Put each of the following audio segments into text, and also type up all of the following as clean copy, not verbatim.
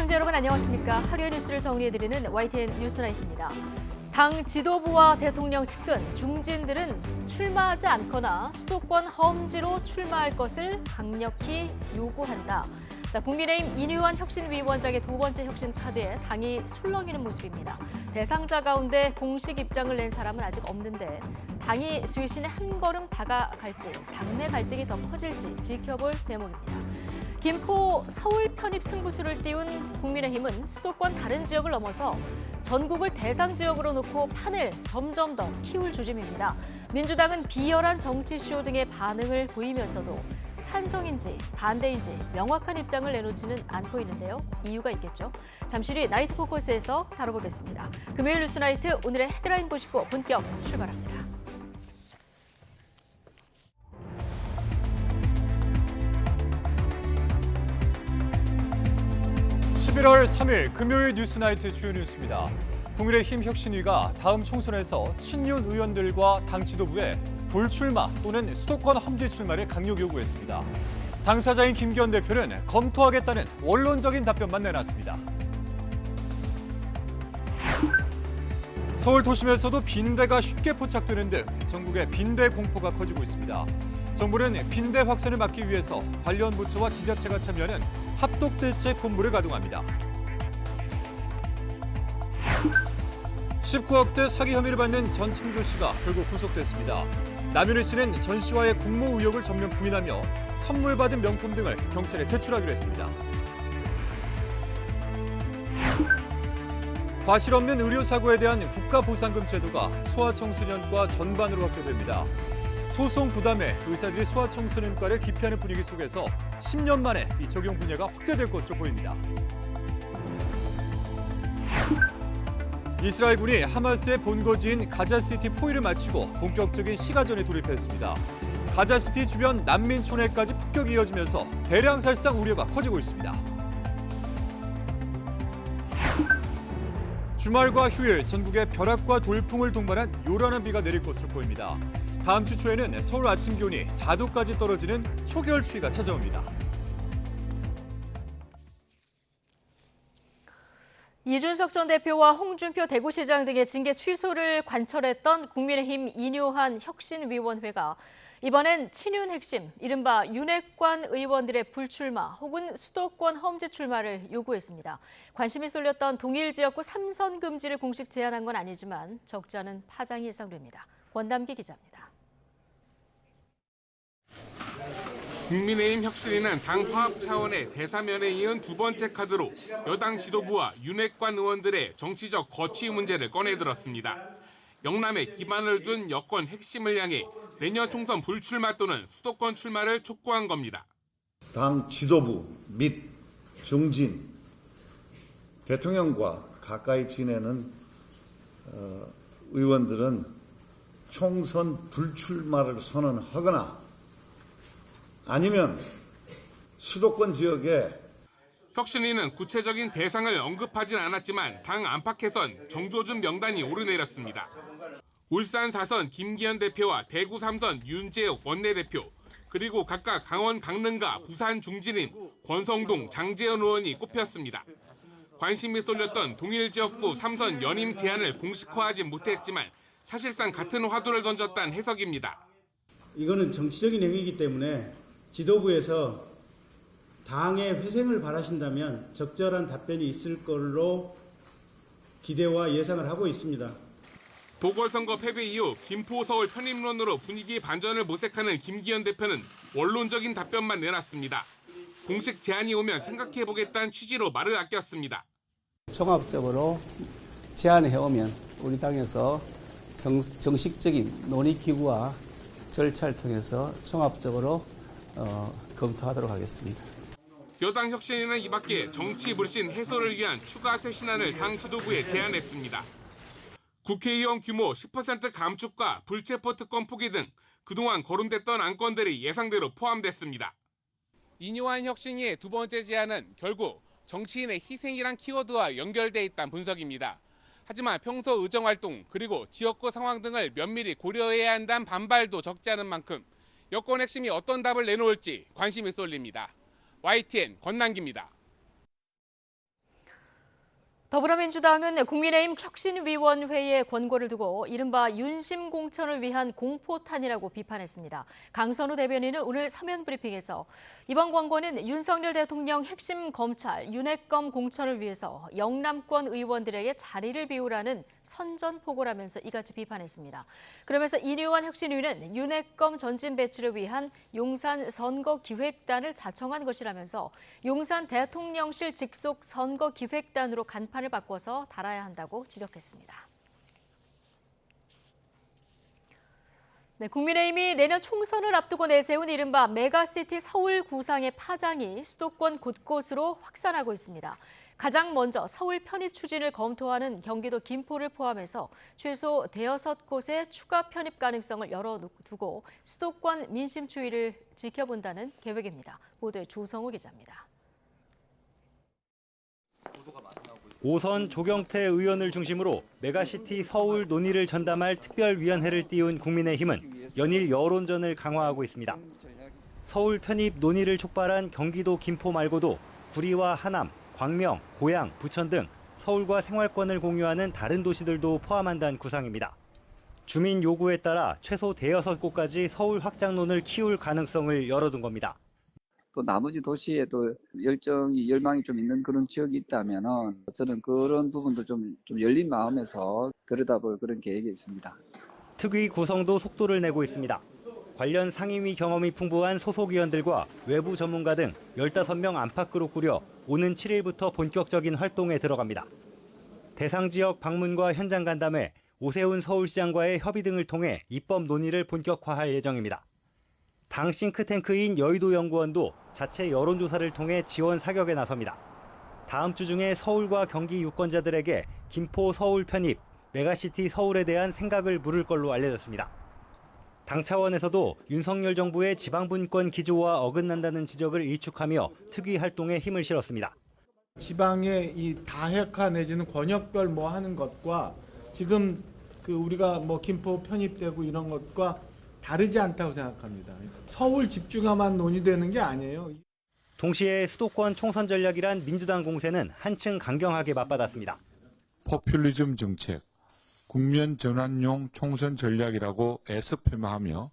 시청자 여러분 안녕하십니까? 하루의 뉴스를 정리해드리는 YTN 뉴스나이트입니다. 당 지도부와 대통령 측근, 중진들은 출마하지 않거나 수도권 험지로 출마할 것을 강력히 요구한다. 자, 국민의힘 이뉴환 혁신위원장의 두 번째 혁신 카드에 당이 술렁이는 모습입니다. 대상자 가운데 공식 입장을 낸 사람은 아직 없는데 당이 수희신에 한 걸음 다가갈지, 당내 갈등이 더 커질지 지켜볼 대목입니다. 김포 서울 편입 승부수를 띄운 국민의힘은 수도권 다른 지역을 넘어서 전국을 대상 지역으로 놓고 판을 점점 더 키울 조짐입니다. 민주당은 비열한 정치쇼 등의 반응을 보이면서도 찬성인지 반대인지 명확한 입장을 내놓지는 않고 있는데요. 이유가 있겠죠. 잠시 뒤 나이트 포커스에서 다뤄보겠습니다. 금요일 뉴스나이트 오늘의 헤드라인 보시고 본격 출발합니다. 11월 3일 금요일 뉴스나이트 주요 뉴스입니다. 국민의힘 혁신위가 다음 총선에서 친윤 의원들과 당 지도부에 불출마 또는 수도권 험지 출마를 강력 요구했습니다. 당사자인 김기현 대표는 검토하겠다는 원론적인 답변만 내놨습니다. 서울 도심에서도 빈대가 쉽게 포착되는 등 전국에 빈대 공포가 커지고 있습니다. 정부는 빈대 확산을 막기 위해서 관련 부처와 지자체가 참여하는 합독대책본부를 가동합니다. 19억대 사기 혐의를 받는 전창조 씨가 결국 구속됐습니다. 남윤희 씨는 전 씨와의 공모 의혹을 전면 부인하며 선물 받은 명품 등을 경찰에 제출하기로 했습니다. 과실 없는 의료사고에 대한 국가보상금 제도가 소아청소년과 전반으로 확대됩니다. 소송 부담에 의사들이 소아청소년과를 기피하는 분위기 속에서 10년 만에 이 적용 분야가 확대될 것으로 보입니다. 이스라엘군이 하마스의 본거지인 가자시티 포위를 마치고 본격적인 시가전에 돌입했습니다. 가자시티 주변 난민촌에까지 폭격이 이어지면서 대량 살상 우려가 커지고 있습니다. 주말과 휴일 전국에 벼락과 돌풍을 동반한 요란한 비가 내릴 것으로 보입니다. 다음 주 초에는 서울 아침 기온이 4도까지 떨어지는 초겨울 추위가 찾아옵니다. 이준석 전 대표와 홍준표 대구시장 등의 징계 취소를 관철했던 국민의힘 이뉴환 혁신위원회가 이번엔 친윤 핵심, 이른바 윤핵관 의원들의 불출마 혹은 수도권 험지 출마를 요구했습니다. 관심이 쏠렸던 동일 지역구 3선 금지를 공식 제안한 건 아니지만 적지 않은 파장이 예상됩니다. 권담기 기자입니다. 국민의힘 혁신위는 당 화합 차원의 대사면에 이은 두 번째 카드로 여당 지도부와 윤핵관 의원들의 정치적 거취 문제를 꺼내들었습니다. 영남에 기반을 둔 여권 핵심을 향해 내년 총선 불출마 또는 수도권 출마를 촉구한 겁니다. 당 지도부 및 중진, 대통령과 가까이 지내는 의원들은 총선 불출마를 선언하거나 아니면 수도권 지역에 혁신위는 구체적인 대상을 언급하진 않았지만 당 안팎에선 정조준 명단이 오르내렸습니다. 울산 4선 김기현 대표와 대구 3선 윤재옥 원내대표, 그리고 각각 강원 강릉과 부산 중진인 권성동 장재현 의원이 꼽혔습니다. 관심이 쏠렸던 동일 지역구 3선 연임 제안을 공식화하지 못했지만 사실상 같은 화두를 던졌다는 해석입니다. 이거는 정치적인 행위이기 때문에 지도부에서 당의 회생을 바라신다면 적절한 답변이 있을 걸로 기대와 예상을 하고 있습니다. 보궐선거 패배 이후 김포 서울 편입론으로 분위기 반전을 모색하는 김기현 대표는 원론적인 답변만 내놨습니다. 공식 제안이 오면 생각해보겠다는 취지로 말을 아꼈습니다. 종합적으로 제안해오면 우리 당에서 정식적인 논의기구와 절차를 통해서 종합적으로 검토하도록 하겠습니다. 여당 혁신위는 이 밖에 정치 불신 해소를 위한 추가 쇄신안을 당 지도부에 제안했습니다. 국회의원 규모 10% 감축과 불체포 특권 포기 등 그동안 거론됐던 안건들이 예상대로 포함됐습니다. 이뉴환 혁신위의 두 번째 제안은 결국 정치인의 희생이란 키워드와 연결돼 있다는 분석입니다. 하지만 평소 의정활동 그리고 지역구 상황 등을 면밀히 고려해야 한다는 반발도 적지 않은 만큼 여권 핵심이 어떤 답을 내놓을지 관심이 쏠립니다. YTN 권남기입니다. 더불어민주당은 국민의힘 혁신위원회의 권고를 두고 이른바 윤심 공천을 위한 공포탄이라고 비판했습니다. 강선우 대변인은 오늘 사면 브리핑에서 이번 권고는 윤석열 대통령 핵심 검찰 윤핵검 공천을 위해서 영남권 의원들에게 자리를 비우라는 선전포고라면서 이같이 비판했습니다. 그러면서 인효환 혁신위는 윤핵검 전진 배치를 위한 용산 선거기획단을 자청한 것이라면서 용산 대통령실 직속 선거기획단으로 간판을 바꿔서 달아야 한다고 지적했습니다. 네, 국민의힘이 내년 총선을 앞두고 내세운 이른바 메가시티 서울 구상의 파장이 수도권 곳곳으로 확산하고 있습니다. 가장 먼저 서울 편입 추진을 검토하는 경기도 김포를 포함해서 최소 5곳의 추가 편입 가능성을 열어두고 수도권 민심 추이를 지켜본다는 계획입니다. 보도에 조성우 기자입니다. 5선 조경태 의원을 중심으로 메가시티 서울 논의를 전담할 특별위원회를 띄운 국민의힘은 연일 여론전을 강화하고 있습니다. 서울 편입 논의를 촉발한 경기도 김포 말고도 구리와 하남, 광명, 고양, 부천 등 서울과 생활권을 공유하는 다른 도시들도 포함한다는 구상입니다. 주민 요구에 따라 최소 5곳까지 서울 확장론을 키울 가능성을 열어둔 겁니다. 또 나머지 도시에도 열망이 좀 있는 그런 지역이 있다면은 저는 그런 부분도 좀 열린 마음에서 들여다볼 그런 계획이 있습니다. 특위 구성도 속도를 내고 있습니다. 관련 상임위 경험이 풍부한 소속위원들과 외부 전문가 등 15명 안팎으로 꾸려 오는 7일부터 본격적인 활동에 들어갑니다. 대상 지역 방문과 현장 간담회, 오세훈 서울시장과의 협의 등을 통해 입법 논의를 본격화할 예정입니다. 당 싱크탱크인 여의도연구원도 자체 여론조사를 통해 지원 사격에 나섭니다. 다음 주 중에 서울과 경기 유권자들에게 김포 서울 편입, 메가시티 서울에 대한 생각을 물을 걸로 알려졌습니다. 당 차원에서도 윤석열 정부의 지방분권 기조와 어긋난다는 지적을 일축하며 특위 활동에 힘을 실었습니다. 지방의 이 다핵화 내지는 권역별 뭐 하는 것과 지금 우리가 뭐 김포 편입되고 이런 것과 다르지 않다고 생각합니다. 서울 집중화만 논의되는 게 아니에요. 동시에 수도권 총선 전략이란 민주당 공세는 한층 강경하게 맞받았습니다. 포퓰리즘 정책, 국면 전환용 총선 전략이라고 애써 폄하하며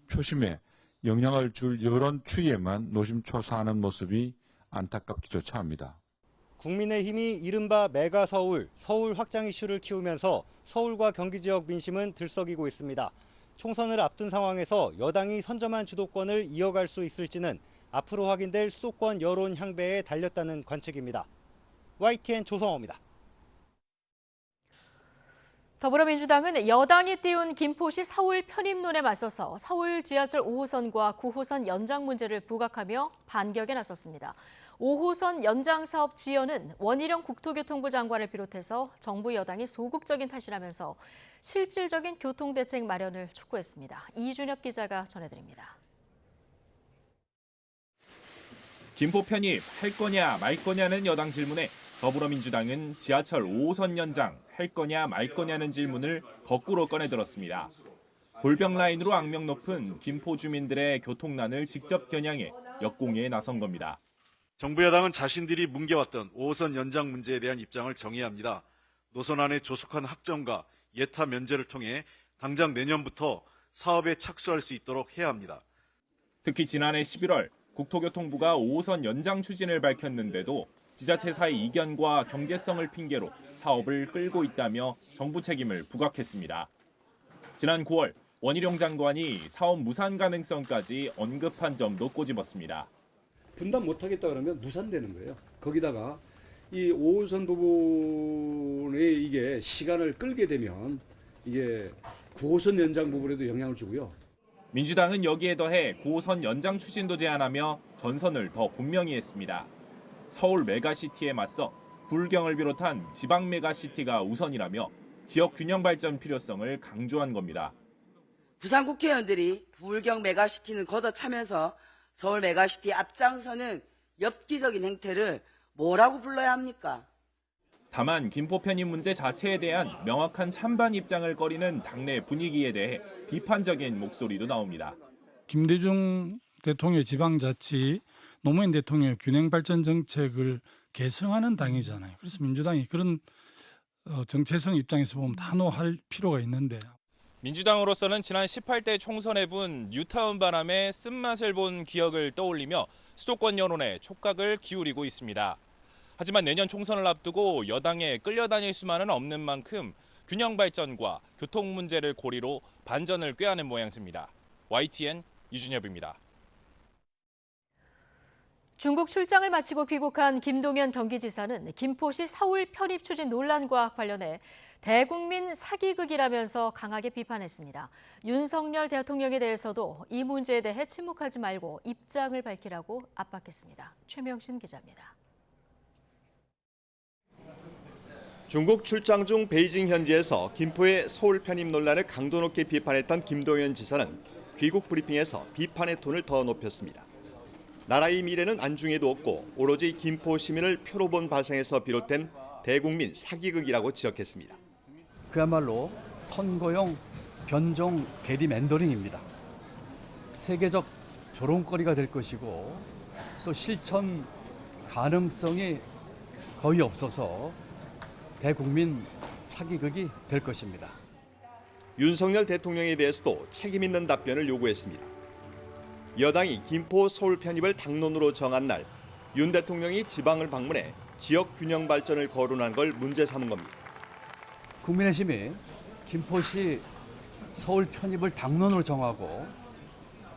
표심에 영향을 줄 여론 추이에만 노심초사하는 모습이 안타깝기조차 합니다. 국민의힘이 이른바 메가 서울 확장 이슈를 키우면서 서울과 경기 지역 민심은 들썩이고 있습니다. 총선을 앞둔 상황에서 여당이 선점한 주도권을 이어갈 수 있을지는 앞으로 확인될 수도권 여론 향배에 달렸다는 관측입니다. YTN 조성호입니다. 더불어민주당은 여당이 띄운 김포시 서울 편입론에 맞서서 서울 지하철 5호선과 9호선 연장 문제를 부각하며 반격에 나섰습니다. 5호선 연장 사업 지연은 원희룡 국토교통부 장관을 비롯해서 정부 여당이 소극적인 탓이라면서 실질적인 교통대책 마련을 촉구했습니다. 이준엽 기자가 전해드립니다. 김포 편입 할 거냐 말 거냐는 여당 질문에 더불어민주당은 지하철 5호선 연장 할 거냐 말 거냐는 질문을 거꾸로 꺼내들었습니다. 골병 라인으로 악명 높은 김포 주민들의 교통난을 직접 겨냥해 역공에 나선 겁니다. 정부 여당은 자신들이 뭉개왔던 5호선 연장 문제에 대한 입장을 정해야 합니다. 노선안의 조속한 확정과 예타 면제를 통해 당장 내년부터 사업에 착수할 수 있도록 해야 합니다. 특히 지난해 11월 국토교통부가 5호선 연장 추진을 밝혔는데도 지자체사의 이견과 경제성을 핑계로 사업을 끌고 있다며 정부 책임을 부각했습니다. 지난 9월 원희룡 장관이 사업 무산 가능성까지 언급한 점도 꼬집었습니다. 분담 못하겠다 그러면 무산되는 거예요. 거기다가 이 5호선 부분에 이게 시간을 끌게 되면 이게 9호선 연장 부분에도 영향을 주고요. 민주당은 여기에 더해 9호선 연장 추진도 제안하며 전선을 더 분명히 했습니다. 서울 메가시티에 맞서 불경을 비롯한 지방 메가시티가 우선이라며 지역 균형 발전 필요성을 강조한 겁니다. 부산 국회의원들이 불경 메가시티는 걷어차면서 서울 메가시티 앞장서는 엽기적인 행태를 뭐라고 불러야 합니까? 다만 김포 편입 문제 자체에 대한 명확한 찬반 입장을 꺼리는 당내 분위기에 대해 비판적인 목소리도 나옵니다. 김대중 대통령의 지방자치 노무현 대통령의 균형 발전 정책을 계승하는 당이잖아요. 그래서 민주당이 그런 정체성 입장에서 보면 단호할 필요가 있는데. 민주당으로서는 지난 18대 총선에 분 뉴타운 바람의 쓴맛을 본 기억을 떠올리며 수도권 여론에 촉각을 기울이고 있습니다. 하지만 내년 총선을 앞두고 여당에 끌려다닐 수만은 없는 만큼 균형 발전과 교통 문제를 고리로 반전을 꾀하는 모양새입니다. YTN 유준엽입니다. 중국 출장을 마치고 귀국한 김동연 경기지사는 김포시 서울 편입 추진 논란과 관련해 대국민 사기극이라면서 강하게 비판했습니다. 윤석열 대통령에 대해서도 이 문제에 대해 침묵하지 말고 입장을 밝히라고 압박했습니다. 최명신 기자입니다. 중국 출장 중 베이징 현지에서 김포의 서울 편입 논란을 강도 높게 비판했던 김동연 지사는 귀국 브리핑에서 비판의 톤을 더 높였습니다. 나라의 미래는 안중에도 없고 오로지 김포 시민을 표로 본 발상에서 비롯된 대국민 사기극이라고 지적했습니다. 그야말로 선거용 변종 게리 맨더링입니다. 세계적 조롱거리가 될 것이고 또 실천 가능성이 거의 없어서 대국민 사기극이 될 것입니다. 윤석열 대통령에 대해서도 책임 있는 답변을 요구했습니다. 여당이 김포 서울 편입을 당론으로 정한 날 윤 대통령이 지방을 방문해 지역 균형 발전을 거론한 걸 문제 삼은 겁니다. 국민의힘이 김포시 서울 편입을 당론으로 정하고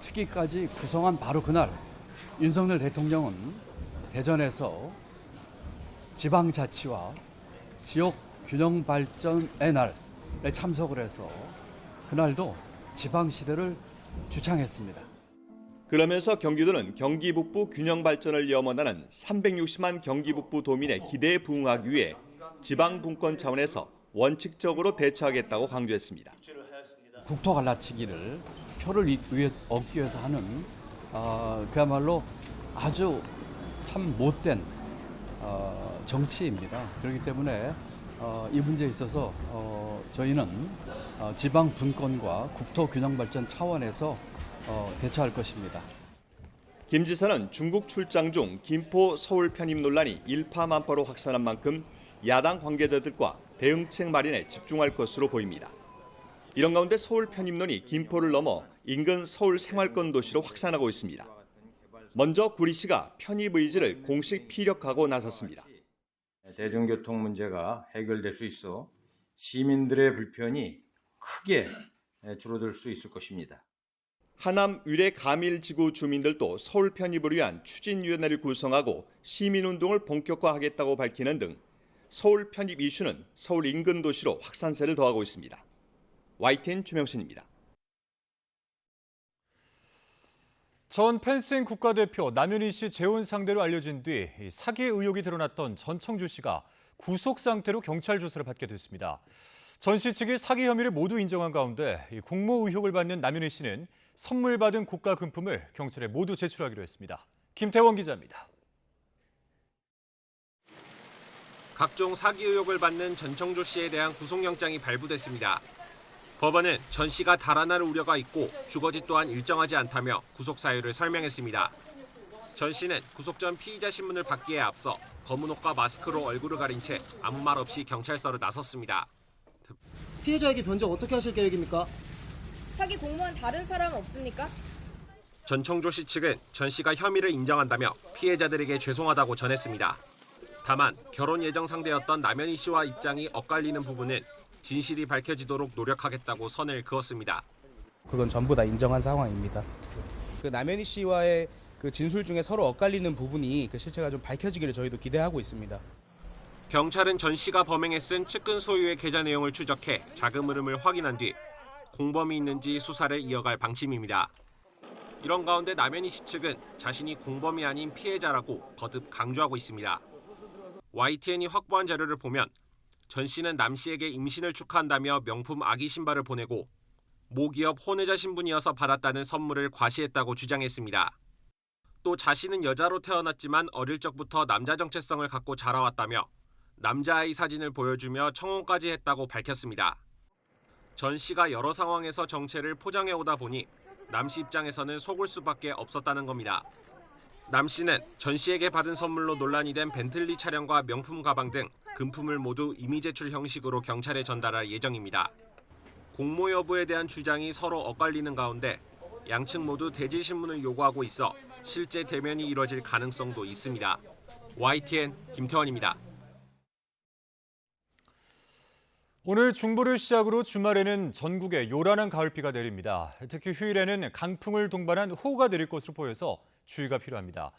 특위까지 구성한 바로 그날 윤석열 대통령은 대전에서 지방자치와 지역 균형 발전의 날에 참석을 해서 그날도 지방시대를 주창했습니다. 그러면서 경기도는 경기 북부 균형 발전을 염원하는 360만 경기 북부 도민의 기대에 부응하기 위해 지방 분권 차원에서 원칙적으로 대처하겠다고 강조했습니다. 국토 갈라치기를 표를 얻기 위해서 하는 그야말로 아주 참 못된 정치입니다. 그렇기 때문에 이 문제에 있어서 저희는 지방 분권과 국토 균형 발전 차원에서 대처할 것입니다. 김 지사는 중국 출장 중 김포 서울 편입 논란이 일파만파로 확산한 만큼 야당 관계자들과 대응책 마련에 집중할 것으로 보입니다. 이런 가운데 서울 편입론이 김포를 넘어 인근 서울 생활권 도시로 확산하고 있습니다. 먼저 구리시가 편입 의지를 공식 피력하고 나섰습니다. 대중교통 문제가 해결될 수 있어 시민들의 불편이 크게 줄어들 수 있을 것입니다. 하남 위례 가밀지구 주민들도 서울 편입을 위한 추진위원회를 구성하고 시민운동을 본격화하겠다고 밝히는 등 서울 편입 이슈는 서울 인근 도시로 확산세를 더하고 있습니다. YTN 최명신입니다. 전 펜싱 국가대표 남현희 씨 재혼 상대로 알려진 뒤 사기 의혹이 드러났던 전청조 씨가 구속 상태로 경찰 조사를 받게 됐습니다. 전 씨 측이 사기 혐의를 모두 인정한 가운데 공모 의혹을 받는 남현희 씨는 선물 받은 고가 금품을 경찰에 모두 제출하기로 했습니다. 김태원 기자입니다. 각종 사기 의혹을 받는 전청조 씨에 대한 구속영장이 발부됐습니다. 법원은 전 씨가 달아날 우려가 있고 주거지 또한 일정하지 않다며 구속 사유를 설명했습니다. 전 씨는 구속 전 피의자 신문을 받기에 앞서 검은 옷과 마스크로 얼굴을 가린 채 아무 말 없이 경찰서로 나섰습니다. 피해자에게 변정 어떻게 하실 계획입니까? 사기 공무원 다른 사람 없습니까? 전청조 씨 측은 전 씨가 혐의를 인정한다며 피해자들에게 죄송하다고 전했습니다. 다만 결혼 예정 상대였던 남현희 씨와 입장이 엇갈리는 부분은 진실이 밝혀지도록 노력하겠다고 선을 그었습니다. 그건 전부 다 인정한 상황입니다. 그 남현희 씨와의 그 진술 중에 서로 엇갈리는 부분이 그 실체가 좀 밝혀지기를 저희도 기대하고 있습니다. 경찰은 전 씨가 범행에 쓴 측근 소유의 계좌 내용을 추적해 자금 흐름을 확인한 뒤 공범이 있는지 수사를 이어갈 방침입니다. 이런 가운데 남현희 씨 측은 자신이 공범이 아닌 피해자라고 거듭 강조하고 있습니다. YTN이 확보한 자료를 보면 전 씨는 남 씨에게 임신을 축하한다며 명품 아기 신발을 보내고 모기업 혼외자 신분이어서 받았다는 선물을 과시했다고 주장했습니다. 또 자신은 여자로 태어났지만 어릴 적부터 남자 정체성을 갖고 자라왔다며 남자아이 사진을 보여주며 청혼까지 했다고 밝혔습니다. 전 씨가 여러 상황에서 정체를 포장해오다 보니 남 씨 입장에서는 속을 수밖에 없었다는 겁니다. 남 씨는 전 씨에게 받은 선물로 논란이 된 벤틀리 차량과 명품 가방 등 금품을 모두 이미 제출 형식으로 경찰에 전달할 예정입니다. 공모 여부에 대한 주장이 서로 엇갈리는 가운데 양측 모두 대질 신문을 요구하고 있어 실제 대면이 이뤄질 가능성도 있습니다. YTN 김태원입니다. 오늘 중부를 시작으로 주말에는 전국에 요란한 가을비가 내립니다. 특히 휴일에는 강풍을 동반한 호우가 내릴 것으로 보여서 주의가 필요합니다.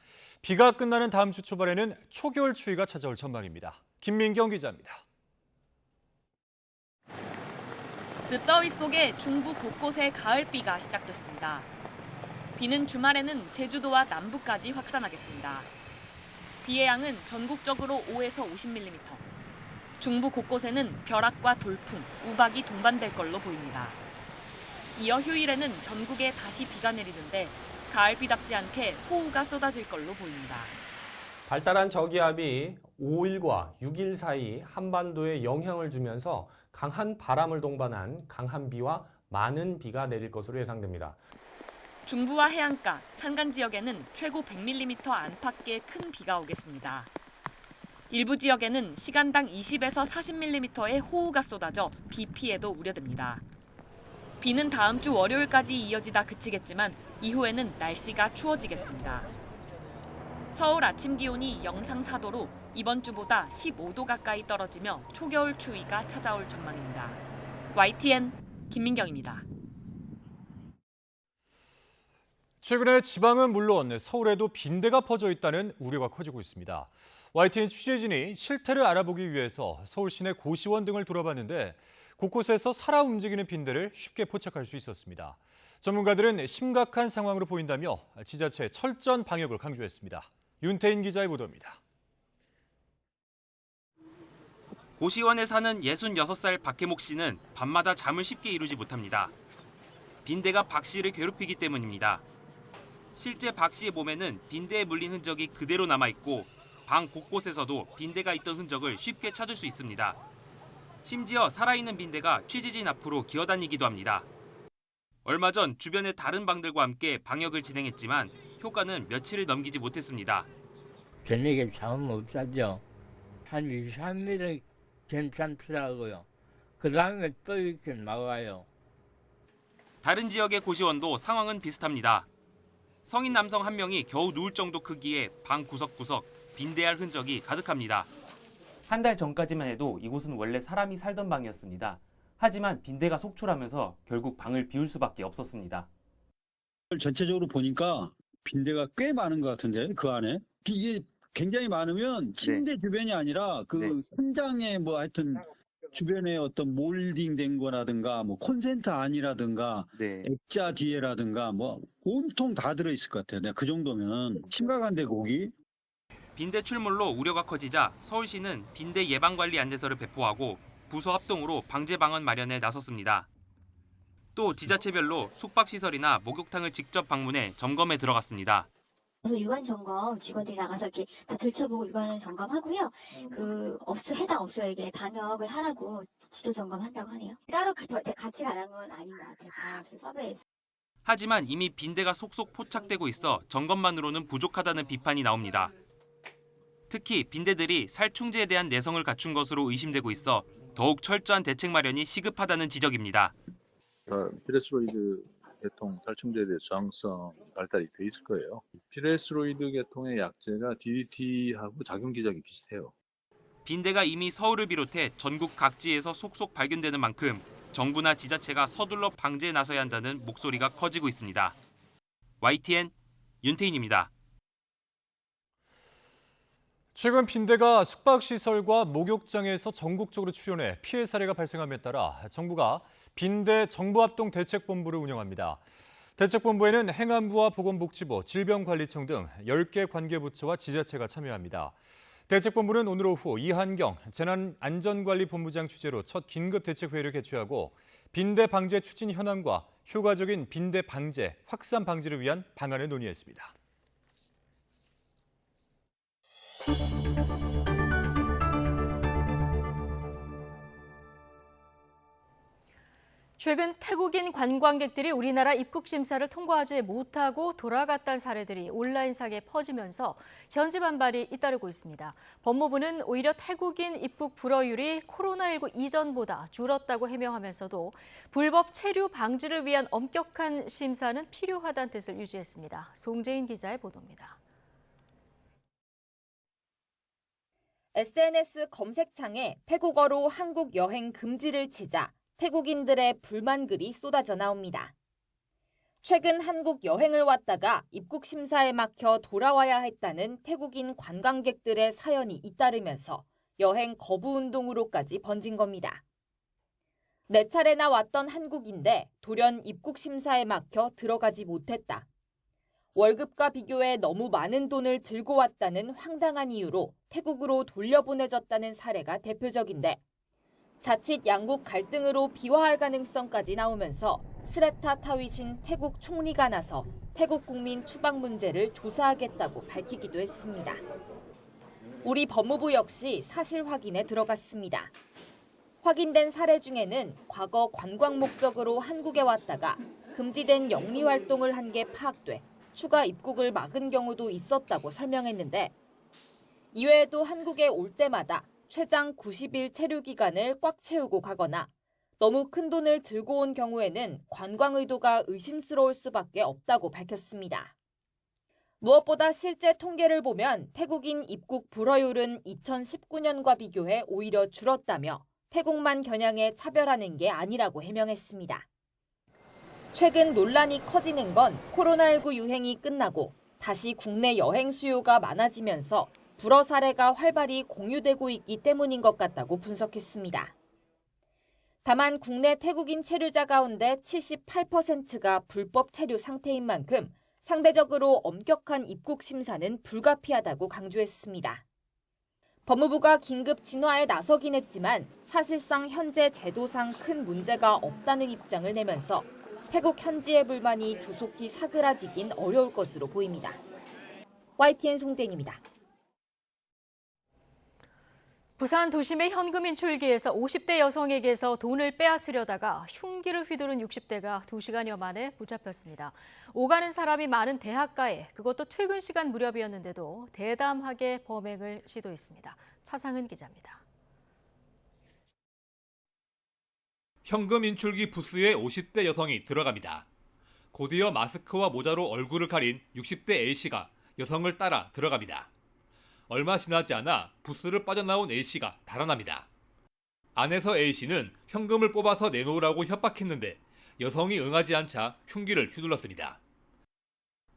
비가 끝나는 다음 주 초반에는 초겨울 추위가 찾아올 전망입니다. 김민경 기자입니다. 늦더위 속에 중부 곳곳에 가을비가 시작됐습니다. 비는 주말에는 제주도와 남부까지 확산하겠습니다. 비의 양은 전국적으로 5에서 50mm, 중부 곳곳에는 벼락과 돌풍, 우박이 동반될 걸로 보입니다. 이어 휴일에는 전국에 다시 비가 내리는데 가을비답지 않게 호우가 쏟아질 걸로 보입니다. 발달한 저기압이 5일과 6일 사이 한반도에 영향을 주면서 강한 바람을 동반한 강한 비와 많은 비가 내릴 것으로 예상됩니다. 중부와 해안가, 산간 지역에는 최고 100mm 안팎의 큰 비가 오겠습니다. 일부 지역에는 시간당 20에서 40mm의 호우가 쏟아져 비 피해도 우려됩니다. 비는 다음 주 월요일까지 이어지다 그치겠지만 이후에는 날씨가 추워지겠습니다. 서울 아침 기온이 영상 4도로 이번 주보다 15도 가까이 떨어지며 초겨울 추위가 찾아올 전망입니다. YTN 김민경입니다. 최근에 지방은 물론 서울에도 빈대가 퍼져 있다는 우려가 커지고 있습니다. YTN 취재진이 실태를 알아보기 위해서 서울 시내 고시원 등을 돌아봤는데 곳곳에서 살아 움직이는 빈대를 쉽게 포착할 수 있었습니다. 전문가들은 심각한 상황으로 보인다며 지자체의 철저한 방역을 강조했습니다. 윤태인 기자의 보도입니다. 고시원에 사는 66살 박혜목 씨는 밤마다 잠을 쉽게 이루지 못합니다. 빈대가 박 씨를 괴롭히기 때문입니다. 실제 박 씨의 몸에는 빈대에 물린 흔적이 그대로 남아있고 방 곳곳에서도 빈대가 있던 흔적을 쉽게 찾을 수 있습니다. 심지어 살아있는 빈대가 취재진 앞으로 기어다니기도 합니다. 얼마 전 주변의 다른 방들과 함께 방역을 진행했지만 효과는 며칠을 넘기지 못했습니다. 저녁에 잠은 못 자죠. 한 2, 3일은 괜찮더라고요. 그 다음에 또 이렇게 나와요. 다른 지역의 고시원도 상황은 비슷합니다. 성인 남성 한 명이 겨우 누울 정도 크기의 방 구석구석 빈대알 흔적이 가득합니다. 한 달 전까지만 해도 이곳은 원래 사람이 살던 방이었습니다. 하지만 빈대가 속출하면서 결국 방을 비울 수밖에 없었습니다. 전체적으로 보니까 빈대가 꽤 많은 것 같은데 그 안에 이게 굉장히 많으면 침대 주변이 아니라 그 천장에 뭐 하여튼 주변에 어떤 몰딩된 거라든가 뭐 콘센트 안이라든가 액자 뒤에라든가 뭐 온통 다 들어있을 것 같아요. 내가 그 정도면 심각한데 거기. 빈대 출몰로 우려가 커지자 서울시는 빈대 예방관리 안내서를 배포하고 부서 합동으로 방제 방안 마련에 나섰습니다. 또 지자체별로 숙박시설이나 목욕탕을 직접 방문해 점검에 들어갔습니다. 유관 점검 직원들이 나가서 이렇게 다 들춰보고 유관 점검하고요. 그 해당 업소에게 방역을 하라고 지도 점검한다고 하네요. 따로 같이 가는 건 아닌 것 같아요. 다 서베이에서. 하지만 이미 빈대가 속속 포착되고 있어 점검만으로는 부족하다는 비판이 나옵니다. 특히 빈대들이 살충제에 대한 내성을 갖춘 것으로 의심되고 있어 더욱 철저한 대책 마련이 시급하다는 지적입니다. 피레스로이드 계통 살충제에 대해 저항성 발달이 돼 있을 거예요. 피레스로이드 계통의 약제가 DDT하고 작용 기작이 비슷해요. 빈대가 이미 서울을 비롯해 전국 각지에서 속속 발견되는 만큼 정부나 지자체가 서둘러 방제에 나서야 한다는 목소리가 커지고 있습니다. YTN 윤태인입니다. 최근 빈대가 숙박시설과 목욕장에서 전국적으로 출현해 피해 사례가 발생함에 따라 정부가 빈대 정부합동 대책본부를 운영합니다. 대책본부에는 행안부와 보건복지부, 질병관리청 등 10개 관계부처와 지자체가 참여합니다. 대책본부는 오늘 오후 이한경 재난안전관리본부장 주재로 첫 긴급대책회의를 개최하고 빈대 방제 추진 현황과 효과적인 빈대 방제, 확산 방지를 위한 방안을 논의했습니다. 최근 태국인 관광객들이 우리나라 입국 심사를 통과하지 못하고 돌아갔다는 사례들이 온라인상에 퍼지면서 현지 반발이 잇따르고 있습니다. 법무부는 오히려 태국인 입국 불허율이 코로나19 이전보다 줄었다고 해명하면서도 불법 체류 방지를 위한 엄격한 심사는 필요하다는 뜻을 유지했습니다. 송재인 기자의 보도입니다. SNS 검색창에 태국어로 한국 여행 금지를 치자 태국인들의 불만 글이 쏟아져 나옵니다. 최근 한국 여행을 왔다가 입국 심사에 막혀 돌아와야 했다는 태국인 관광객들의 사연이 잇따르면서 여행 거부 운동으로까지 번진 겁니다. 4차례나 왔던 한국인데 돌연 입국 심사에 막혀 들어가지 못했다. 월급과 비교해 너무 많은 돈을 들고 왔다는 황당한 이유로 태국으로 돌려보내졌다는 사례가 대표적인데 자칫 양국 갈등으로 비화할 가능성까지 나오면서 스레타 타위신 태국 총리가 나서 태국 국민 추방 문제를 조사하겠다고 밝히기도 했습니다. 우리 법무부 역시 사실 확인에 들어갔습니다. 확인된 사례 중에는 과거 관광 목적으로 한국에 왔다가 금지된 영리 활동을 한 게 파악돼 추가 입국을 막은 경우도 있었다고 설명했는데 이외에도 한국에 올 때마다 최장 90일 체류 기간을 꽉 채우고 가거나 너무 큰 돈을 들고 온 경우에는 관광 의도가 의심스러울 수밖에 없다고 밝혔습니다. 무엇보다 실제 통계를 보면 태국인 입국 불허율은 2019년과 비교해 오히려 줄었다며 태국만 겨냥해 차별하는 게 아니라고 해명했습니다. 최근 논란이 커지는 건 코로나19 유행이 끝나고 다시 국내 여행 수요가 많아지면서 불허 사례가 활발히 공유되고 있기 때문인 것 같다고 분석했습니다. 다만 국내 태국인 체류자 가운데 78%가 불법 체류 상태인 만큼 상대적으로 엄격한 입국 심사는 불가피하다고 강조했습니다. 법무부가 긴급 진화에 나서긴 했지만 사실상 현재 제도상 큰 문제가 없다는 입장을 내면서 태국 현지의 불만이 조속히 사그라지긴 어려울 것으로 보입니다. YTN 송재인입니다. 부산 도심의 현금 인출기에서 50대 여성에게서 돈을 빼앗으려다가 흉기를 휘두른 60대가 2시간여 만에 붙잡혔습니다. 오가는 사람이 많은 대학가에 그것도 퇴근 시간 무렵이었는데도 대담하게 범행을 시도했습니다. 차상은 기자입니다. 현금 인출기 부스에 50대 여성이 들어갑니다. 곧이어 마스크와 모자로 얼굴을 가린 60대 A씨가 여성을 따라 들어갑니다. 얼마 지나지 않아 부스를 빠져나온 A씨가 달아납니다. 안에서 A씨는 현금을 뽑아서 내놓으라고 협박했는데 여성이 응하지 않자 흉기를 휘둘렀습니다.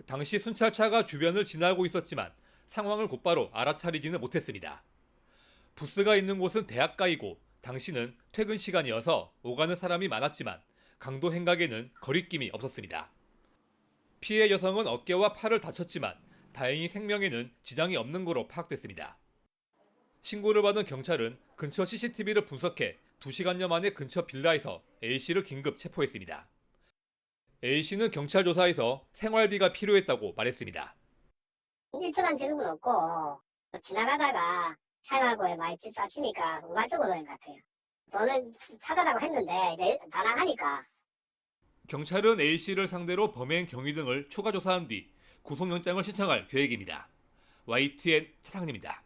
당시 순찰차가 주변을 지나고 있었지만 상황을 곧바로 알아차리지는 못했습니다. 부스가 있는 곳은 대학가이고 당시는 퇴근 시간이어서 오가는 사람이 많았지만 강도 행각에는 거리낌이 없었습니다. 피해 여성은 어깨와 팔을 다쳤지만 다행히 생명에는 지장이 없는 거로 파악됐습니다. 신고를 받은 경찰은 근처 CCTV를 분석해 2시간여 만에 근처 빌라에서 A씨를 긴급 체포했습니다. A씨는 경찰 조사에서 생활비가 필요했다고 말했습니다. 1초간 지는 건 없고 지나가다가 생활고에 많이 집사치니까 우발적으로 그런 것 같아요. 돈을 찾아라고 했는데 이제 반항하니까. 경찰은 A씨를 상대로 범행 경위 등을 추가 조사한 뒤 구속영장을 신청할 계획입니다. YTN 차상림입니다.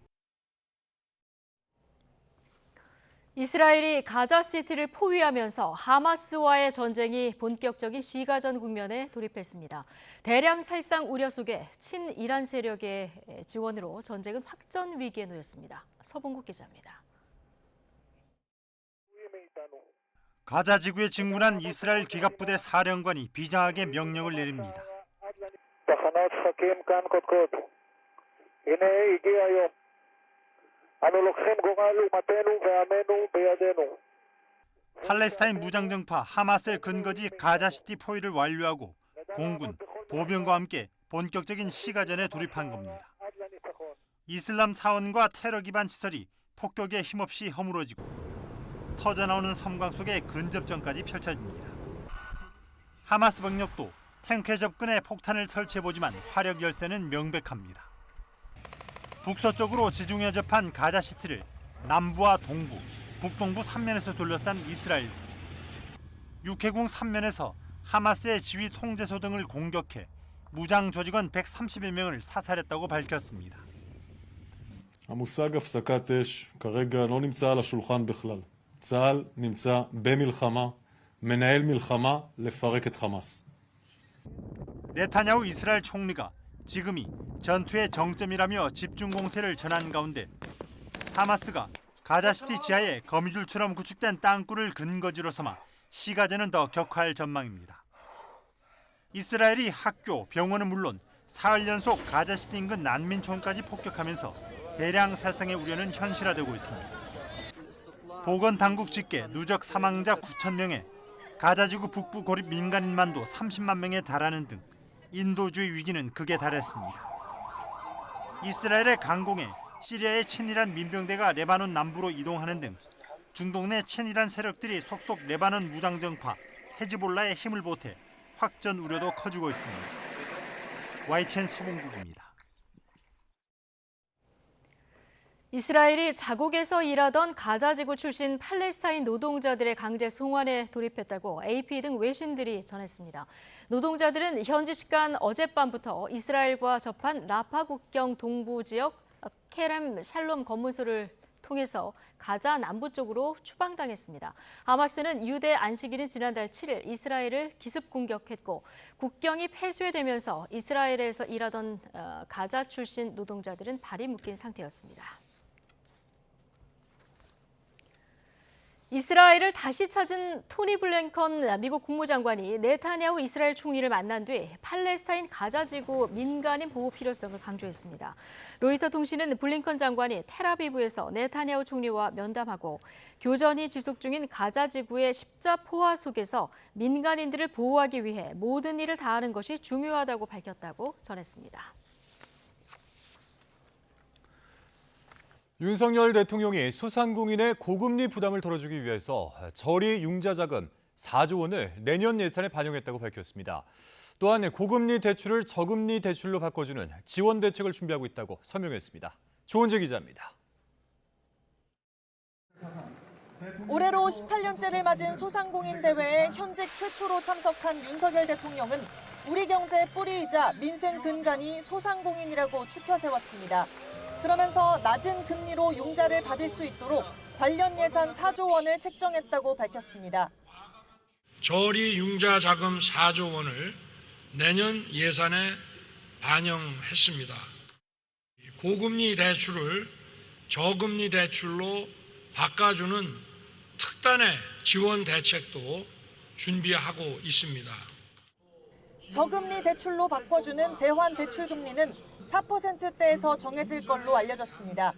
이스라엘이 가자시티를 포위하면서 하마스와의 전쟁이 본격적인 시가전 국면에 돌입했습니다. 대량 살상 우려 속에 친이란 세력의 지원으로 전쟁은 확전 위기에 놓였습니다. 서봉국 기자입니다. 가자 지구에 진군한 이스라엘 기갑부대 사령관이 비장하게 명령을 내립니다. 팔레스타인 무장정파 하마스의 근거지 가자시티 포위를 완료하고 공군, 보병과 함께 본격적인 시가전에 돌입한 겁니다. 이슬람 사원과 테러 기반 시설이 폭격에 힘없이 허물어지고 터져나오는 섬광 속에 근접전까지 펼쳐집니다. 하마스 병력도 탱크에 접근해 폭탄을 설치해보지만 화력 열세는 명백합니다. 북서쪽으로 지중해 접한 가자시티를 남부와 동부, 북동부 3면에서 둘러싼 이스라엘. 육해공 3면에서 하마스의 지휘 통제소 등을 공격해 무장 조직원 130여 명을 사살했다고 밝혔습니다. המושג הפסקת אש כרגע לא נמצא על השולחן בכלל. צה"ל נמצא במלחמה, מנהל מלחמה לפרק את חמאס. 네타냐후 이스라엘 총리가 지금이 전투의 정점이라며 집중 공세를 전한 가운데 하마스가 가자시티 지하에 거미줄처럼 구축된 땅굴을 근거지로 삼아 시가전은 더 격화할 전망입니다. 이스라엘이 학교, 병원은 물론 사흘 연속 가자시티 인근 난민촌까지 폭격하면서 대량 살상의 우려는 현실화되고 있습니다. 보건당국 집계 누적 사망자 9,000명에 가자지구 북부 고립 민간인만도 30만 명에 달하는 등 인도주의 위기는 극에 달했습니다. 이스라엘의 강공에 시리아의 친이란 민병대가 레바논 남부로 이동하는 등 중동 내 친이란 세력들이 속속 레바논 무장정파 헤즈볼라의 힘을 보태 확전 우려도 커지고 있습니다. YTN 서봉국입니다. 이스라엘이 자국에서 일하던 가자지구 출신 팔레스타인 노동자들의 강제 송환에 돌입했다고 AP 등 외신들이 전했습니다. 노동자들은 현지 시간 어젯밤부터 이스라엘과 접한 라파 국경 동부 지역 케렘 샬롬 검문소를 통해서 가자 남부 쪽으로 추방당했습니다. 하마스는 유대 안식일인 지난달 7일 이스라엘을 기습 공격했고 국경이 폐쇄되면서 이스라엘에서 일하던 가자 출신 노동자들은 발이 묶인 상태였습니다. 이스라엘을 다시 찾은 토니 블랭컨 미국 국무장관이 네타냐후 이스라엘 총리를 만난 뒤 팔레스타인 가자지구 민간인 보호 필요성을 강조했습니다. 로이터 통신은 블링컨 장관이 텔아비브에서 네타냐후 총리와 면담하고 교전이 지속 중인 가자지구의 십자포화 속에서 민간인들을 보호하기 위해 모든 일을 다하는 것이 중요하다고 밝혔다고 전했습니다. 윤석열 대통령이 소상공인의 고금리 부담을 덜어주기 위해서 저리 융자 자금 4조 원을 내년 예산에 반영했다고 밝혔습니다. 또한 고금리 대출을 저금리 대출로 바꿔주는 지원 대책을 준비하고 있다고 설명했습니다. 조은재 기자입니다. 올해로 18년째를 맞은 소상공인 대회에 현직 최초로 참석한 윤석열 대통령은 우리 경제의 뿌리이자 민생 근간이 소상공인이라고 추켜 세웠습니다. 그러면서 낮은 금리로 융자를 받을 수 있도록 관련 예산 4조 원을 책정했다고 밝혔습니다. 저리 융자 자금 4조 원을 내년 예산에 반영했습니다. 고금리 대출을 저금리 대출로 바꿔주는 특단의 지원 대책도 준비하고 있습니다. 저금리 대출로 바꿔주는 대환 대출 금리는 4%대에서 정해질 걸로 알려졌습니다.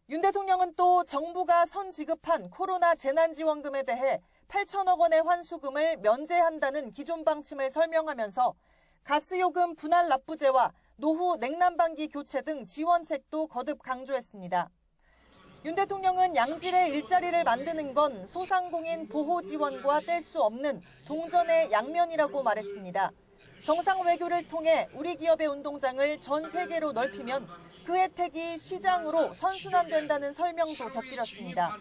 윤 대통령은 또 정부가 선지급한 코로나 재난지원금에 대해 8천억 원의 환수금을 면제한다는 기존 방침을 설명하면서 가스요금 분할 납부제와 노후 냉난방기 교체 등 지원책도 거듭 강조했습니다. 윤 대통령은 양질의 일자리를 만드는 건 소상공인 보호 지원과 뗄 수 없는 동전의 양면이라고 말했습니다. 정상 외교를 통해 우리 기업의 운동장을 전 세계로 넓히면 그 혜택이 시장으로 선순환된다는 설명도 곁들였습니다.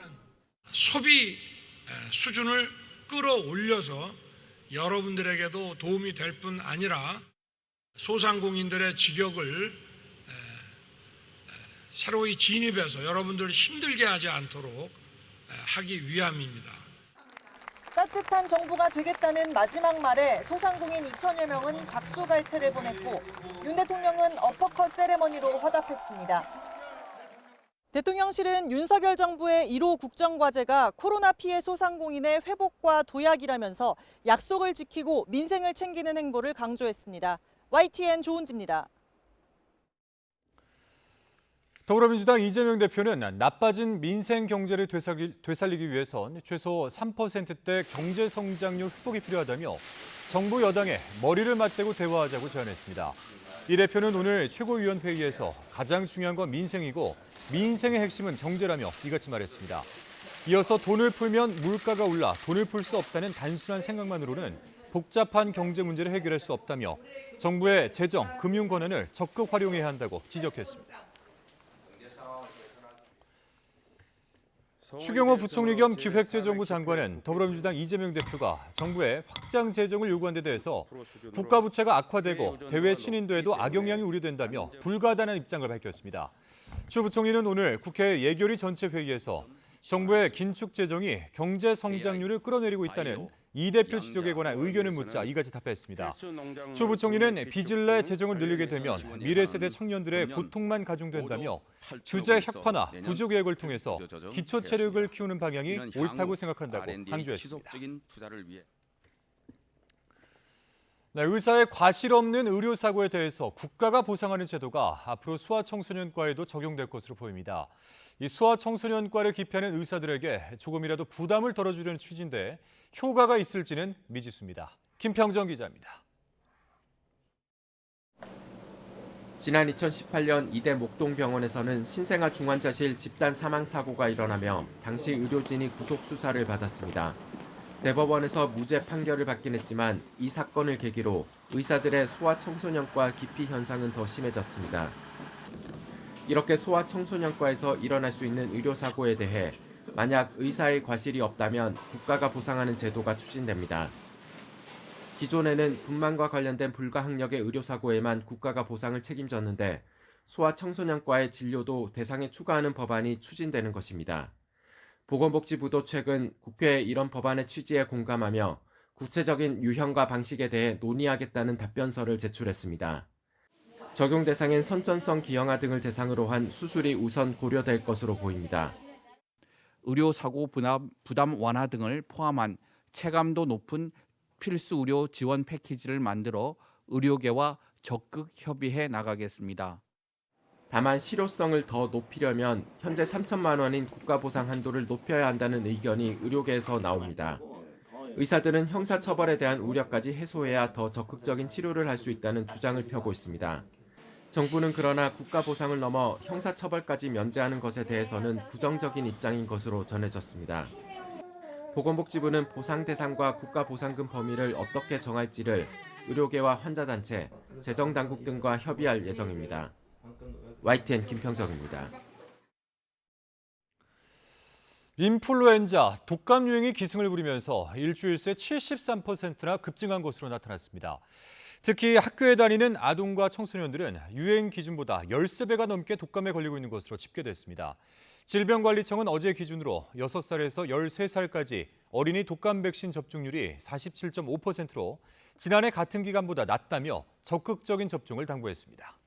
소비 수준을 끌어올려서 여러분들에게도 도움이 될 뿐 아니라 소상공인들의 직역을 새로이 진입해서 여러분들을 힘들게 하지 않도록 하기 위함입니다. 따뜻한 정부가 되겠다는 마지막 말에 소상공인 2천여 명은 박수갈채를 보냈고 윤 대통령은 어퍼컷 세레머니로 화답했습니다. 대통령실은 윤석열 정부의 1호 국정과제가 코로나 피해 소상공인의 회복과 도약이라면서 약속을 지키고 민생을 챙기는 행보를 강조했습니다. YTN 조은지입니다. 더불어민주당 이재명 대표는 나빠진 민생 경제를 되살리기 위해선 최소 3%대 경제 성장률 회복이 필요하다며 정부 여당에 머리를 맞대고 대화하자고 제안했습니다. 이 대표는 오늘 최고위원회의에서 가장 중요한 건 민생이고 민생의 핵심은 경제라며 이같이 말했습니다. 이어서 돈을 풀면 물가가 올라 돈을 풀 수 없다는 단순한 생각만으로는 복잡한 경제 문제를 해결할 수 없다며 정부의 재정, 금융 권한을 적극 활용해야 한다고 지적했습니다. 추경호 부총리 겸 기획재정부 장관은 더불어민주당 이재명 대표가 정부에 확장 재정을 요구한 데 대해서 국가 부채가 악화되고 대외 신인도에도 악영향이 우려된다며 불가하다는 입장을 밝혔습니다. 추 부총리는 오늘 국회 예결위 전체 회의에서 정부의 긴축 재정이 경제 성장률을 끌어내리고 있다는 이 대표 지적에 관한 의견을 묻자 이같이 답했습니다. 추 부총리는 빚을 내 재정을 늘리게 되면 미래 세대 청년들의 고통만 가중된다며 규제 혁파나 구조 개혁을 통해서 기초 체력을 키우는 방향이 옳다고 생각한다고 강조했습니다. 네, 의사의 과실 없는 의료 사고에 대해서 국가가 보상하는 제도가 앞으로 소아청소년과에도 적용될 것으로 보입니다. 이 소아청소년과를 기피하는 의사들에게 조금이라도 부담을 덜어주려는 취지인데 효과가 있을지는 미지수입니다. 김평정 기자입니다. 지난 2018년 이대 목동병원에서는 신생아 중환자실 집단 사망 사고가 일어나며 당시 의료진이 구속 수사를 받았습니다. 대법원에서 무죄 판결을 받긴 했지만 이 사건을 계기로 의사들의 소아청소년과 기피 현상은 더 심해졌습니다. 이렇게 소아청소년과에서 일어날 수 있는 의료사고에 대해 만약 의사의 과실이 없다면 국가가 보상하는 제도가 추진됩니다. 기존에는 분만과 관련된 불가항력의 의료사고에만 국가가 보상을 책임졌는데 소아청소년과의 진료도 대상에 추가하는 법안이 추진되는 것입니다. 보건복지부도 최근 국회에 이런 법안의 취지에 공감하며 구체적인 유형과 방식에 대해 논의하겠다는 답변서를 제출했습니다. 적용 대상엔 선천성 기형아 등을 대상으로 한 수술이 우선 고려될 것으로 보입니다. 의료사고 부담 완화 등을 포함한 체감도 높은 필수 의료 지원 패키지를 만들어 의료계와 적극 협의해 나가겠습니다. 다만 실효성을 더 높이려면 현재 3천만 원인 국가보상 한도를 높여야 한다는 의견이 의료계에서 나옵니다. 의사들은 형사처벌에 대한 우려까지 해소해야 더 적극적인 치료를 할 수 있다는 주장을 펴고 있습니다. 정부는 그러나 국가보상을 넘어 형사처벌까지 면제하는 것에 대해서는 부정적인 입장인 것으로 전해졌습니다. 보건복지부는 보상 대상과 국가보상금 범위를 어떻게 정할지를 의료계와 환자단체, 재정당국 등과 협의할 예정입니다. YTN 김평정입니다. 인플루엔자, 독감 유행이 기승을 부리면서 일주일 새 73%나 급증한 것으로 나타났습니다. 특히 학교에 다니는 아동과 청소년들은 유행 기준보다 13배가 넘게 독감에 걸리고 있는 것으로 집계됐습니다. 질병관리청은 어제 기준으로 6살에서 13살까지 어린이 독감 백신 접종률이 47.5%로 지난해 같은 기간보다 낮다며 적극적인 접종을 당부했습니다.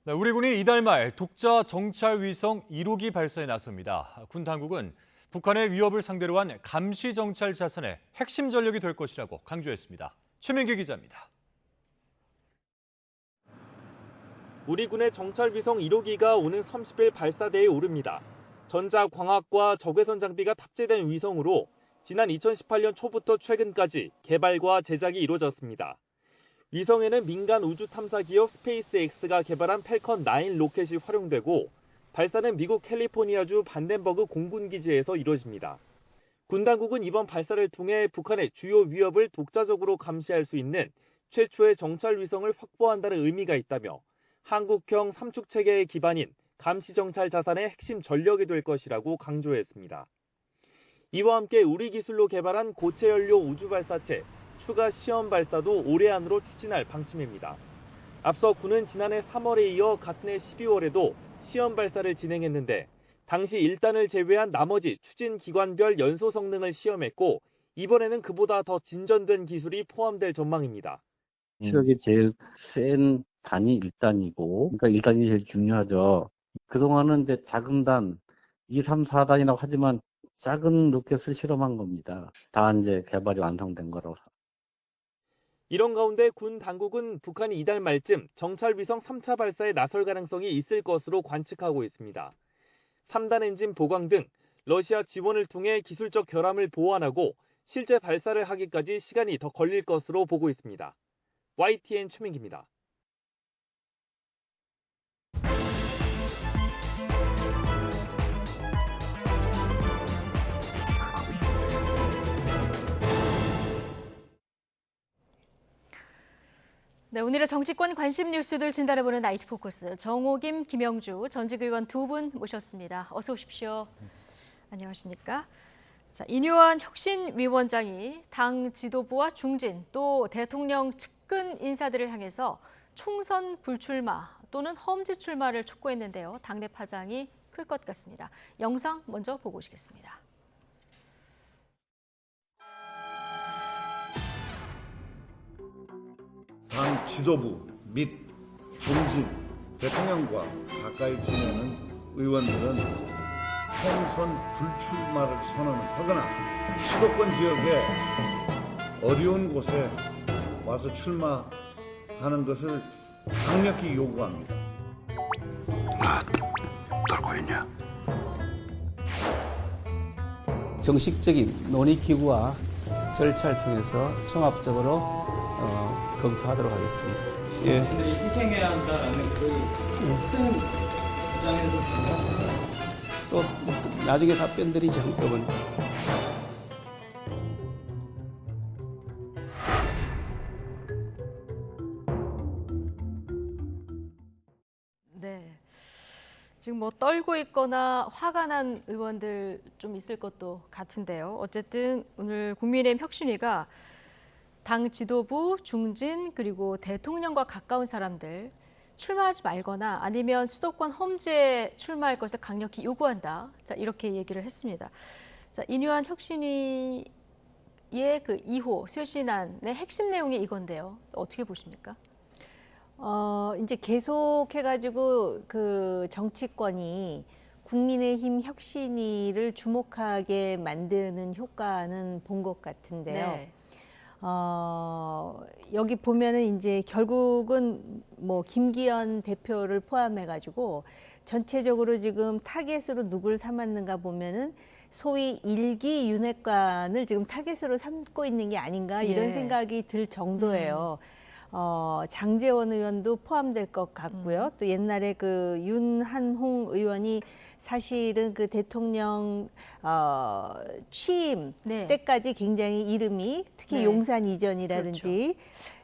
우리 군이 이달 말 독자 정찰 위성 1호기 발사에 나섭니다. 군 당국은 북한의 위협을 상대로 한 감시 정찰 자산의 핵심 전력이 될 것이라고 강조했습니다. 최민기 기자입니다. 우리 군의 정찰 위성 1호기가 오는 30일 발사대에 오릅니다. 전자광학과 적외선 장비가 탑재된 위성으로 지난 2018년 초부터 최근까지 개발과 제작이 이루어졌습니다. 위성에는 민간 우주 탐사 기업 스페이스X가 개발한 팰컨 9 로켓이 활용되고 발사는 미국 캘리포니아주 반덴버그 공군기지에서 이루어집니다. 군 당국은 이번 발사를 통해 북한의 주요 위협을 독자적으로 감시할 수 있는 최초의 정찰 위성을 확보한다는 의미가 있다며 한국형 삼축 체계의 기반인 감시 정찰 자산의 핵심 전력이 될 것이라고 강조했습니다. 이와 함께 우리 기술로 개발한 고체 연료 우주 발사체 추가 시험 발사도 올해 안으로 추진할 방침입니다. 앞서 군은 지난해 3월에 이어 같은 해 12월에도 시험 발사를 진행했는데 당시 1단을 제외한 나머지 추진 기관별 연소 성능을 시험했고 이번에는 그보다 더 진전된 기술이 포함될 전망입니다. 추력이 제일 센 단이 1단이고, 그러니까 1단이 제일 중요하죠. 그동안은 이제 작은 단, 2, 3, 4단이라고 하지만 작은 로켓을 실험한 겁니다. 다 이제 개발이 완성된 거라고. 이런 가운데 군 당국은 북한이 이달 말쯤 정찰 위성 3차 발사에 나설 가능성이 있을 것으로 관측하고 있습니다. 3단 엔진 보강 등 러시아 지원을 통해 기술적 결함을 보완하고 실제 발사를 하기까지 시간이 더 걸릴 것으로 보고 있습니다. YTN 최민기입니다. 네, 오늘의 정치권 관심 뉴스들 진단해보는 나이트 포커스 정호김, 김영주 전직 의원 두 분 모셨습니다. 어서 오십시오. 안녕하십니까? 자, 인요한 혁신위원장이 당 지도부와 중진 또 대통령 측근 인사들을 향해서 총선 불출마 또는 험지 출마를 촉구했는데요. 당내 파장이 클 것 같습니다. 영상 먼저 보고 오시겠습니다. 당 지도부 및 중진, 대통령과 가까이 지내는 의원들은 총선 불출마를 선언하거나 수도권 지역의 어려운 곳에 와서 출마하는 것을 강력히 요구합니다. 나 떨고 있냐? 정식적인 논의기구와 절차를 통해서 종합적으로 검토하도록 하겠습니다. 예. 근데 희생해야 한다라는 큰 주장에도 불구하고 또 나중에 답변 드리지 한꺼번에. 네. 지금 뭐 떨고 있거나 화가 난 의원들 좀 있을 것도 같은데요. 어쨌든 오늘 국민의힘 혁신위가 당 지도부, 중진, 그리고 대통령과 가까운 사람들 출마하지 말거나 아니면 수도권 험지에 출마할 것을 강력히 요구한다. 자, 이렇게 얘기를 했습니다. 자, 인요한 혁신위의 그 2호 쇄신안의 핵심 내용이 이건데요. 어떻게 보십니까? 이제 계속해가지고 그 정치권이 국민의힘 혁신위를 주목하게 만드는 효과는 본 것 같은데요. 네. 여기 보면은 이제 결국은 뭐 김기현 대표를 포함해가지고 전체적으로 지금 타겟으로 누굴 삼았는가 보면은 소위 일기 윤핵관을 지금 타겟으로 삼고 있는 게 아닌가 이런 예. 생각이 들 정도예요. 장제원 의원도 포함될 것 같고요. 또 옛날에 그 윤한홍 의원이 사실은 그 대통령 취임 네. 때까지 굉장히 이름이 특히 네. 용산 이전이라든지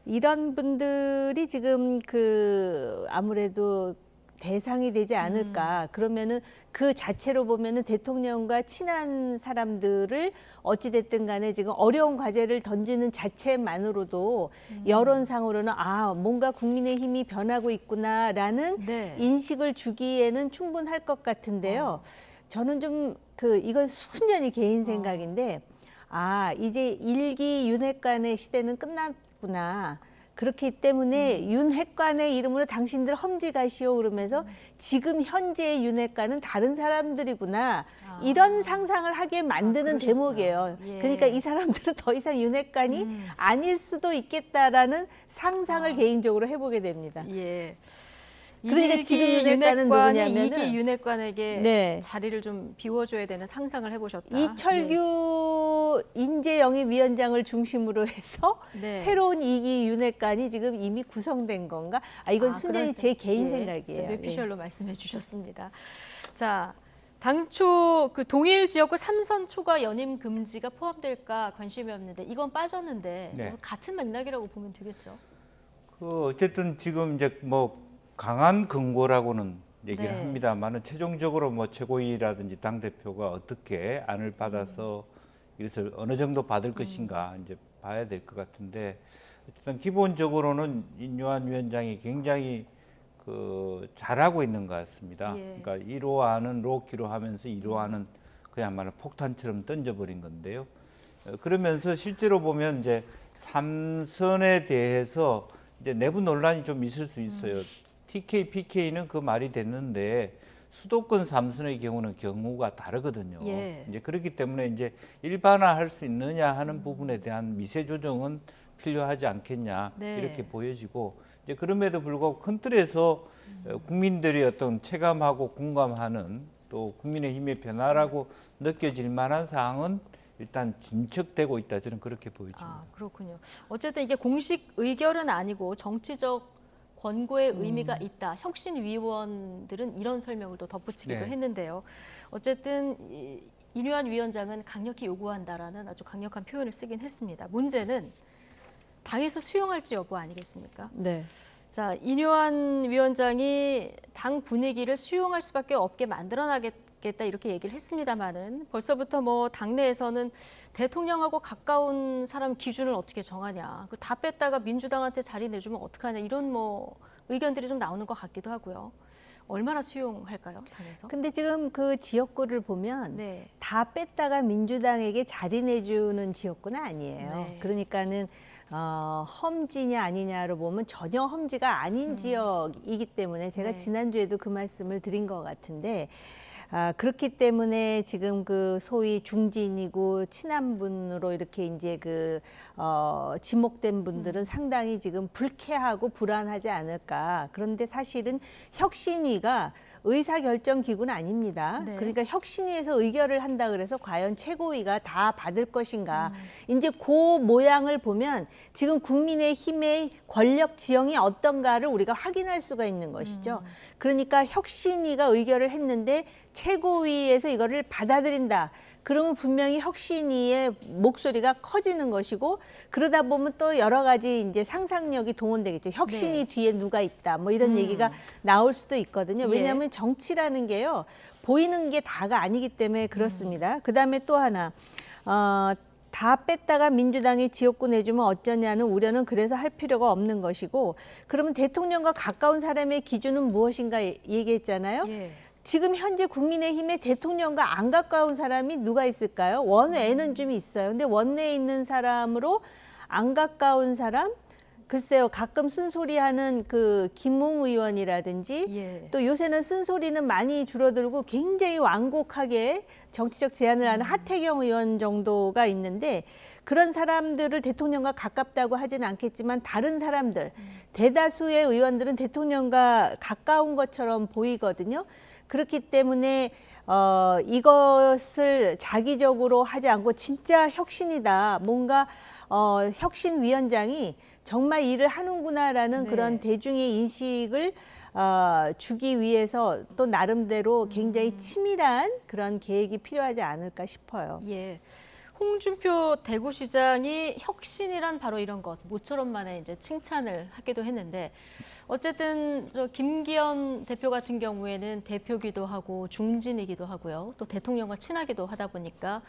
이런 분들이 지금 그 아무래도 대상이 되지 않을까. 그러면은 그 자체로 보면은 대통령과 친한 사람들을 어찌됐든 간에 지금 어려운 과제를 던지는 자체만으로도 여론상으로는 아, 뭔가 국민의힘이 변하고 있구나라는 네. 인식을 주기에는 충분할 것 같은데요. 저는 좀 이건 순전히 개인 생각인데 아, 이제 일기 윤핵관의 시대는 끝났구나. 그렇기 때문에 윤핵관의 이름으로 당신들 험지 가시오 그러면서 지금 현재의 윤핵관은 다른 사람들이구나 이런 상상을 하게 만드는 대목이에요. 예. 그러니까 이 사람들은 더 이상 윤핵관이 아닐 수도 있겠다라는 상상을 개인적으로 해보게 됩니다. 예. 그러니까 지금 일기 윤핵관은 윤핵관이 누구냐면은 이기 윤핵관에게 네. 자리를 좀 비워줘야 되는 상상을 해보셨다. 이철규 인재영입위원장을 중심으로 해서 네. 새로운 이기 윤핵관이 지금 이미 구성된 건가? 이건 순전히 제 개인 생각이에요. 뇌피셜로 말씀해 주셨습니다. 자, 당초 그 동일 지역구 3선 초과 연임 금지가 포함될까 관심이었는데 이건 빠졌는데 네. 같은 맥락이라고 보면 되겠죠. 어쨌든 지금 이제 뭐 강한 근거라고는 얘기를 네. 합니다만은 최종적으로 뭐 최고위라든지 당 대표가 어떻게 안을 받아서 이것을 어느 정도 받을 것인가 이제 봐야 될 것 같은데 어쨌든 기본적으로는 인요한 위원장이 굉장히 잘하고 있는 것 같습니다. 예. 그러니까 1호안은 로키로 하면서 2호안은 그야말로 폭탄처럼 던져버린 건데요. 그러면서 실제로 보면 이제 3선에 대해서 이제 내부 논란이 좀 있을 수 있어요. TK, PK는 그 말이 됐는데 수도권 3선의 경우는 경우가 다르거든요. 예. 이제 그렇기 때문에 이제 일반화할 수 있느냐 하는 부분에 대한 미세 조정은 필요하지 않겠냐 네. 이렇게 보여지고 이제 그럼에도 불구하고 큰 틀에서 국민들이 어떤 체감하고 공감하는 또 국민의힘의 변화라고 느껴질 만한 사항은 일단 진척되고 있다 저는 그렇게 보여집니다. 아, 그렇군요. 어쨌든 이게 공식 의결은 아니고 정치적 권고의 의미가 있다. 혁신위원들은 이런 설명을 또 덧붙이기도 네. 했는데요. 어쨌든 인요한 위원장은 강력히 요구한다라는 아주 강력한 표현을 쓰긴 했습니다. 문제는 당에서 수용할지 여부 아니겠습니까? 네. 자, 인요한 위원장이 당 분위기를 수용할 수밖에 없게 만들어나겠다 이렇게 얘기를 했습니다마는 벌써부터 뭐 당내에서는 대통령하고 가까운 사람 기준을 어떻게 정하냐, 다 뺐다가 민주당한테 자리 내주면 어떡하냐 이런 뭐 의견들이 좀 나오는 것 같기도 하고요. 얼마나 수용할까요, 당에서? 근데 지금 그 지역구를 보면 다 뺐다가 민주당에게 자리 내주는 지역구는 아니에요. 그러니까는 험지냐 아니냐로 보면 전혀 험지가 아닌 지역이기 때문에 제가 지난주에도 그 말씀을 드린 것 같은데 그렇기 때문에 지금 그 소위 중진이고 친한 분으로 이렇게 이제 지목된 분들은 상당히 지금 불쾌하고 불안하지 않을까. 그런데 사실은 혁신위가 의사결정 기구는 아닙니다. 그러니까 혁신위에서 의결을 한다 그래서 과연 최고위가 다 받을 것인가. 이제 그 모양을 보면 지금 국민의힘의 권력 지형이 어떤가를 우리가 확인할 수가 있는 것이죠. 그러니까 혁신위가 의결을 했는데 최고위에서 이거를 받아들인다. 그러면 분명히 혁신위의 목소리가 커지는 것이고 그러다 보면 또 여러 가지 이제 상상력이 동원되겠죠. 혁신위 뒤에 누가 있다. 뭐 이런 얘기가 나올 수도 있거든요. 왜냐하면 정치라는 게요. 보이는 게 다가 아니기 때문에 그렇습니다. 그다음에 또 하나. 다 뺐다가 민주당이 지역구 내주면 어쩌냐는 우려는 그래서 할 필요가 없는 것이고 그러면 대통령과 가까운 사람의 기준은 무엇인가 얘기했잖아요. 지금 현재 국민의힘의 대통령과 안 가까운 사람이 누가 있을까요? 원외에는 좀 있어요. 근데 원내에 있는 사람으로 안 가까운 사람? 글쎄요, 가끔 쓴소리하는 그 김웅 의원이라든지 또 요새는 쓴소리는 많이 줄어들고 굉장히 완곡하게 정치적 제안을 하는 하태경 의원 정도가 있는데 그런 사람들을 대통령과 가깝다고 하지는 않겠지만 다른 사람들, 대다수의 의원들은 대통령과 가까운 것처럼 보이거든요. 그렇기 때문에 이것을 자기적으로 하지 않고 진짜 혁신이다. 뭔가 혁신위원장이 정말 일을 하는구나라는 그런 대중의 인식을 주기 위해서 또 나름대로 굉장히 치밀한 그런 계획이 필요하지 않을까 싶어요. 홍준표 대구시장이 혁신이란 바로 이런 것, 모처럼 만에 이제 칭찬을 하기도 했는데 어쨌든 저 김기현 대표 같은 경우에는 대표기도 하고 중진이기도 하고요. 또 대통령과 친하기도 하다 보니까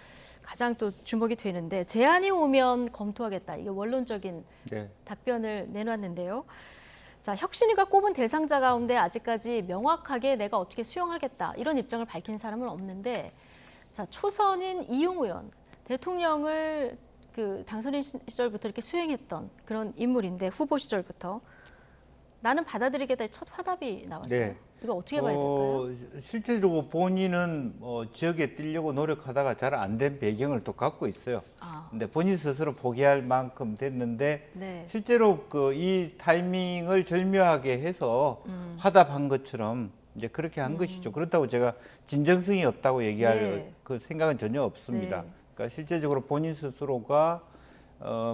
가장 또 주목이 되는데 제안이 오면 검토하겠다. 이게 원론적인 답변을 내놨는데요. 자, 혁신위가 꼽은 대상자 가운데 아직까지 명확하게 내가 어떻게 수용하겠다 이런 입장을 밝힌 사람은 없는데 자, 초선인 이용 의원, 대통령을 그 당선인 시절부터 이렇게 수행했던 그런 인물인데 후보 시절부터 나는 받아들이겠다 첫 화답이 나왔어요. 이거 어떻게 봐야 될까요? 실제로 본인은 지역에 뛰려고 노력하다가 잘 안 된 배경을 또 갖고 있어요. 근데 본인 스스로 포기할 만큼 됐는데 실제로 이 타이밍을 절묘하게 해서 화답한 것처럼 이제 그렇게 한 것이죠. 그렇다고 제가 진정성이 없다고 얘기할 그 생각은 전혀 없습니다. 그러니까 실제적으로 본인 스스로가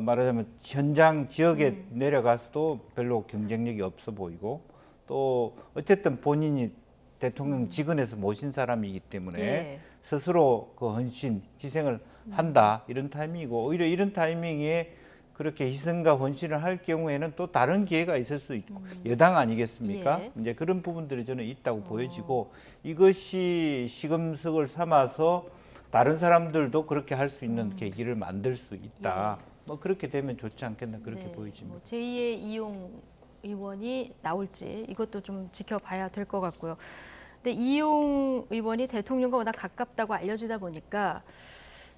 말하자면 현장 지역에 내려가서도 별로 경쟁력이 없어 보이고 또 어쨌든 본인이 대통령 직원에서 모신 사람이기 때문에 스스로 그 헌신, 희생을 한다 이런 타이밍이고 오히려 이런 타이밍에 그렇게 희생과 헌신을 할 경우에는 또 다른 기회가 있을 수 있고 여당 아니겠습니까? 이제 그런 부분들이 저는 있다고 보여지고 이것이 시금석을 삼아서 다른 사람들도 그렇게 할 수 있는 계기를 만들 수 있다. 뭐 그렇게 되면 좋지 않겠나 그렇게 보여집니다. 제2의 이용 의원이 나올지 이것도 좀 지켜봐야 될 것 같고요. 근데 이용 의원이 대통령과 워낙 가깝다고 알려지다 보니까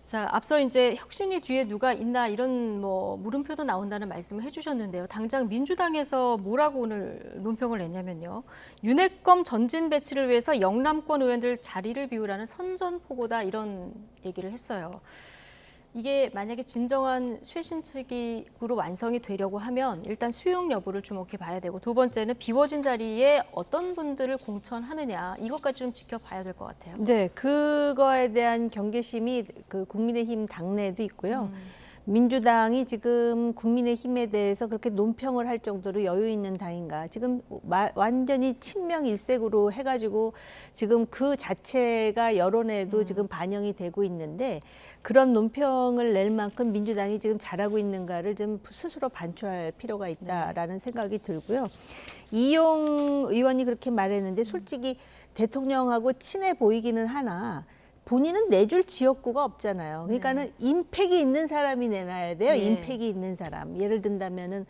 자, 앞서 이제 혁신위 뒤에 누가 있나 이런 뭐 물음표도 나온다는 말씀을 해주셨는데요. 당장 민주당에서 뭐라고 오늘 논평을 냈냐면요. 윤핵검 전진 배치를 위해서 영남권 의원들 자리를 비우라는 선전포고다 이런 얘기를 했어요. 이게 만약에 진정한 쇄신책으로 완성이 되려고 하면 일단 수용 여부를 주목해 봐야 되고 두 번째는 비워진 자리에 어떤 분들을 공천하느냐 이것까지 좀 지켜봐야 될 것 같아요. 네, 그거에 대한 경계심이 그 국민의힘 당내에도 있고요. 민주당이 지금 국민의힘에 대해서 그렇게 논평을 할 정도로 여유 있는 당인가. 지금 완전히 친명 일색으로 해가지고 지금 그 자체가 여론에도 지금 반영이 되고 있는데 그런 논평을 낼 만큼 민주당이 지금 잘하고 있는가를 좀 스스로 반추할 필요가 있다라는 생각이 들고요. 이용 의원이 그렇게 말했는데 솔직히 대통령하고 친해 보이기는 하나 본인은 내줄 지역구가 없잖아요. 그러니까는 임팩이 있는 사람이 내놔야 돼요. 임팩이 있는 사람. 예를 든다면은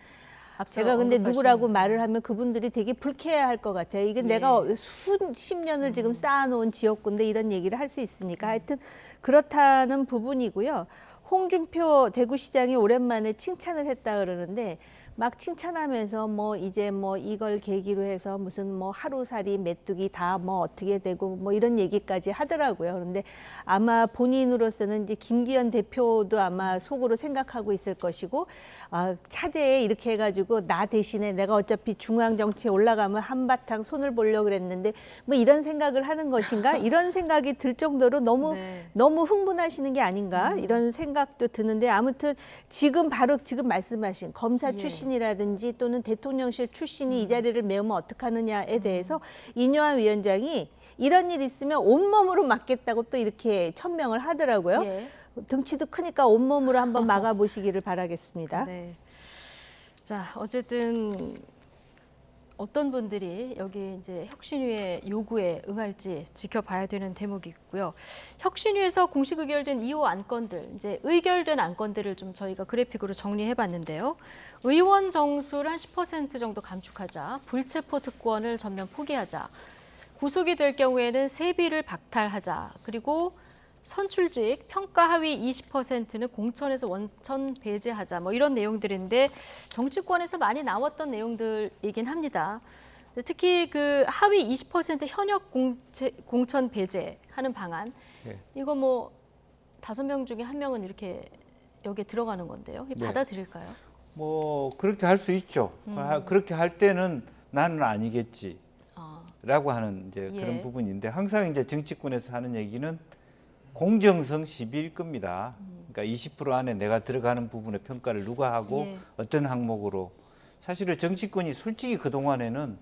제가 근데 누구라고 말을 하면 그분들이 되게 불쾌해할 것 같아요. 이게 내가 수십 년을 지금 쌓아놓은 지역구인데 이런 얘기를 할 수 있으니까 하여튼 그렇다는 부분이고요. 홍준표 대구시장이 오랜만에 칭찬을 했다 그러는데 막 칭찬하면서 뭐 이제 뭐 이걸 계기로 해서 무슨 뭐 하루살이 메뚜기 다 뭐 어떻게 되고 뭐 이런 얘기까지 하더라고요. 그런데 아마 본인으로서는 이제 김기현 대표도 아마 속으로 생각하고 있을 것이고 차제에 이렇게 해가지고 나 대신에 내가 어차피 중앙 정치에 올라가면 한바탕 손을 보려고 그랬는데 뭐 이런 생각을 하는 것인가 이런 생각이 들 정도로 너무 흥분하시는 게 아닌가 이런 생각도 드는데 아무튼 지금 바로 지금 말씀하신 검사 출신이라든지 또는 대통령실 출신이 이 자리를 메우면 어떡하느냐에 대해서 이뇨한 위원장이 이런 일 있으면 온몸으로 막겠다고 또 이렇게 천명을 하더라고요. 등치도 크니까 온몸으로 한번 막아보시기를 바라겠습니다. 네. 자, 어쨌든 어떤 분들이 여기 이제 혁신위의 요구에 응할지 지켜봐야 되는 대목이고요. 혁신위에서 공식 의결된 2호 안건들, 이제 의결된 안건들을 좀 저희가 그래픽으로 정리해봤는데요. 의원 정수를 한 10% 정도 감축하자, 불체포 특권을 전면 포기하자, 구속이 될 경우에는 세비를 박탈하자, 그리고 선출직 평가 하위 20%는 공천에서 원천 배제하자 뭐 이런 내용들인데 정치권에서 많이 나왔던 내용들이긴 합니다. 특히 그 하위 20% 현역 공천 배제하는 방안 이거 뭐 5명 중에 1명은 이렇게 여기에 들어가는 건데요. 받아들일까요? 뭐 그렇게 할 수 있죠. 그렇게 할 때는 나는 아니겠지 라고 하는 이제 그런 부분인데 항상 이제 정치권에서 하는 얘기는 공정성 시비일 겁니다. 그러니까 20% 안에 내가 들어가는 부분의 평가를 누가 하고 어떤 항목으로. 사실은 정치권이 솔직히 그동안에는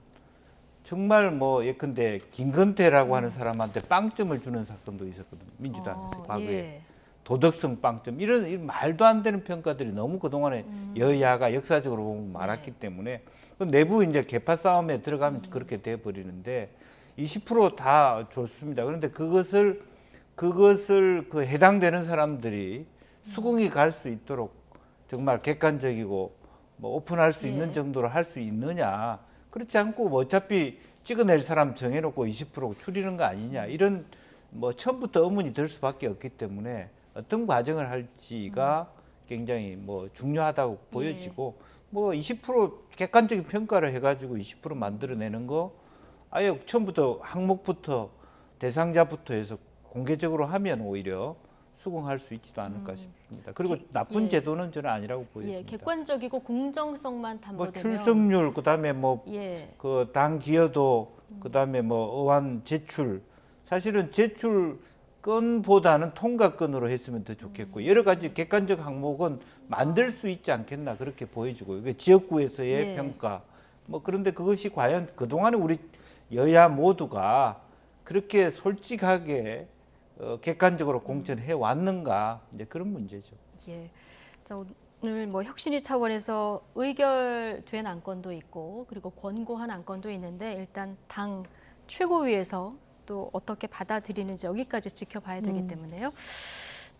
정말 뭐 예컨대 김건태라고 하는 사람한테 빵점을 주는 사건도 있었거든요. 민주당에서 과거에. 도덕성 빵점 이런 말도 안 되는 평가들이 너무 그동안에 여야가 역사적으로 보면 많았기 때문에 내부 이제 계파 싸움에 들어가면 그렇게 돼 버리는데 20% 다 좋습니다. 그런데 그것을 그 해당되는 사람들이 수긍이 갈 수 있도록 정말 객관적이고 뭐 오픈할 수 있는 정도로 할 수 있느냐. 그렇지 않고 뭐 어차피 찍어낼 사람 정해놓고 20% 줄이는 거 아니냐. 이런 뭐 처음부터 의문이 들 수밖에 없기 때문에 어떤 과정을 할지가 굉장히 뭐 중요하다고 보여지고 뭐 20% 객관적인 평가를 해가지고 20% 만들어내는 거 아예 처음부터 항목부터 대상자부터 해서 공개적으로 하면 오히려 수긍할 수 있지도 않을까 싶습니다. 그리고 나쁜 제도는 저는 아니라고 보여집니다. 객관적이고 공정성만 담보되면 뭐 출석률 그다음에 뭐 그 당 기여도 그다음에 뭐 의원 제출 사실은 제출 건보다는 통과건으로 했으면 더 좋겠고 여러 가지 객관적 항목은 만들 수 있지 않겠나 그렇게 보여지고 이게 지역구에서의 평가 뭐 그런데 그것이 과연 그동안에 우리 여야 모두가 그렇게 솔직하게 객관적으로 공천해 왔는가 이제 그런 문제죠. 자, 오늘 뭐 혁신위 차원에서 의결된 안건도 있고 그리고 권고한 안건도 있는데 일단 당 최고위에서 또 어떻게 받아들이는지 여기까지 지켜봐야 되기 때문에요.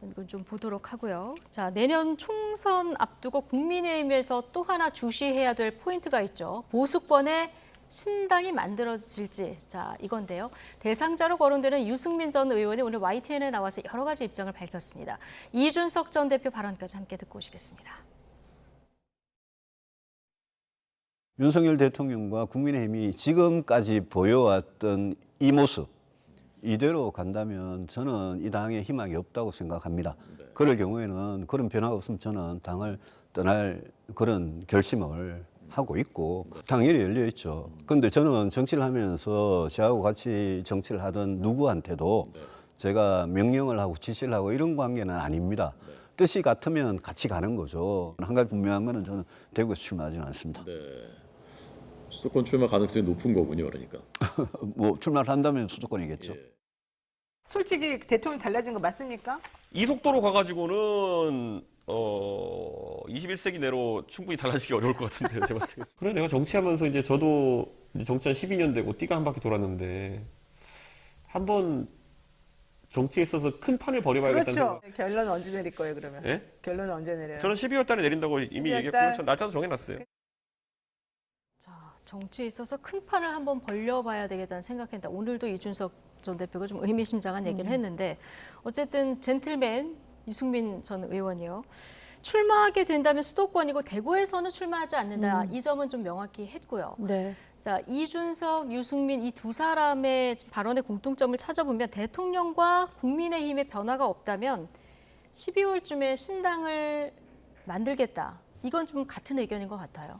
이건 좀 보도록 하고요. 자, 내년 총선 앞두고 국민의힘에서 또 하나 주시해야 될 포인트가 있죠. 보수권의 신당이 만들어질지, 자 이건데요. 대상자로 거론되는 유승민 전 의원이 오늘 YTN에 나와서 여러 가지 입장을 밝혔습니다. 이준석 전 대표 발언까지 함께 듣고 오시겠습니다. 윤석열 대통령과 국민의힘이 지금까지 보여왔던 이 모습 이대로 간다면 저는 이 당에 희망이 없다고 생각합니다. 그럴 경우에는 그런 변화가 없으면 저는 당을 떠날 그런 결심을 하고 있고 당연히 열려 있죠. 그런데 저는 정치를 하면서 저하고 같이 정치를 하던 누구한테도 제가 명령을 하고 지시를 하고 이런 관계는 아닙니다. 뜻이 같으면 같이 가는 거죠. 한 가지 분명한 거는 저는 대구에서 출마하지는 않습니다. 네. 수도권 출마 가능성이 높은 거군요, 그러니까. 뭐 출마를 한다면 수도권이겠죠. 솔직히 대통령 달라진 거 맞습니까? 이 속도로 가가지고는 21세기 내로 충분히 달라지기 어려울 것 같은데요, 제가 봤을 때. 그래, 내가 정치하면서 이제 저도 이제 정치 한 12년 되고 띠가 한 바퀴 돌았는데 한번 정치에 있어서 큰 판을 벌여봐야겠다는 그렇죠. 생각. 결론은 언제 내릴 거예요, 그러면? 예? 결론은 언제 내려요? 저는 12월 달에 내린다고 이미 12월 얘기했고 달? 전 날짜도 정해놨어요. 정치에 있어서 큰 판을 한번 벌려봐야 되겠다는 생각했다. 오늘도 이준석 전 대표가 좀 의미심장한 얘기를 했는데 어쨌든 젠틀맨 유승민 전 의원이요. 출마하게 된다면 수도권이고 대구에서는 출마하지 않는다. 이 점은 좀 명확히 했고요. 네. 자, 이준석, 유승민 이 두 사람의 발언의 공통점을 찾아보면 대통령과 국민의힘의 변화가 없다면 12월쯤에 신당을 만들겠다. 이건 좀 같은 의견인 것 같아요.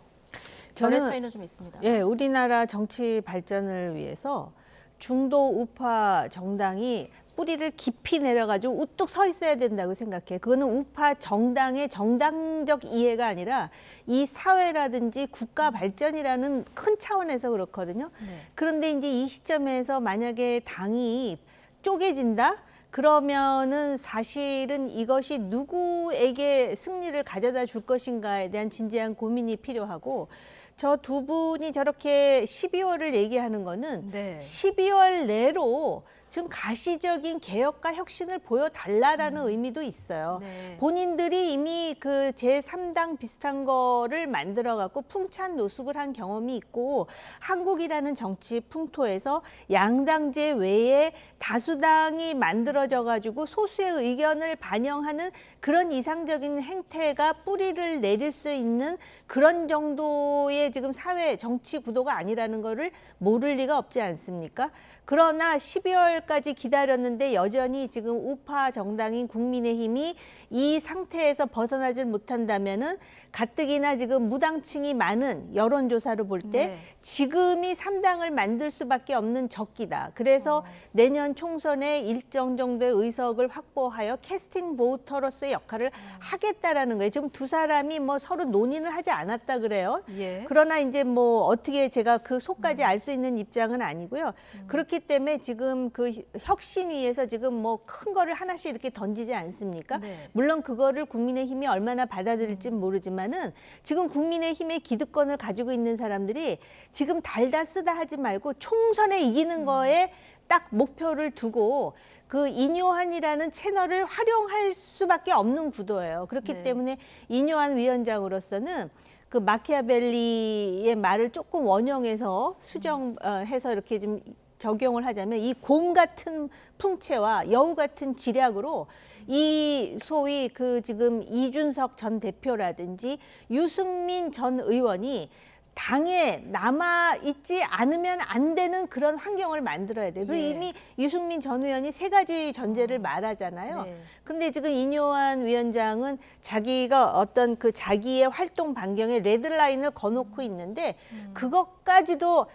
견해 차이는 좀 있습니다. 예, 우리나라 정치 발전을 위해서 중도 우파 정당이 뿌리를 깊이 내려가지고 우뚝 서 있어야 된다고 생각해요. 그거는 우파 정당의 정당적 이해가 아니라 이 사회라든지 국가 발전이라는 큰 차원에서 그렇거든요. 그런데 이제 이 시점에서 만약에 당이 쪼개진다? 그러면은 사실은 이것이 누구에게 승리를 가져다 줄 것인가에 대한 진지한 고민이 필요하고 저 두 분이 저렇게 12월을 얘기하는 거는 12월 내로 지금 가시적인 개혁과 혁신을 보여달라라는 의미도 있어요. 본인들이 이미 그 제3당 비슷한 거를 만들어갖고 풍찬 노숙을 한 경험이 있고 한국이라는 정치 풍토에서 양당제 외에 다수당이 만들어져가지고 소수의 의견을 반영하는 그런 이상적인 행태가 뿌리를 내릴 수 있는 그런 정도의 지금 사회 정치 구도가 아니라는 거를 모를 리가 없지 않습니까? 그러나 12월까지 기다렸는데 여전히 지금 우파 정당인 국민의힘이 이 상태에서 벗어나질 못한다면은 가뜩이나 지금 무당층이 많은 여론조사로 볼 때 지금이 3당을 만들 수밖에 없는 적기다. 그래서 내년 총선에 일정 정도의 의석을 확보하여 캐스팅 보터로서의 역할을 하겠다라는 거예요. 지금 두 사람이 뭐 서로 논의를 하지 않았다 그래요. 그러나 이제 뭐 어떻게 제가 그 속까지 알 수 있는 입장은 아니고요. 그렇기 때문에 지금 그 혁신 위에서 지금 뭐 큰 거를 하나씩 이렇게 던지지 않습니까? 물론 그거를 국민의힘이 얼마나 받아들일지 모르지만은 지금 국민의힘의 기득권을 가지고 있는 사람들이 지금 달다 쓰다 하지 말고 총선에 이기는 거에 딱 목표를 두고 그 인요한이라는 채널을 활용할 수밖에 없는 구도예요. 그렇기 때문에 인요한 위원장으로서는 그 마키아벨리의 말을 조금 원형해서 수정해서 이렇게 좀 적용을 하자면 이 곰 같은 풍채와 여우 같은 지략으로 이 소위 그 지금 이준석 전 대표라든지 유승민 전 의원이 당에 남아있지 않으면 안 되는 그런 환경을 만들어야 돼요. 이미 유승민 전 의원이 세 가지 전제를 말하잖아요. 근데 지금 인요한 위원장은 자기가 어떤 그 자기의 활동 반경에 레드라인을 거놓고 있는데 그것까지도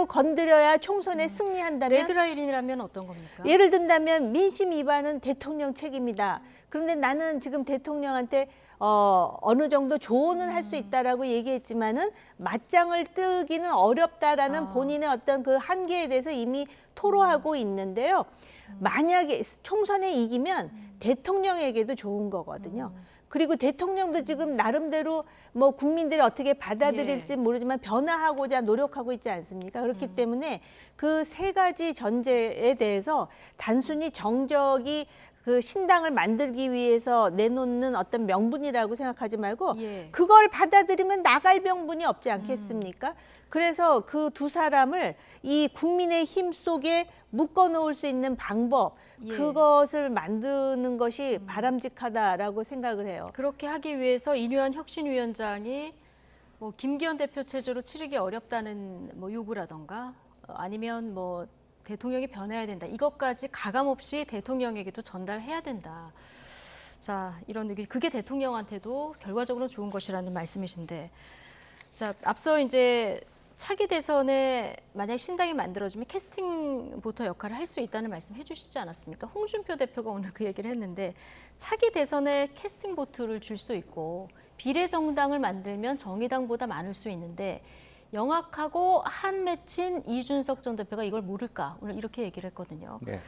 건드려야 총선에 승리한다면 레드라인이라면 어떤 겁니까? 예를 든다면 민심 위반은 대통령 책임이다. 그런데 나는 지금 대통령한테 어느 정도 조언은 할 수 있다라고 얘기했지만은 맞짱을 뜨기는 어렵다라는 본인의 어떤 그 한계에 대해서 이미 토로하고 있는데요. 만약에 총선에 이기면 대통령에게도 좋은 거거든요. 그리고 대통령도 지금 나름대로 뭐 국민들이 어떻게 받아들일지 모르지만 변화하고자 노력하고 있지 않습니까? 그렇기 때문에 그 세 가지 전제에 대해서 단순히 정적이 그 신당을 만들기 위해서 내놓는 어떤 명분이라고 생각하지 말고 그걸 받아들이면 나갈 명분이 없지 않겠습니까? 그래서 그 두 사람을 이 국민의 힘 속에 묶어놓을 수 있는 방법 그것을 만드는 것이 바람직하다라고 생각을 해요. 그렇게 하기 위해서 인요한 혁신위원장이 뭐 김기현 대표 체제로 치르기 어렵다는 뭐 요구라던가 아니면 뭐 대통령이 변해야 된다. 이것까지 가감없이 대통령에게도 전달해야 된다. 자, 이런 의견, 그게 대통령한테도 결과적으로 좋은 것이라는 말씀이신데, 자, 앞서 이제 차기 대선에 만약 신당이 만들어지면 캐스팅 보터 역할을 할 수 있다는 말씀 해주시지 않았습니까? 홍준표 대표가 오늘 그 얘기를 했는데 차기 대선에 캐스팅 보트를 줄 수 있고 비례정당을 만들면 정의당보다 많을 수 있는데 영악하고 한 맺힌 이준석 전 대표가 이걸 모를까? 오늘 이렇게 얘기를 했거든요. 네.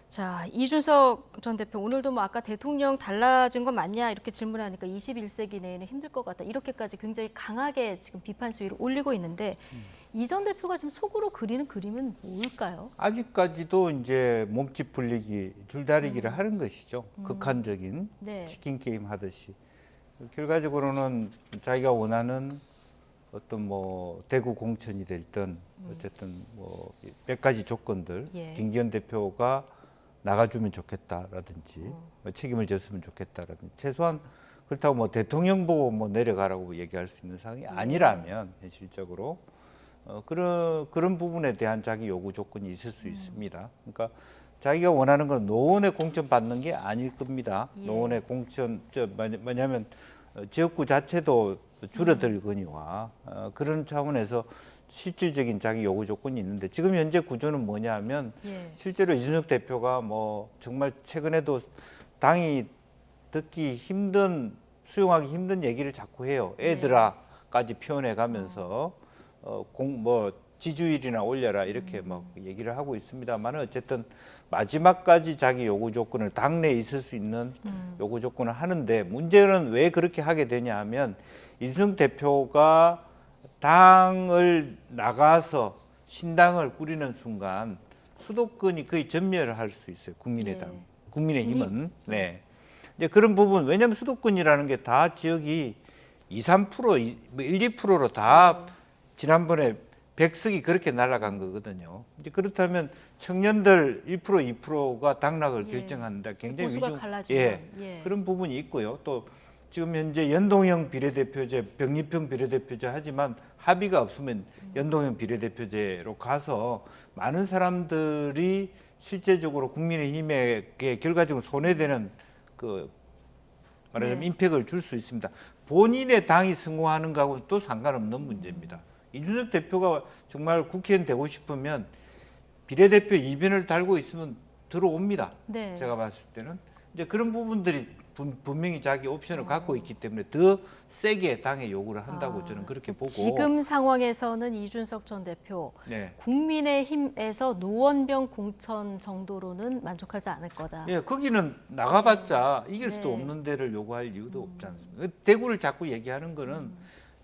자, 이준석 전 대표 오늘도 뭐 아까 대통령 달라진 건 맞냐 이렇게 질문하니까 21세기 내에는 힘들 것 같다. 이렇게까지 굉장히 강하게 지금 비판 수위를 올리고 있는데 이 전 대표가 지금 속으로 그리는 그림은 뭘까요? 아직까지도 이제 몸집 불리기, 줄다리기를 하는 것이죠. 극한적인 네. 치킨 게임 하듯이. 결과적으로는 자기가 원하는 어떤 뭐 대구 공천이 됐든 어쨌든 뭐 몇 가지 조건들 예. 김기현 대표가 나가주면 좋겠다라든지 뭐 책임을 졌으면 좋겠다라든지 최소한 그렇다고 뭐 대통령 보고 뭐 내려가라고 얘기할 수 있는 상황이 아니라면 현실적으로 그런 부분에 대한 자기 요구 조건이 있을 수 있습니다. 그러니까 자기가 원하는 건 노원에 공천 받는 게 아닐 겁니다. 예. 노원에 공천 뭐냐면 지역구 자체도 줄어들거니와 그런 차원에서 실질적인 자기 요구 조건이 있는데 지금 현재 구조는 뭐냐 하면 예. 실제로 이준석 대표가 뭐 정말 최근에도 당이 듣기 힘든 수용하기 힘든 얘기를 자꾸 해요. 애들아까지 표현해 가면서 뭐 지지율이나 올려라 이렇게 막 얘기를 하고 있습니다만 어쨌든 마지막까지 자기 요구 조건을 당내에 있을 수 있는 요구 조건을 하는데 문제는 왜 그렇게 하게 되냐 하면 이준석 대표가 당을 나가서 신당을 꾸리는 순간 수도권이 거의 전멸할 수 있어요. 국민의당, 국민의힘은. 네. 이제 그런 부분, 왜냐하면 수도권이라는 게 다 지역이 2, 3%, 1, 2%로 다 지난번에 100석이 그렇게 날아간 거거든요. 이제 그렇다면 청년들 1%, 2%가 당락을 결정하는데 굉장히 그런 부분이 있고요. 또 지금 현재 연동형 비례대표제, 병립형 비례대표제 하지만 합의가 없으면 연동형 비례대표제로 가서 많은 사람들이 실제적으로 국민의힘에게 결과적으로 손해되는 그 말하자면 임팩을 줄 수 있습니다. 본인의 당이 성공하는 거하고 또 상관없는 문제입니다. 이준석 대표가 정말 국회의원 되고 싶으면 비례대표 이변을 달고 있으면 들어옵니다. 네. 제가 봤을 때는 이제 그런 부분들이 분명히 자기 옵션을 갖고 있기 때문에 더 세게 당에 요구를 한다고 저는 그렇게 보고 지금 상황에서는 이준석 전 대표 네. 국민의힘에서 노원병 공천 정도로는 만족하지 않을 거다. 예, 거기는 나가봤자 이길 수도 없는 데를 요구할 이유도 없지 않습니까? 대구를 자꾸 얘기하는 거는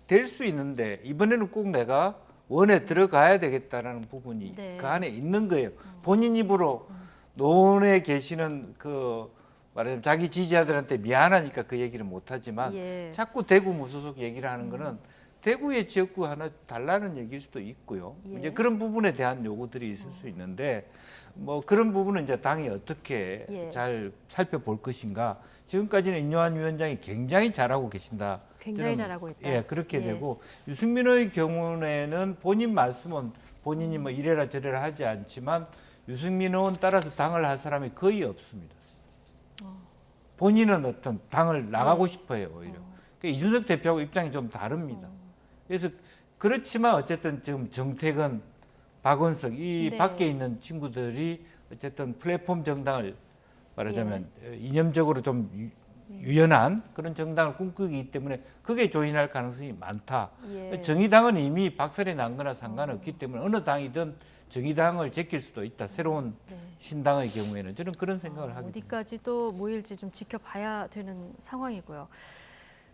될 수 있는데 이번에는 꼭 내가 원에 들어가야 되겠다라는 부분이 그 안에 있는 거예요. 본인 입으로 노원에 계시는 그 말하자면 자기 지지자들한테 미안하니까 그 얘기를 못하지만 자꾸 대구 무소속 얘기를 하는 거는 대구의 지역구 하나 달라는 얘기일 수도 있고요. 이제 그런 부분에 대한 요구들이 있을 수 있는데 뭐 그런 부분은 이제 당이 어떻게 잘 살펴볼 것인가. 지금까지는 인요한 위원장이 굉장히 잘하고 계신다. 굉장히 잘하고 있다. 예, 그렇게 되고 유승민의 경우에는 본인 말씀은 본인이 뭐 이래라 저래라 하지 않지만 유승민 의원 따라서 당을 할 사람이 거의 없습니다. 본인은 어떤 당을 나가고 싶어요, 오히려. 그러니까 이준석 대표하고 입장이 좀 다릅니다. 그래서 그렇지만 어쨌든 지금 정택은, 박원석 이 밖에 있는 친구들이 어쨌든 플랫폼 정당을 말하자면 이념적으로 좀 유연한 그런 정당을 꿈꾸기 때문에 그게 조인할 가능성이 많다. 정의당은 이미 박살이 난 거나 상관없기 때문에 어느 당이든 정의당을 제낄 수도 있다. 새로운 신당의 경우에는 저는 그런 생각을 하게 됩니다. 어디까지 또 모일지 좀 지켜봐야 되는 상황이고요.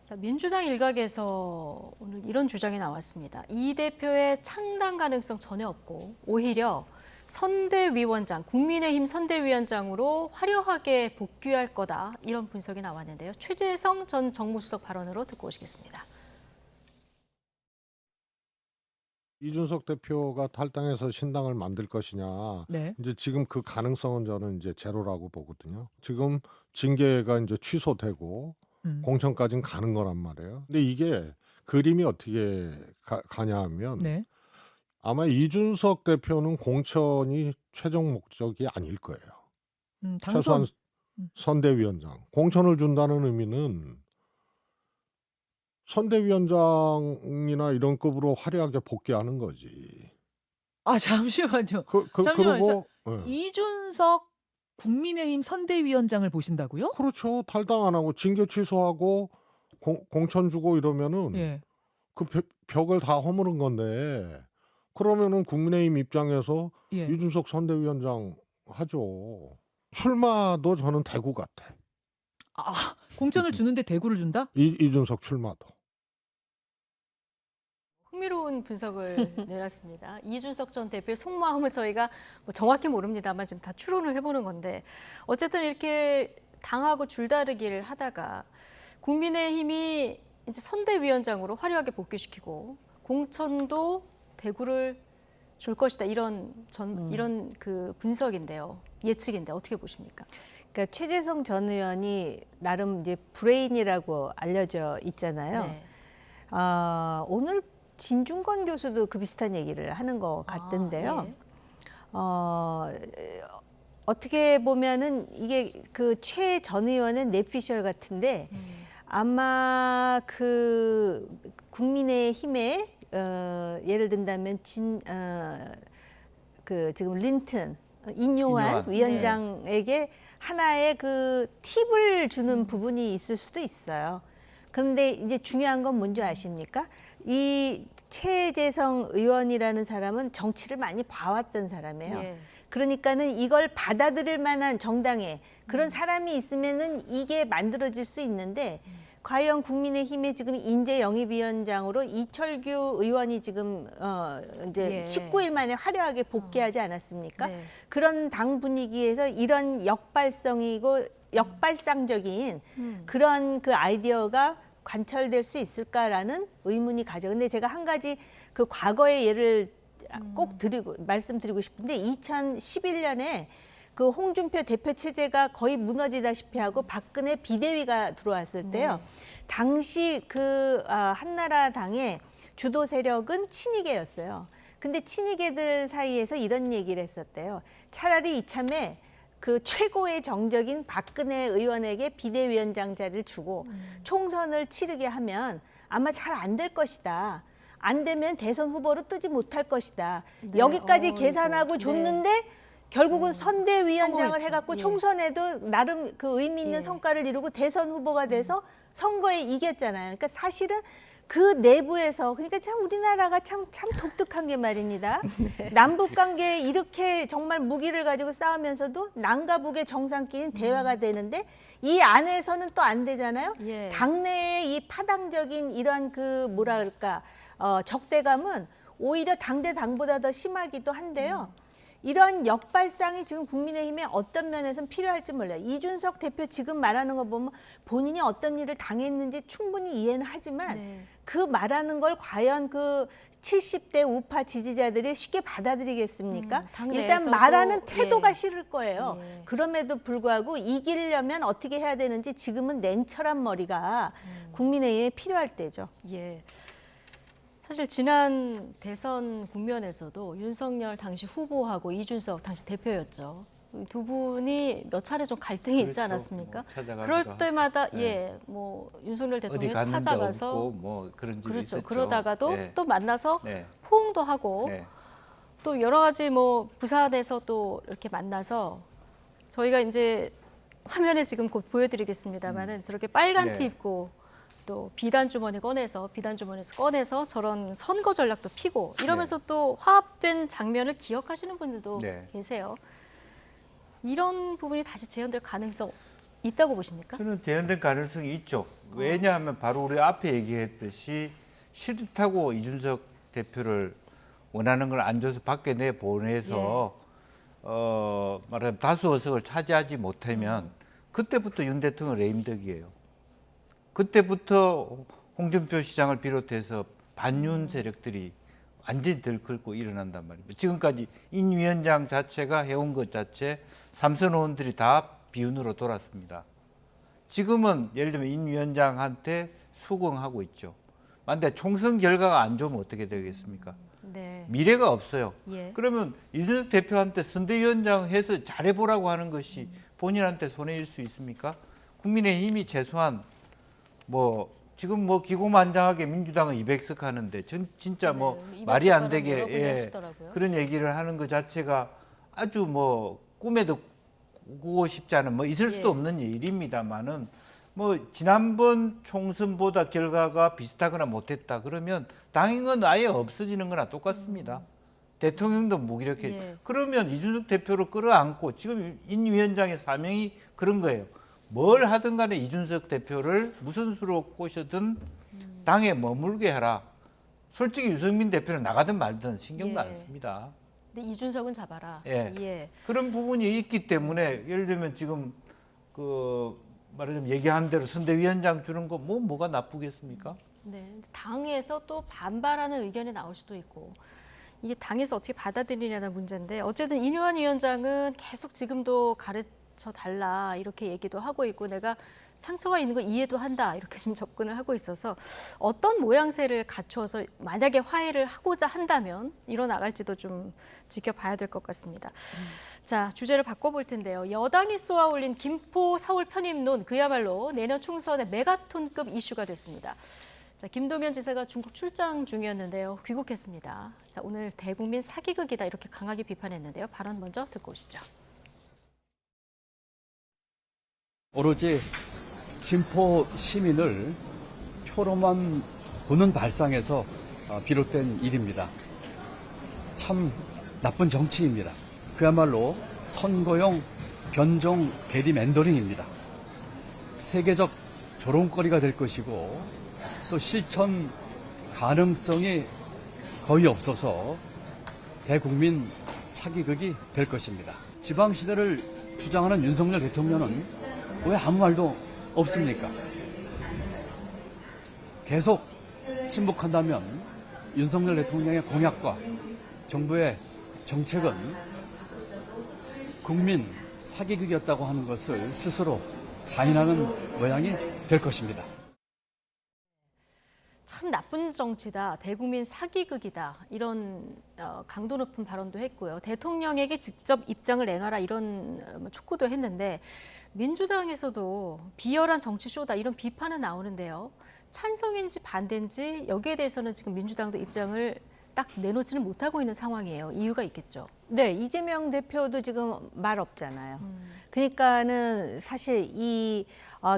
자, 민주당 일각에서 오늘 이런 주장이 나왔습니다. 이 대표의 창당 가능성 전혀 없고 오히려 선대위원장, 국민의힘 선대위원장으로 화려하게 복귀할 거다. 이런 분석이 나왔는데요. 최재성 전 정무수석 발언으로 듣고 오시겠습니다. 이준석 대표가 탈당해서 신당을 만들 것이냐. 이제 지금 그 가능성은 저는 이제 제로라고 보거든요. 지금 징계가 이제 취소되고 공천까지는 가는 거란 말이에요. 근데 이게 그림이 어떻게 가냐 하면 아마 이준석 대표는 공천이 최종 목적이 아닐 거예요. 최소한 선대위원장. 공천을 준다는 의미는 선대위원장이나 이런 급으로 화려하게 복귀하는 거지. 아 잠시만요. 잠시만요. 이준석 국민의힘 선대위원장을 보신다고요? 그렇죠. 탈당 안 하고 징계 취소하고 공천 주고 이러면은 그 벽을 다 허무는 건데 그러면은 국민의힘 입장에서 이준석 선대위원장 하죠. 출마도 저는 대구 같아. 아 공천을 주는데 대구를 준다? 이준석 출마도. 흥미로운 분석을 내놨습니다. 이준석 전 대표의 속마음은 저희가 뭐 정확히 모릅니다만 지금 다 추론을 해보는 건데 어쨌든 이렇게 당하고 줄다리기를 하다가 국민의힘이 이제 선대위원장으로 화려하게 복귀시키고 공천도 대구를 줄 것이다 이런 그 분석인데요. 예측인데 어떻게 보십니까? 그러니까 최재성 전 의원이 나름 이제 브레인이라고 알려져 있잖아요. 네. 오늘 진중권 교수도 그 비슷한 얘기를 하는 것 같던데요. 어떻게 보면은 이게 그 최 전 의원은 뇌피셜 같은데 아마 그 국민의힘에 예를 든다면 그 지금 린튼 인요한 위원장에게 하나의 그 팁을 주는 부분이 있을 수도 있어요. 그런데 이제 중요한 건 뭔지 아십니까? 이 최재성 의원이라는 사람은 정치를 많이 봐왔던 사람이에요. 그러니까는 이걸 받아들일 만한 정당에 그런 사람이 있으면은 이게 만들어질 수 있는데 과연 국민의힘의 지금 인재영입위원장으로 이철규 의원이 지금 이제 19일 만에 화려하게 복귀하지 않았습니까? 그런 당 분위기에서 이런 역발상적인 그런 그 아이디어가 관철될 수 있을까라는 의문이 가죠. 근데 제가 한 가지 그 과거의 예를 꼭 말씀드리고 싶은데 2011년에 그 홍준표 대표 체제가 거의 무너지다시피 하고 박근혜 비대위가 들어왔을 때요. 당시 그 한나라당의 주도 세력은 친이계였어요. 근데 친이계들 사이에서 이런 얘기를 했었대요. 차라리 이참에 그 최고의 정적인 박근혜 의원에게 비대위원장 자리를 주고 총선을 치르게 하면 아마 잘 안 될 것이다. 안 되면 대선 후보로 뜨지 못할 것이다. 여기까지 계산하고 줬는데 결국은 선대위원장을 해갖고 총선에도 나름 그 의미 있는 성과를 이루고 대선 후보가 돼서 선거에 이겼잖아요. 그러니까 사실은 그 내부에서 그러니까 참 우리나라가 참 독특한 게 말입니다. 남북 관계에 이렇게 정말 무기를 가지고 싸우면서도 남과 북의 정상끼리는 대화가 되는데 이 안에서는 또 안 되잖아요. 당내의 이 파당적인 이런 그 뭐라 그럴까 적대감은 오히려 당대 당보다 더 심하기도 한데요. 이런 역발상이 지금 국민의힘에 어떤 면에서는 필요할지 몰라요. 이준석 대표 지금 말하는 거 보면 본인이 어떤 일을 당했는지 충분히 이해는 하지만 그 말하는 걸 과연 그 70대 우파 지지자들이 쉽게 받아들이겠습니까? 일단 말하는 태도가 싫을 거예요. 그럼에도 불구하고 이기려면 어떻게 해야 되는지 지금은 냉철한 머리가 국민의힘에 필요할 때죠. 사실 지난 대선 국면에서도 윤석열 당시 후보하고 이준석 당시 대표였죠. 두 분이 몇 차례 좀 갈등이 있지 않았습니까? 그럴 때마다 뭐 윤석열 대통령이 찾아가서 뭐 그런 일이 그렇죠. 있었죠. 그러다가도 또 만나서 포옹도 하고 또 여러 가지 뭐 부산에서 또 이렇게 만나서 저희가 이제 화면에 지금 곧 보여드리겠습니다만은 저렇게 빨간 티 입고 또 비단 주머니에서 꺼내서 저런 선거 전략도 피고 이러면서 또 화합된 장면을 기억하시는 분들도 계세요. 이런 부분이 다시 재현될 가능성 있다고 보십니까? 저는 재현될 가능성이 있죠. 왜냐하면 바로 우리 앞에 얘기했듯이 싫다고 이준석 대표를 원하는 걸 안 줘서 밖에 내보내서 말하자면 다수 의석을 차지하지 못하면 그때부터 윤 대통령 레임덕이에요. 그때부터 홍준표 시장을 비롯해서 반윤 세력들이 완전히 들끓고 일어난단 말입니다. 지금까지 인 위원장 자체가 해온 것 자체 삼선 의원들이 다 비윤으로 돌았습니다. 지금은 예를 들면 인 위원장한테 수긍하고 있죠. 만약에 총선 결과가 안 좋으면 어떻게 되겠습니까? 미래가 없어요. 그러면 이준석 대표한테 선대위원장 해서 잘해보라고 하는 것이 본인한테 손해일 수 있습니까? 국민의힘이 최소한 뭐 지금 뭐 기고만장하게 민주당은 200석 하는데 진짜 뭐 말이 안 되게 그런 얘기를 하는 것 자체가 아주 뭐 꿈에도 꾸고 싶지 않은 뭐 있을 수도 없는 일입니다만은 뭐 지난번 총선보다 결과가 비슷하거나 못했다 그러면 당연은 아예 없어지는 거나 똑같습니다. 대통령도 무기력해. 그러면 이준석 대표를 끌어안고 지금 인 위원장의 사명이 그런 거예요. 뭘 하든 간에 이준석 대표를 무슨 수로 꼬셔든 당에 머물게 하라. 솔직히 유승민 대표는 나가든 말든 신경도 안 씁니다. 근데 이준석은 잡아라. 그런 부분이 있기 때문에 예를 들면 지금 그 말하자면 얘기한 대로 선대위원장 주는 거 뭐가 나쁘겠습니까? 네, 당에서 또 반발하는 의견이 나올 수도 있고 이게 당에서 어떻게 받아들이냐는 문제인데 어쨌든 인유한 위원장은 계속 지금도 가르쳐 달라 이렇게 얘기도 하고 있고 내가 상처가 있는 거 이해도 한다 이렇게 좀 접근을 하고 있어서 어떤 모양새를 갖추어서 만약에 화해를 하고자 한다면 일어나갈지도 좀 지켜봐야 될 것 같습니다. 자, 주제를 바꿔볼 텐데요. 여당이 쏘아올린 김포 서울 편입론 그야말로 내년 총선의 메가톤급 이슈가 됐습니다. 자, 김도면 지사가 중국 출장 중이었는데요. 귀국했습니다. 자, 오늘 대국민 사기극이다 이렇게 강하게 비판했는데요. 발언 먼저 듣고 오시죠. 오로지 김포 시민을 표로만 보는 발상에서 비롯된 일입니다. 참 나쁜 정치입니다. 그야말로 선거용 변종 게리맨더링입니다. 세계적 조롱거리가 될 것이고 또 실천 가능성이 거의 없어서 대국민 사기극이 될 것입니다. 지방시대를 주장하는 윤석열 대통령은 왜 아무 말도 없습니까? 계속 침묵한다면 윤석열 대통령의 공약과 정부의 정책은 국민 사기극이었다고 하는 것을 스스로 자인하는 모양이 될 것입니다. 참 나쁜 정치다, 대국민 사기극이다 이런 강도 높은 발언도 했고요. 대통령에게 직접 입장을 내놔라 이런 촉구도 했는데 민주당에서도 비열한 정치쇼다 이런 비판은 나오는데요. 찬성인지 반대인지 여기에 대해서는 지금 민주당도 입장을 딱 내놓지는 못하고 있는 상황이에요. 이유가 있겠죠. 네, 이재명 대표도 지금 말 없잖아요. 그러니까는 사실 이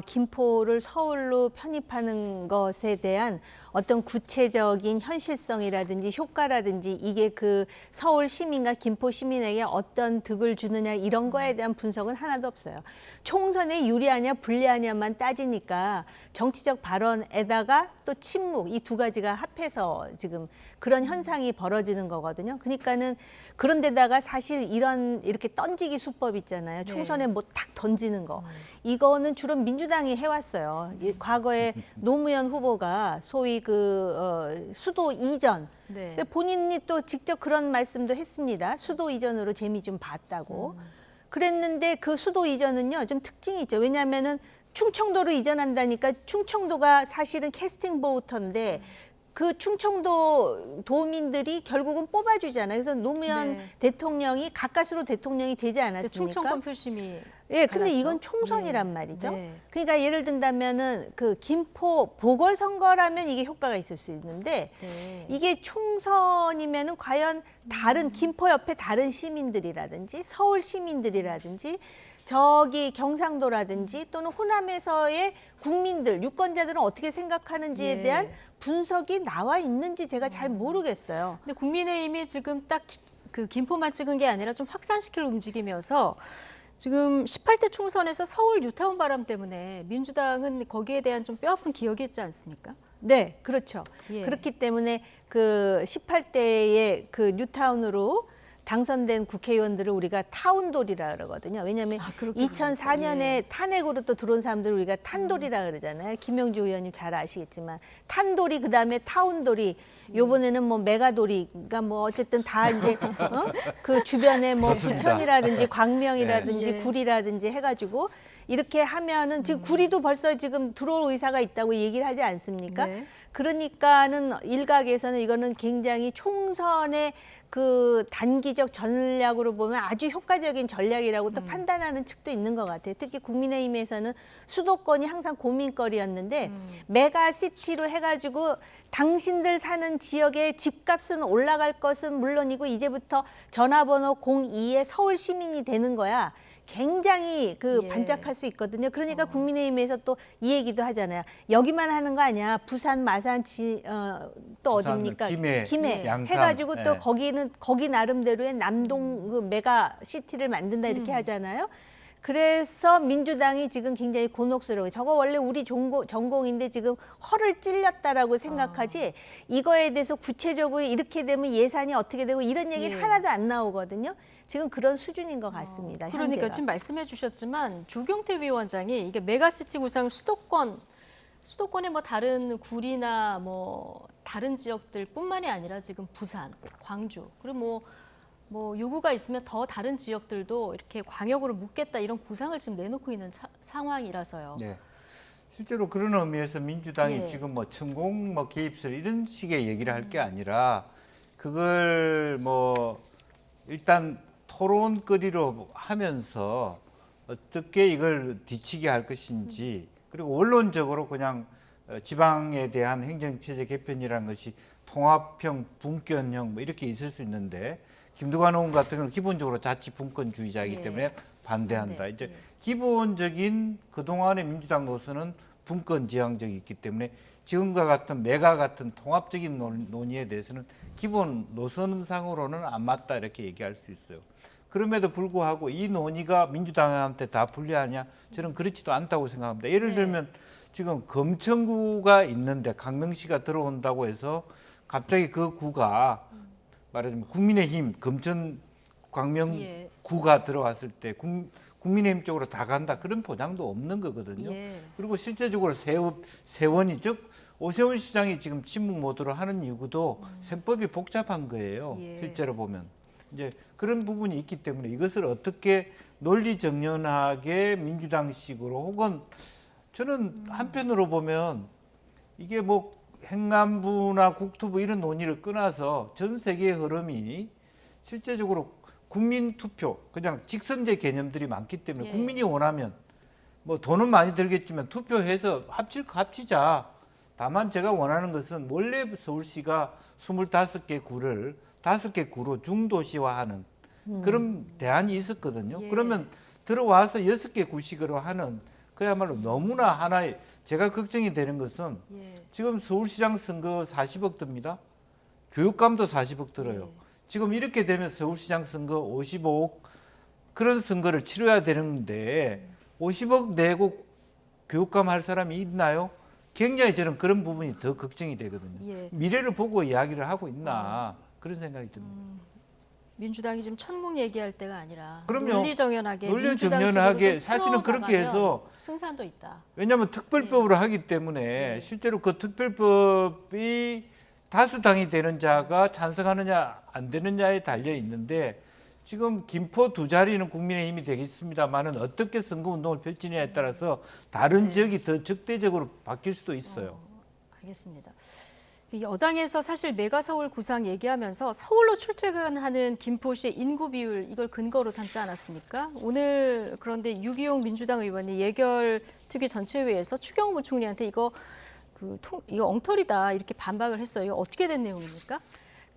김포를 서울로 편입하는 것에 대한 어떤 구체적인 현실성이라든지 효과라든지 이게 그 서울 시민과 김포 시민에게 어떤 득을 주느냐 이런 거에 대한 분석은 하나도 없어요. 총선에 유리하냐 불리하냐만 따지니까 정치적 발언에다가 또 침묵 이 두 가지가 합해서 지금 그런 현상이 벌어지는 거거든요. 그러니까는 그런 데다가 사실 이렇게 던지기 수법 있잖아요. 총선에 뭐 탁 던지는 거. 이거는 주로 민주당이 해왔어요. 과거에 노무현 후보가 소위 수도 이전. 본인이 또 직접 그런 말씀도 했습니다. 수도 이전으로 재미 좀 봤다고. 그랬는데 그 수도 이전은요, 좀 특징이 있죠. 왜냐하면은 충청도로 이전한다니까 충청도가 사실은 캐스팅 보우터인데 그 충청도 도민들이 결국은 뽑아주잖아요. 그래서 노무현 대통령이 가까스로 대통령이 되지 않았습니까? 충청권 표심이 근데 이건 총선이란 말이죠. 그러니까 예를 든다면은 그 김포 보궐선거라면 이게 효과가 있을 수 있는데 이게 총선이면은 과연 다른 김포 옆에 다른 시민들이라든지 서울 시민들이라든지 저기 경상도라든지 또는 호남에서의 국민들, 유권자들은 어떻게 생각하는지에 대한 분석이 나와 있는지 제가 잘 모르겠어요. 근데 국민의힘이 지금 딱 그 김포만 찍은 게 아니라 좀 확산시킬 움직임이어서 지금 18대 총선에서 서울 뉴타운 바람 때문에 민주당은 거기에 대한 좀 뼈아픈 기억이 있지 않습니까? 네, 그렇죠. 그렇기 때문에 그 18대의 그 뉴타운으로 당선된 국회의원들을 우리가 타운돌이라 그러거든요. 왜냐하면 2004년에 탄핵으로 또 들어온 사람들을 우리가 탄돌이라 그러잖아요. 김영주 의원님 잘 아시겠지만 탄돌이 그다음에 타운돌이 요번에는 뭐 메가돌이 그러니까 뭐 어쨌든 다 이제 그 주변에 뭐 부천이라든지 광명이라든지 구리라든지 해가지고 이렇게 하면은 지금 구리도 벌써 지금 들어올 의사가 있다고 얘기를 하지 않습니까? 네. 그러니까는 일각에서는 이거는 굉장히 총선의 그 단기적 전략으로 보면 아주 효과적인 전략이라고 또 판단하는 측도 있는 것 같아요. 특히 국민의힘에서는 수도권이 항상 고민거리였는데 메가시티로 해가지고 당신들 사는 지역의 집값은 올라갈 것은 물론이고 이제부터 전화번호 02에 서울 시민이 되는 거야. 굉장히 그 반짝할 수 있거든요. 그러니까 국민의힘에서 또 이 얘기도 하잖아요. 여기만 하는 거 아니야. 부산, 마산, 또 어디입니까? 김해 양산. 해가지고 또 네. 거기는 거기 나름대로의 남동 그 메가시티를 만든다 이렇게 하잖아요. 그래서 민주당이 지금 굉장히 곤혹스러워요. 저거 원래 우리 전공인데 지금 허를 찔렸다라고 생각하지 이거에 대해서 구체적으로 이렇게 되면 예산이 어떻게 되고 이런 얘기는 하나도 안 나오거든요. 지금 그런 수준인 것 같습니다. 그러니까 현재가. 지금 말씀해 주셨지만 조경태 위원장이 이게 메가시티 구상 수도권의 뭐 다른 구리나 뭐 다른 지역들뿐만이 아니라 지금 부산, 광주 그리고 뭐 요구가 있으면 더 다른 지역들도 이렇게 광역으로 묶겠다 이런 구상을 지금 내놓고 있는 상황이라서요. 네. 실제로 그런 의미에서 민주당이 예. 지금 뭐 천공 뭐 개입설 이런 식의 얘기를 할 게 아니라 그걸 뭐 일단 토론거리로 하면서 어떻게 이걸 뒤치게 할 것인지 그리고 원론적으로 그냥 지방에 대한 행정체제 개편이라는 것이 통합형, 분권형 뭐 이렇게 있을 수 있는데 김두관 의원 같은 경우는 기본적으로 자치 분권주의자이기 때문에 반대한다. 이제 기본적인 그동안의 민주당 노선은 분권 지향적이 있기 때문에 지금과 같은 메가 같은 통합적인 논의에 대해서는 기본 노선상으로는 안 맞다 이렇게 얘기할 수 있어요. 그럼에도 불구하고 이 논의가 민주당한테 다 불리하냐? 저는 그렇지도 않다고 생각합니다. 예를 들면 지금 검천구가 있는데 강명시가 들어온다고 해서 갑자기 그 구가 말하자면 국민의힘 검천 광명구가 들어왔을 때 국민의힘 쪽으로 다 간다 그런 보장도 없는 거거든요. 그리고 실제적으로 세원이 즉 오세훈 시장이 지금 친문 모드로 하는 이유도 셈법이 복잡한 거예요. 실제로 보면 이제 그런 부분이 있기 때문에 이것을 어떻게 논리정연하게 민주당식으로 혹은 저는 한편으로 보면 이게 뭐 행안부나 국토부 이런 논의를 끊어서 전 세계의 흐름이 실제적으로 국민투표 그냥 직선제 개념들이 많기 때문에 국민이 원하면 뭐 돈은 많이 들겠지만 투표해서 합칠 거 합치자. 다만 제가 원하는 것은 원래 서울시가 25개 구를 5개 구로 중도시화하는 그런 대안이 있었거든요. 그러면 들어와서 6개 구식으로 하는 그야말로 너무나 하나의 제가 걱정이 되는 것은 지금 서울시장 선거 40억 듭니다. 교육감도 40억 들어요. 지금 이렇게 되면 서울시장 선거 55억 그런 선거를 치러야 되는데 50억 내고 교육감 할 사람이 있나요? 굉장히 저는 그런 부분이 더 걱정이 되거든요. 미래를 보고 이야기를 하고 있나 그런 생각이 듭니다. 민주당이 지금 천공 얘기할 때가 아니라 그럼요. 논리정연하게 사실은 그렇게 해서 승산도 있다. 왜냐하면 특별법으로 하기 때문에 실제로 그 특별법이 다수당이 되는 자가 찬성하느냐 안 되느냐에 달려 있는데 지금 김포 2자리는 국민의힘이 되겠습니다만은 어떻게 선거운동을 펼치느냐에 따라서 다른 지역이 더 적대적으로 바뀔 수도 있어요. 알겠습니다. 여당에서 사실 메가서울 구상 얘기하면서 서울로 출퇴근하는 김포시의 인구 비율 이걸 근거로 삼지 않았습니까? 오늘 그런데 유기용 민주당 의원이 예결특위 전체회의에서 추경호 총리한테 이거 엉터리다 이렇게 반박을 했어요. 이거 어떻게 된 내용입니까?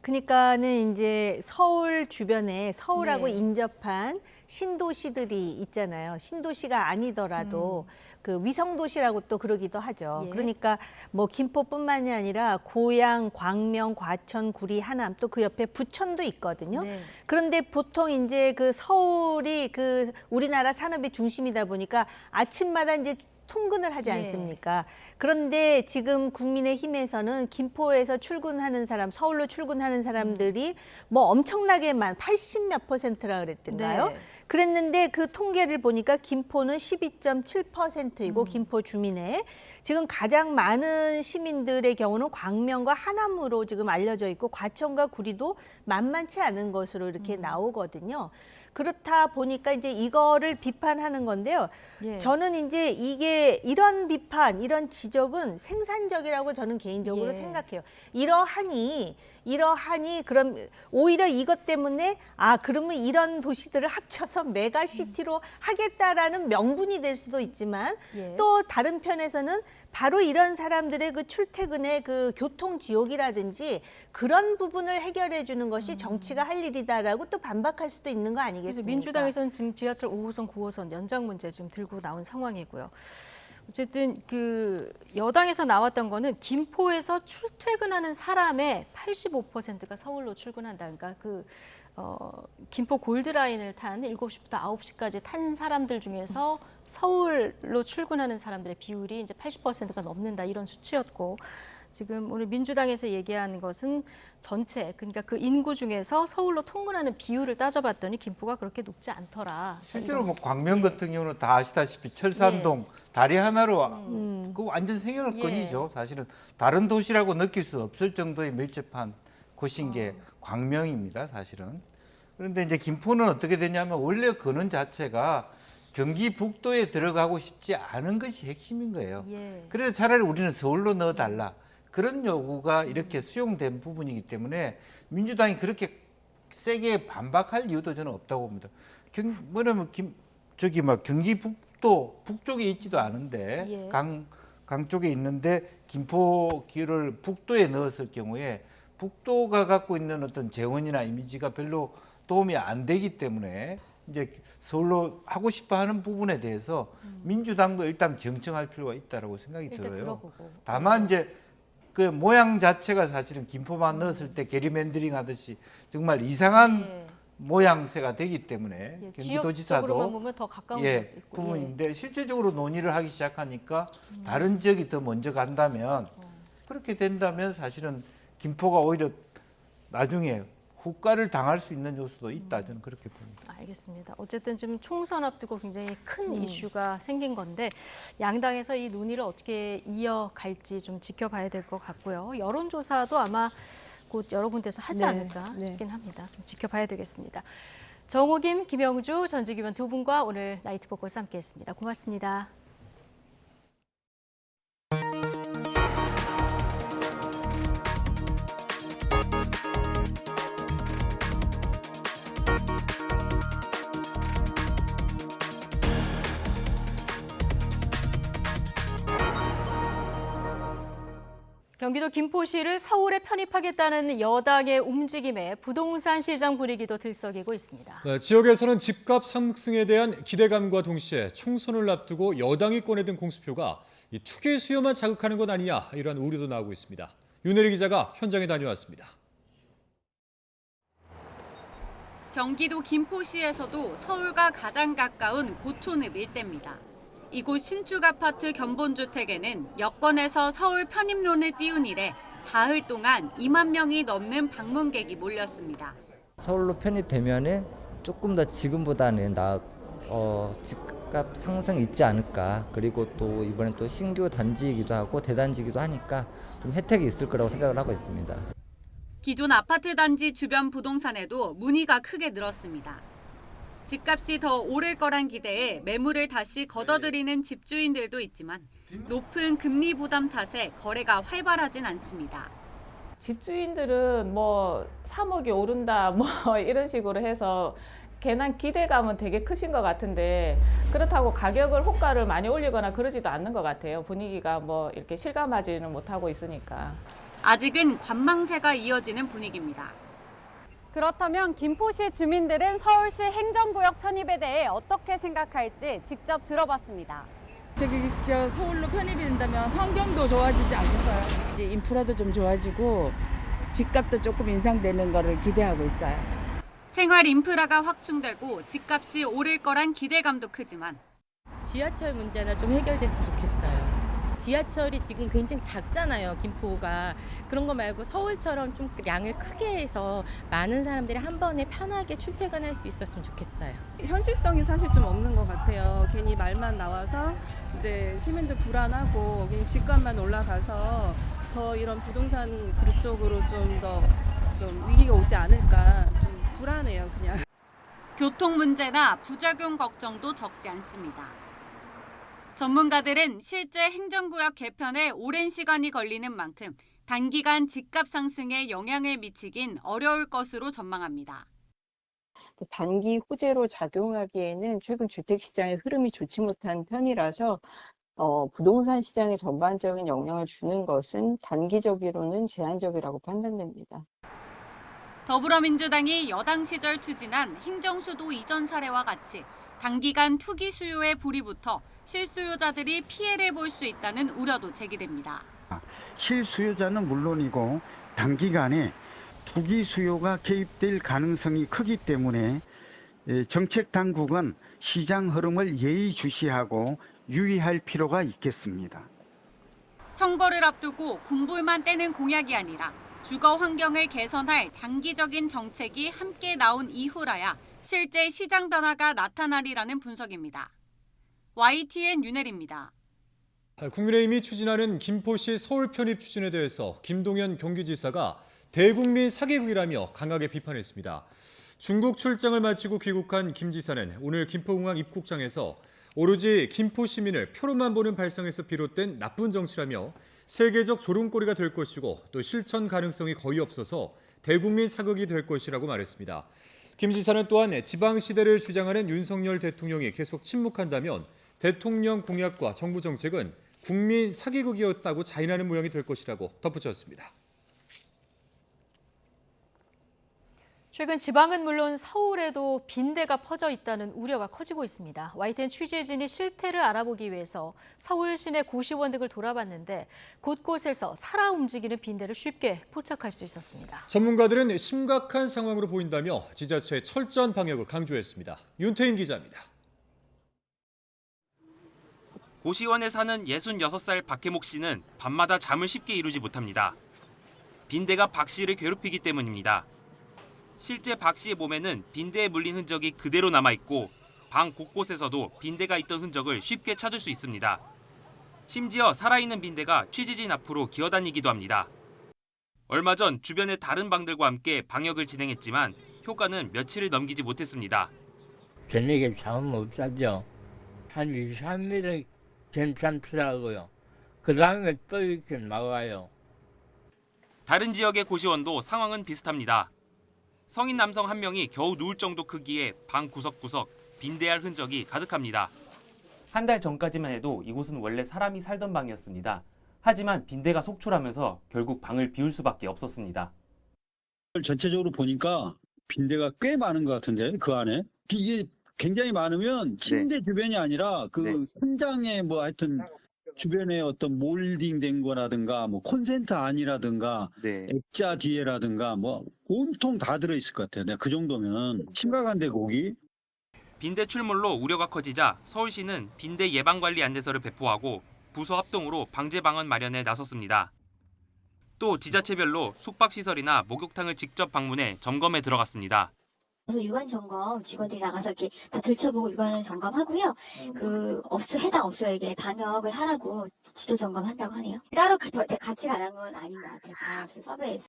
그러니까는 이제 서울 주변에 서울하고 인접한 신도시들이 있잖아요. 신도시가 아니더라도 그 위성도시라고 또 그러기도 하죠. 그러니까 뭐 김포뿐만이 아니라 고양, 광명, 과천, 구리, 하남 또 그 옆에 부천도 있거든요. 그런데 보통 이제 그 서울이 그 우리나라 산업의 중심이다 보니까 아침마다 이제 통근을 하지 않습니까? 그런데 지금 국민의힘에서는 김포에서 출근하는 사람, 서울로 출근하는 사람들이 뭐 엄청나게 80몇 %라 그랬던가요? 그랬는데 그 통계를 보니까 김포는 12.7%이고 김포 주민의 지금 가장 많은 시민들의 경우는 광명과 하남으로 지금 알려져 있고 과천과 구리도 만만치 않은 것으로 이렇게 나오거든요. 그렇다 보니까 이제 이거를 비판하는 건데요. 예. 저는 이제 이게 이런 비판, 이런 지적은 생산적이라고 저는 개인적으로 예. 생각해요. 이러하니 그럼 오히려 이것 때문에 그러면 이런 도시들을 합쳐서 메가시티로 하겠다라는 명분이 될 수도 있지만 예. 또 다른 편에서는 바로 이런 사람들의 그 출퇴근의 그 교통 지옥이라든지 그런 부분을 해결해 주는 것이 정치가 할 일이다라고 또 반박할 수도 있는 거 아니겠습니까? 민주당에서는 지금 지하철 5호선, 9호선 연장 문제 지금 들고 나온 상황이고요. 어쨌든 그 여당에서 나왔던 거는 김포에서 출퇴근하는 사람의 85%가 서울로 출근한다. 그러니까 김포 골드라인을 탄 7시부터 9시까지 탄 사람들 중에서 서울로 출근하는 사람들의 비율이 이제 80%가 넘는다 이런 수치였고 지금 오늘 민주당에서 얘기한 것은 전체 그러니까 그 인구 중에서 서울로 통근하는 비율을 따져봤더니 김포가 그렇게 높지 않더라. 실제로 뭐 광명 같은 경우는 다 아시다시피 철산동 다리 하나로 그 완전 생활권이죠. 사실은 다른 도시라고 느낄 수 없을 정도의 밀접한 곳인 게 광명입니다. 사실은. 그런데 이제 김포는 어떻게 되냐면 원래 근원 자체가 경기 북도에 들어가고 싶지 않은 것이 핵심인 거예요. 그래서 차라리 우리는 서울로 넣어달라. 그런 요구가 이렇게 수용된 부분이기 때문에 민주당이 그렇게 세게 반박할 이유도 저는 없다고 봅니다. 뭐냐면 경기 북도 북쪽에 있지도 않은데 강 쪽에 있는데 김포기를 북도에 넣었을 경우에 북도가 갖고 있는 어떤 재원이나 이미지가 별로 도움이 안 되기 때문에 이제 서울로 하고 싶어 하는 부분에 대해서 민주당도 일단 경청할 필요가 있다고 생각이 들어요. 다만 이제 그 모양 자체가 사실은 김포만 넣었을 때 게리맨더링 하듯이 정말 이상한 모양새가 되기 때문에 경기도지사도 보면 더 가까운 부분인데 실제적으로 논의를 하기 시작하니까 다른 지역이 더 먼저 간다면 그렇게 된다면 사실은 김포가 오히려 나중에 후과를 당할 수 있는 요소도 있다. 저는 그렇게 봅니다. 알겠습니다. 어쨌든 지금 총선 앞두고 굉장히 큰 이슈가 생긴 건데 양당에서 이 논의를 어떻게 이어갈지 좀 지켜봐야 될 것 같고요. 여론조사도 아마 곧 여러 군데서 하지 않을까 싶긴 합니다. 좀 지켜봐야 되겠습니다. 정호김, 김영주, 전직 의원 두 분과 오늘 나이트 포커스 함께했습니다. 고맙습니다. 경기도 김포시를 서울에 편입하겠다는 여당의 움직임에 부동산 시장 분위기도 들썩이고 있습니다. 네, 지역에서는 집값 상승에 대한 기대감과 동시에 총선을 앞두고 여당이 꺼내든 공수표가 이 투기 수요만 자극하는 것 아니냐 이런 우려도 나오고 있습니다. 윤혜리 기자가 현장에 다녀왔습니다. 경기도 김포시에서도 서울과 가장 가까운 고촌읍 일대입니다. 이곳 신축 아파트 견본주택에는 여권에서 서울 편입론을 띄운 이래 사흘 동안 2만 명이 넘는 방문객이 몰렸습니다. 서울로 편입되면은 조금 더 지금보다는 집값 상승 있지 않을까. 그리고 또 이번엔 또 신규 단지이기도 하고 대단지이기도 하니까 좀 혜택이 있을 거라고 생각을 하고 있습니다. 기존 아파트 단지 주변 부동산에도 문의가 크게 늘었습니다. 집값이 더 오를 거란 기대에 매물을 다시 걷어들이는 집주인들도 있지만 높은 금리 부담 탓에 거래가 활발하진 않습니다. 집주인들은 뭐 3억이 오른다 뭐 이런 식으로 해서 괜한 기대감은 되게 크신 것 같은데 그렇다고 가격을 호가를 많이 올리거나 그러지도 않는 것 같아요. 분위기가 뭐 이렇게 실감하지는 못하고 있으니까. 아직은 관망세가 이어지는 분위기입니다. 그렇다면 김포시 주민들은 서울시 행정구역 편입에 대해 어떻게 생각할지 직접 들어봤습니다. 서울로 편입이 된다면 환경도 좋아지지 않겠어요? 이제 인프라도 좀 좋아지고 집값도 조금 인상되는 거를 기대하고 있어요. 생활 인프라가 확충되고 집값이 오를 거란 기대감도 크지만 지하철 문제나 좀 해결됐으면 좋겠어요. 지하철이 지금 굉장히 작잖아요, 김포가. 그런 거 말고 서울처럼 좀 양을 크게 해서 많은 사람들이 한 번에 편하게 출퇴근할 수 있었으면 좋겠어요. 현실성이 사실 좀 없는 것 같아요. 괜히 말만 나와서 이제 시민들 불안하고 그냥 집값만 올라가서 더 이런 부동산 그쪽으로 좀 더 좀 위기가 오지 않을까 좀 불안해요, 그냥. 교통 문제나 부작용 걱정도 적지 않습니다. 전문가들은 실제 행정구역 개편에 오랜 시간이 걸리는 만큼 단기간 집값 상승에 영향을 미치긴 어려울 것으로 전망합니다. 단기 호재로 작용하기에는 최근 주택시장의 흐름이 좋지 못한 편이라서 부동산 시장에 전반적인 영향을 주는 것은 단기적으로는 제한적이라고 판단됩니다. 더불어민주당이 여당 시절 추진한 행정수도 이전 사례와 같이 단기간 투기 수요에 불이 붙어 실수요자들이 피해를 볼 수 있다는 우려도 제기됩니다. 실수요자는 물론이고 단기간에 투기 수요가 개입될 가능성이 크기 때문에 정책 당국은 시장 흐름을 예의주시하고 유의할 필요가 있겠습니다. 선거를 앞두고 군불만 떼는 공약이 아니라 주거 환경을 개선할 장기적인 정책이 함께 나온 이후라야 실제 시장 변화가 나타나리라는 분석입니다. YTN 윤혜리입니다. 국민의힘이 추진하는 김포시 서울 편입 추진에 대해서 김동연 경기지사가 대국민 사기극이라며 강하게 비판했습니다. 중국 출장을 마치고 귀국한 김 지사는 오늘 김포공항 입국장에서 오로지 김포 시민을 표로만 보는 발상에서 비롯된 나쁜 정치라며 세계적 조롱거리가 될 것이고 또 실천 가능성이 거의 없어서 대국민 사극이 될 것이라고 말했습니다. 김 지사는 또한 지방시대를 주장하는 윤석열 대통령이 계속 침묵한다면 대통령 공약과 정부 정책은 국민 사기극이었다고 자인하는 모양이 될 것이라고 덧붙였습니다. 최근 지방은 물론 서울에도 빈대가 퍼져 있다는 우려가 커지고 있습니다. YTN 취재진이 실태를 알아보기 위해서 서울 시내 고시원 등을 돌아봤는데 곳곳에서 살아 움직이는 빈대를 쉽게 포착할 수 있었습니다. 전문가들은 심각한 상황으로 보인다며 지자체의 철저한 방역을 강조했습니다. 윤태인 기자입니다. 고시원에 사는 66살 박혜목 씨는 밤마다 잠을 쉽게 이루지 못합니다. 빈대가 박 씨를 괴롭히기 때문입니다. 실제 박 씨의 몸에는 빈대에 물린 흔적이 그대로 남아있고 방 곳곳에서도 빈대가 있던 흔적을 쉽게 찾을 수 있습니다. 심지어 살아있는 빈대가 취재진 앞으로 기어다니기도 합니다. 얼마 전 주변의 다른 방들과 함께 방역을 진행했지만 효과는 며칠을 넘기지 못했습니다. 저녁에 잠을 못 자죠. 한 2, 3일은 괜찮더라고요. 그 다음에 또 이렇게 나와요. 다른 지역의 고시원도 상황은 비슷합니다. 성인 남성 한 명이 겨우 누울 정도 크기의 방 구석구석 빈대알 흔적이 가득합니다. 한 달 전까지만 해도 이곳은 원래 사람이 살던 방이었습니다. 하지만 빈대가 속출하면서 결국 방을 비울 수밖에 없었습니다. 전체적으로 보니까 빈대가 꽤 많은 것 같은데 그 안에 이게 굉장히 많으면 침대 주변이 아니라 그 천장에 뭐 하여튼 주변에 어떤 몰딩된 거라든가 뭐 콘센트 안이라든가 액자 뒤에라든가 뭐 온통 다 들어있을 것 같아요. 그 정도면 심각한데 거기. 빈대 출몰로 우려가 커지자 서울시는 빈대 예방관리 안내서를 배포하고 부서 합동으로 방제 방안 마련에 나섰습니다. 또 지자체별로 숙박시설이나 목욕탕을 직접 방문해 점검에 들어갔습니다. 유관 점검 직원들이 나가서 이렇게 다 들춰보고 유관을 점검하고요. 해당 업소에게 방역을 하라고 지도 점검한다고 하네요. 따로 같이 가는 건 아닌 것 같아요. 방역실 서베이에서.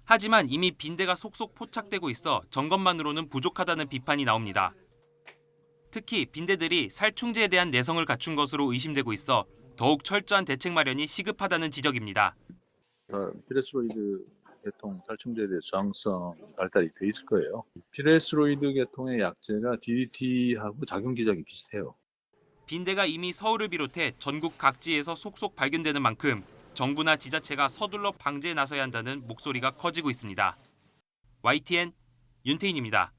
하지만 이미 빈대가 속속 포착되고 있어 점검만으로는 부족하다는 비판이 나옵니다. 특히 빈대들이 살충제에 대한 내성을 갖춘 것으로 의심되고 있어 더욱 철저한 대책 마련이 시급하다는 지적입니다. 피레스로이드 계통 살충제에 대해 저항성 발달이 돼 있을 거예요. 피레스로이드 계통의 약제가 DDT하고 작용 기작이 비슷해요. 빈대가 이미 서울을 비롯해 전국 각지에서 속속 발견되는 만큼 정부나 지자체가 서둘러 방제에 나서야 한다는 목소리가 커지고 있습니다. YTN 윤태인입니다.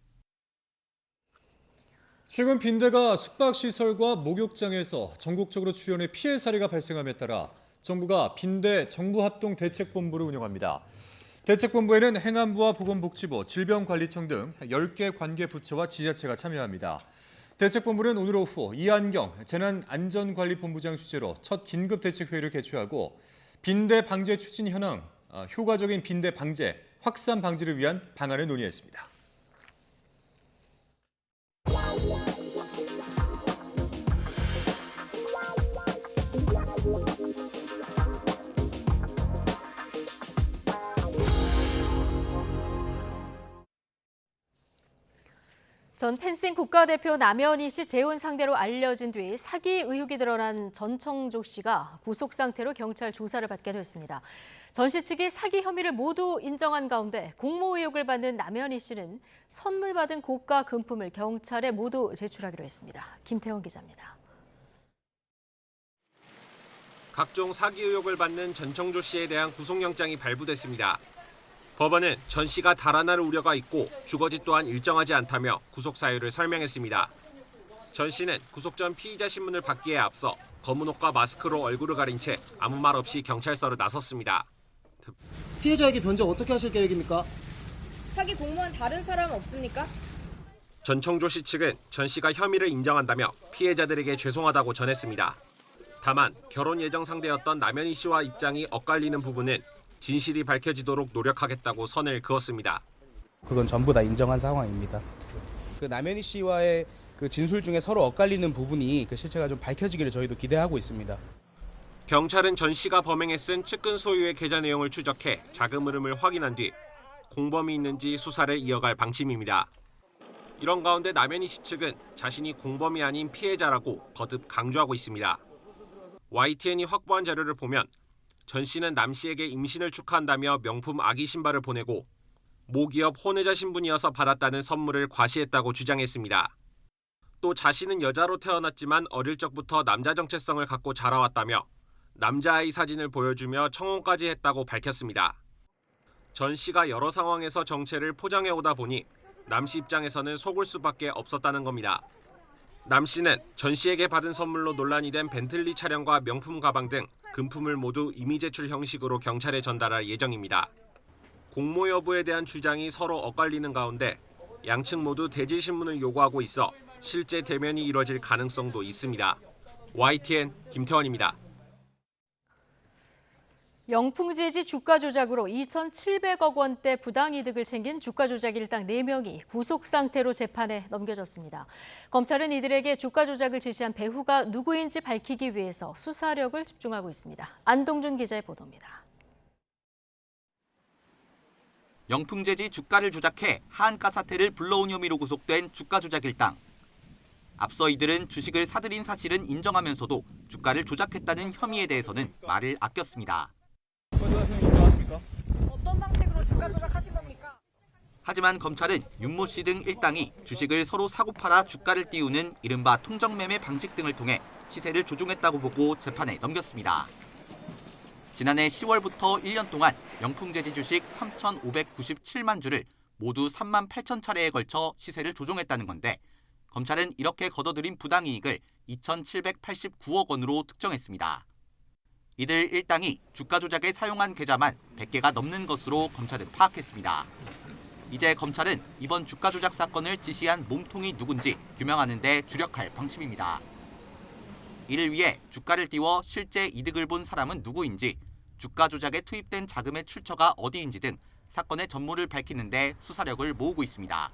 최근 빈대가 숙박시설과 목욕장에서 전국적으로 출현해 피해 사례가 발생함에 따라 정부가 빈대 정부합동대책본부를 운영합니다. 대책본부에는 행안부와 보건복지부, 질병관리청 등 10개 관계 부처와 지자체가 참여합니다. 대책본부는 오늘 오후 이한경 재난안전관리본부장 주재로 첫 긴급대책회의를 개최하고 빈대 방제 추진 현황, 효과적인 빈대 방제, 확산 방지를 위한 방안을 논의했습니다. 전 펜싱 국가대표 남현희 씨 재혼 상대로 알려진 뒤 사기 의혹이 드러난 전청조 씨가 구속 상태로 경찰 조사를 받게 됐습니다. 전 씨 측이 사기 혐의를 모두 인정한 가운데 공모 의혹을 받는 남현희 씨는 선물 받은 고가 금품을 경찰에 모두 제출하기로 했습니다. 김태원 기자입니다. 각종 사기 의혹을 받는 전청조 씨에 대한 구속영장이 발부됐습니다. 법원은 전 씨가 달아날 우려가 있고 주거지 또한 일정하지 않다며 구속 사유를 설명했습니다. 전 씨는 구속 전 피의자 신문을 받기에 앞서 검은 옷과 마스크로 얼굴을 가린 채 아무 말 없이 경찰서로 나섰습니다. 피해자에게 변제 어떻게 하실 계획입니까? 사기 공모한 다른 사람 없습니까? 전청조 씨 측은 전 씨가 혐의를 인정한다며 피해자들에게 죄송하다고 전했습니다. 다만 결혼 예정 상대였던 남현희 씨와 입장이 엇갈리는 부분은 진실이 밝혀지도록 노력하겠다고 선을 그었습니다. 그건 전부 다 인정한 상황입니다. 그 남현희 씨와의 그 진술 중에 서로 엇갈리는 부분이 그 실체가 좀 밝혀지기를 저희도 기대하고 있습니다. 경찰은 전 씨가 범행에 쓴 측근 소유의 계좌 내용을 추적해 자금 흐름을 확인한 뒤 공범이 있는지 수사를 이어갈 방침입니다. 이런 가운데 남현희 씨 측은 자신이 공범이 아닌 피해자라고 거듭 강조하고 있습니다. YTN이 확보한 자료를 보면 전 씨는 남 씨에게 임신을 축하한다며 명품 아기 신발을 보내고 모 기업 혼외자 신분이어서 받았다는 선물을 과시했다고 주장했습니다. 또 자신은 여자로 태어났지만 어릴 적부터 남자 정체성을 갖고 자라왔다며 남자아이 사진을 보여주며 청혼까지 했다고 밝혔습니다. 전 씨가 여러 상황에서 정체를 포장해 오다 보니 남 씨 입장에서는 속을 수밖에 없었다는 겁니다. 남 씨는 전 씨에게 받은 선물로 논란이 된 벤틀리 차량과 명품 가방 등 금품을 모두 이미 제출 형식으로 경찰에 전달할 예정입니다. 공모 여부에 대한 주장이 서로 엇갈리는 가운데 양측 모두 대질 신문을 요구하고 있어 실제 대면이 이뤄질 가능성도 있습니다. YTN 김태원입니다. 영풍재지 주가 조작으로 2,700억 원대 부당이득을 챙긴 주가 조작 일당 4명이 구속 상태로 재판에 넘겨졌습니다. 검찰은 이들에게 주가 조작을 지시한 배후가 누구인지 밝히기 위해서 수사력을 집중하고 있습니다. 안동준 기자의 보도입니다. 영풍재지 주가를 조작해 하한가 사태를 불러온 혐의로 구속된 주가 조작 일당. 앞서 이들은 주식을 사들인 사실은 인정하면서도 주가를 조작했다는 혐의에 대해서는 말을 아꼈습니다. 어떤 방식으로 주가 조작하신 겁니까? 하지만 검찰은 윤모 씨 등 일당이 주식을 서로 사고 팔아 주가를 띄우는 이른바 통정매매 방식 등을 통해 시세를 조종했다고 보고 재판에 넘겼습니다. 지난해 10월부터 1년 동안 영풍재지 주식 3,597만 주를 모두 3만 8천 차례에 걸쳐 시세를 조종했다는 건데 검찰은 이렇게 거둬들인 부당이익을 2,789억 원으로 특정했습니다. 이들 일당이 주가 조작에 사용한 계좌만 100개가 넘는 것으로 검찰은 파악했습니다. 이제 검찰은 이번 주가 조작 사건을 지시한 몸통이 누군지 규명하는 데 주력할 방침입니다. 이를 위해 주가를 띄워 실제 이득을 본 사람은 누구인지, 주가 조작에 투입된 자금의 출처가 어디인지 등 사건의 전모를 밝히는 데 수사력을 모으고 있습니다.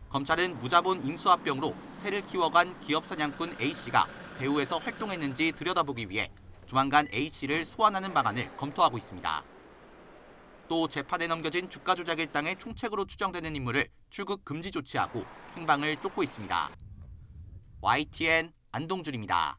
검찰은 무자본 임수합병으로 새를 키워간 기업 사냥꾼 A씨가 배후에서 활동했는지 들여다보기 위해 조만간 A씨를 소환하는 방안을 검토하고 있습니다. 또 재판에 넘겨진 주가 조작 일당의 총책으로 추정되는 인물을 출국 금지 조치하고 행방을 쫓고 있습니다. YTN 안동준입니다.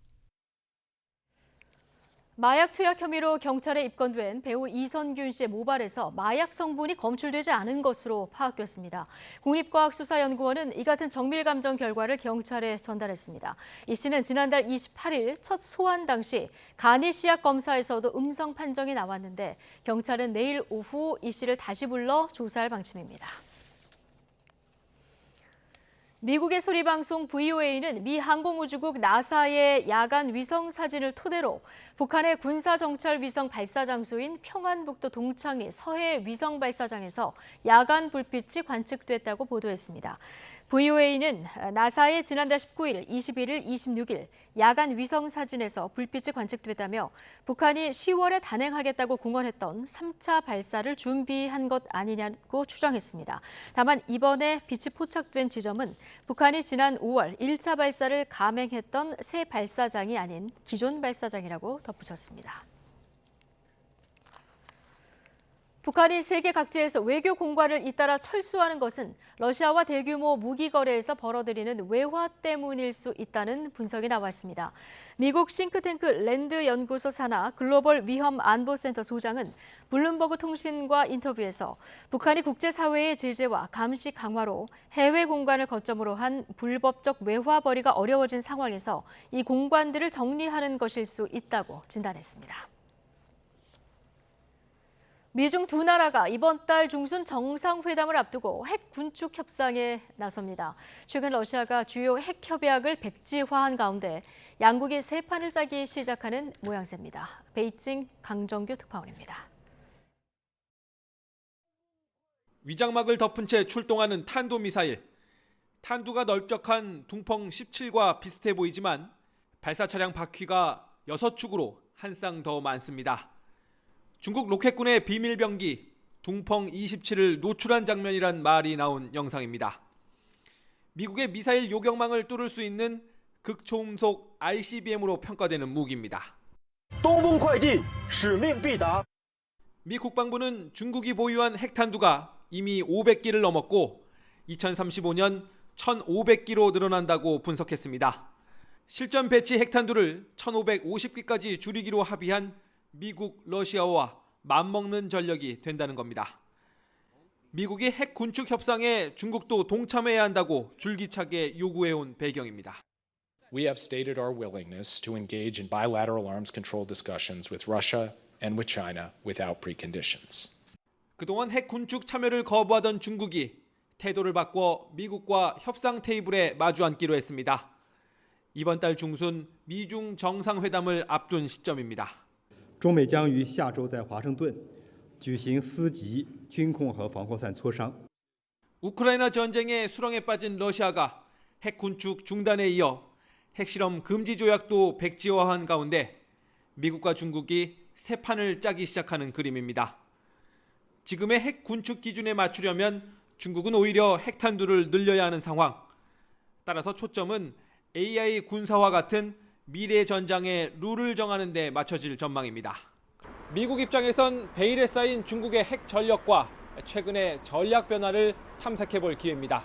마약 투약 혐의로 경찰에 입건된 배우 이선균 씨의 모발에서 마약 성분이 검출되지 않은 것으로 파악됐습니다. 국립과학수사연구원은 이 같은 정밀감정 결과를 경찰에 전달했습니다. 이 씨는 지난달 28일 첫 소환 당시 간이시약 검사에서도 음성 판정이 나왔는데 경찰은 내일 오후 이 씨를 다시 불러 조사할 방침입니다. 미국의 소리방송 VOA는 미 항공우주국 나사의 야간 위성 사진을 토대로 북한의 군사정찰 위성 발사 장소인 평안북도 동창리 서해 위성 발사장에서 야간 불빛이 관측됐다고 보도했습니다. VOA는 나사의 지난달 19일, 21일, 26일 야간 위성 사진에서 불빛이 관측됐다며 북한이 10월에 단행하겠다고 공언했던 3차 발사를 준비한 것 아니냐고 추정했습니다. 다만 이번에 빛이 포착된 지점은 북한이 지난 5월 1차 발사를 감행했던 새 발사장이 아닌 기존 발사장이라고 덧붙였습니다. 북한이 세계 각지에서 외교 공간을 잇따라 철수하는 것은 러시아와 대규모 무기 거래에서 벌어들이는 외화 때문일 수 있다는 분석이 나왔습니다. 미국 싱크탱크 랜드 연구소 산하 글로벌 위험 안보센터 소장은 블룸버그 통신과 인터뷰에서 북한이 국제사회의 제재와 감시 강화로 해외 공간을 거점으로 한 불법적 외화 벌이가 어려워진 상황에서 이 공간들을 정리하는 것일 수 있다고 진단했습니다. 미중 두 나라가 이번 달 중순 정상회담을 앞두고 핵 군축 협상에 나섭니다. 최근 러시아가 주요 핵 협약을 백지화한 가운데 양국이 새 판을 짜기 시작하는 모양새입니다. 베이징 강정규 특파원입니다. 위장막을 덮은 채 출동하는 탄도미사일. 탄두가 넓적한 둥펑 17과 비슷해 보이지만 발사 차량 바퀴가 6축으로 한 쌍 더 많습니다. 중국 로켓군의 비밀병기 둥펑 27을 노출한 장면이란 말이 나온 영상입니다. 미국의 미사일 요격망을 뚫을 수 있는 극초음속 ICBM으로 평가되는 무기입니다. 미 국방부는 중국이 보유한 핵탄두가 이미 500기를 넘었고 2035년 1,500기로 늘어난다고 분석했습니다. 실전 배치 핵탄두를 1,550기까지 줄이기로 합의한 미국, 러시아와 맞먹는 전력이 된다는 겁니다. 미국이 핵 군축 협상에 중국도 동참해야 한다고 줄기차게 요구해온 배경입니다. We have stated our willingness to engage in bilateral arms control discussions with Russia and with China without preconditions. 그동안 핵 군축 참여를 거부하던 중국이 태도를 바꿔 미국과 협상 테이블에 마주 앉기로 했습니다. 이번 달 중순 미중 정상회담을 앞둔 시점입니다. 中美将于下周在华盛顿举行司级军控和防扩散磋商。 우크라이나 전쟁에 수렁에 빠진 러시아가 핵 군축 중단에 이어 핵실험 금지 조약도 백지화한 가운데 미국과 중국이 새 판을 짜기 시작하는 그림입니다. 지금의 핵 군축 기준에 맞추려면 중국은 오히려 핵탄두를 늘려야 하는 상황. 따라서 초점은 AI 군사화 같은 미래 전장의 룰을 정하는 데 맞춰질 전망입니다. 미국 입장에선 베일에 쌓인 중국의 핵 전력과 최근의 전략 변화를 탐색해 볼 기회입니다.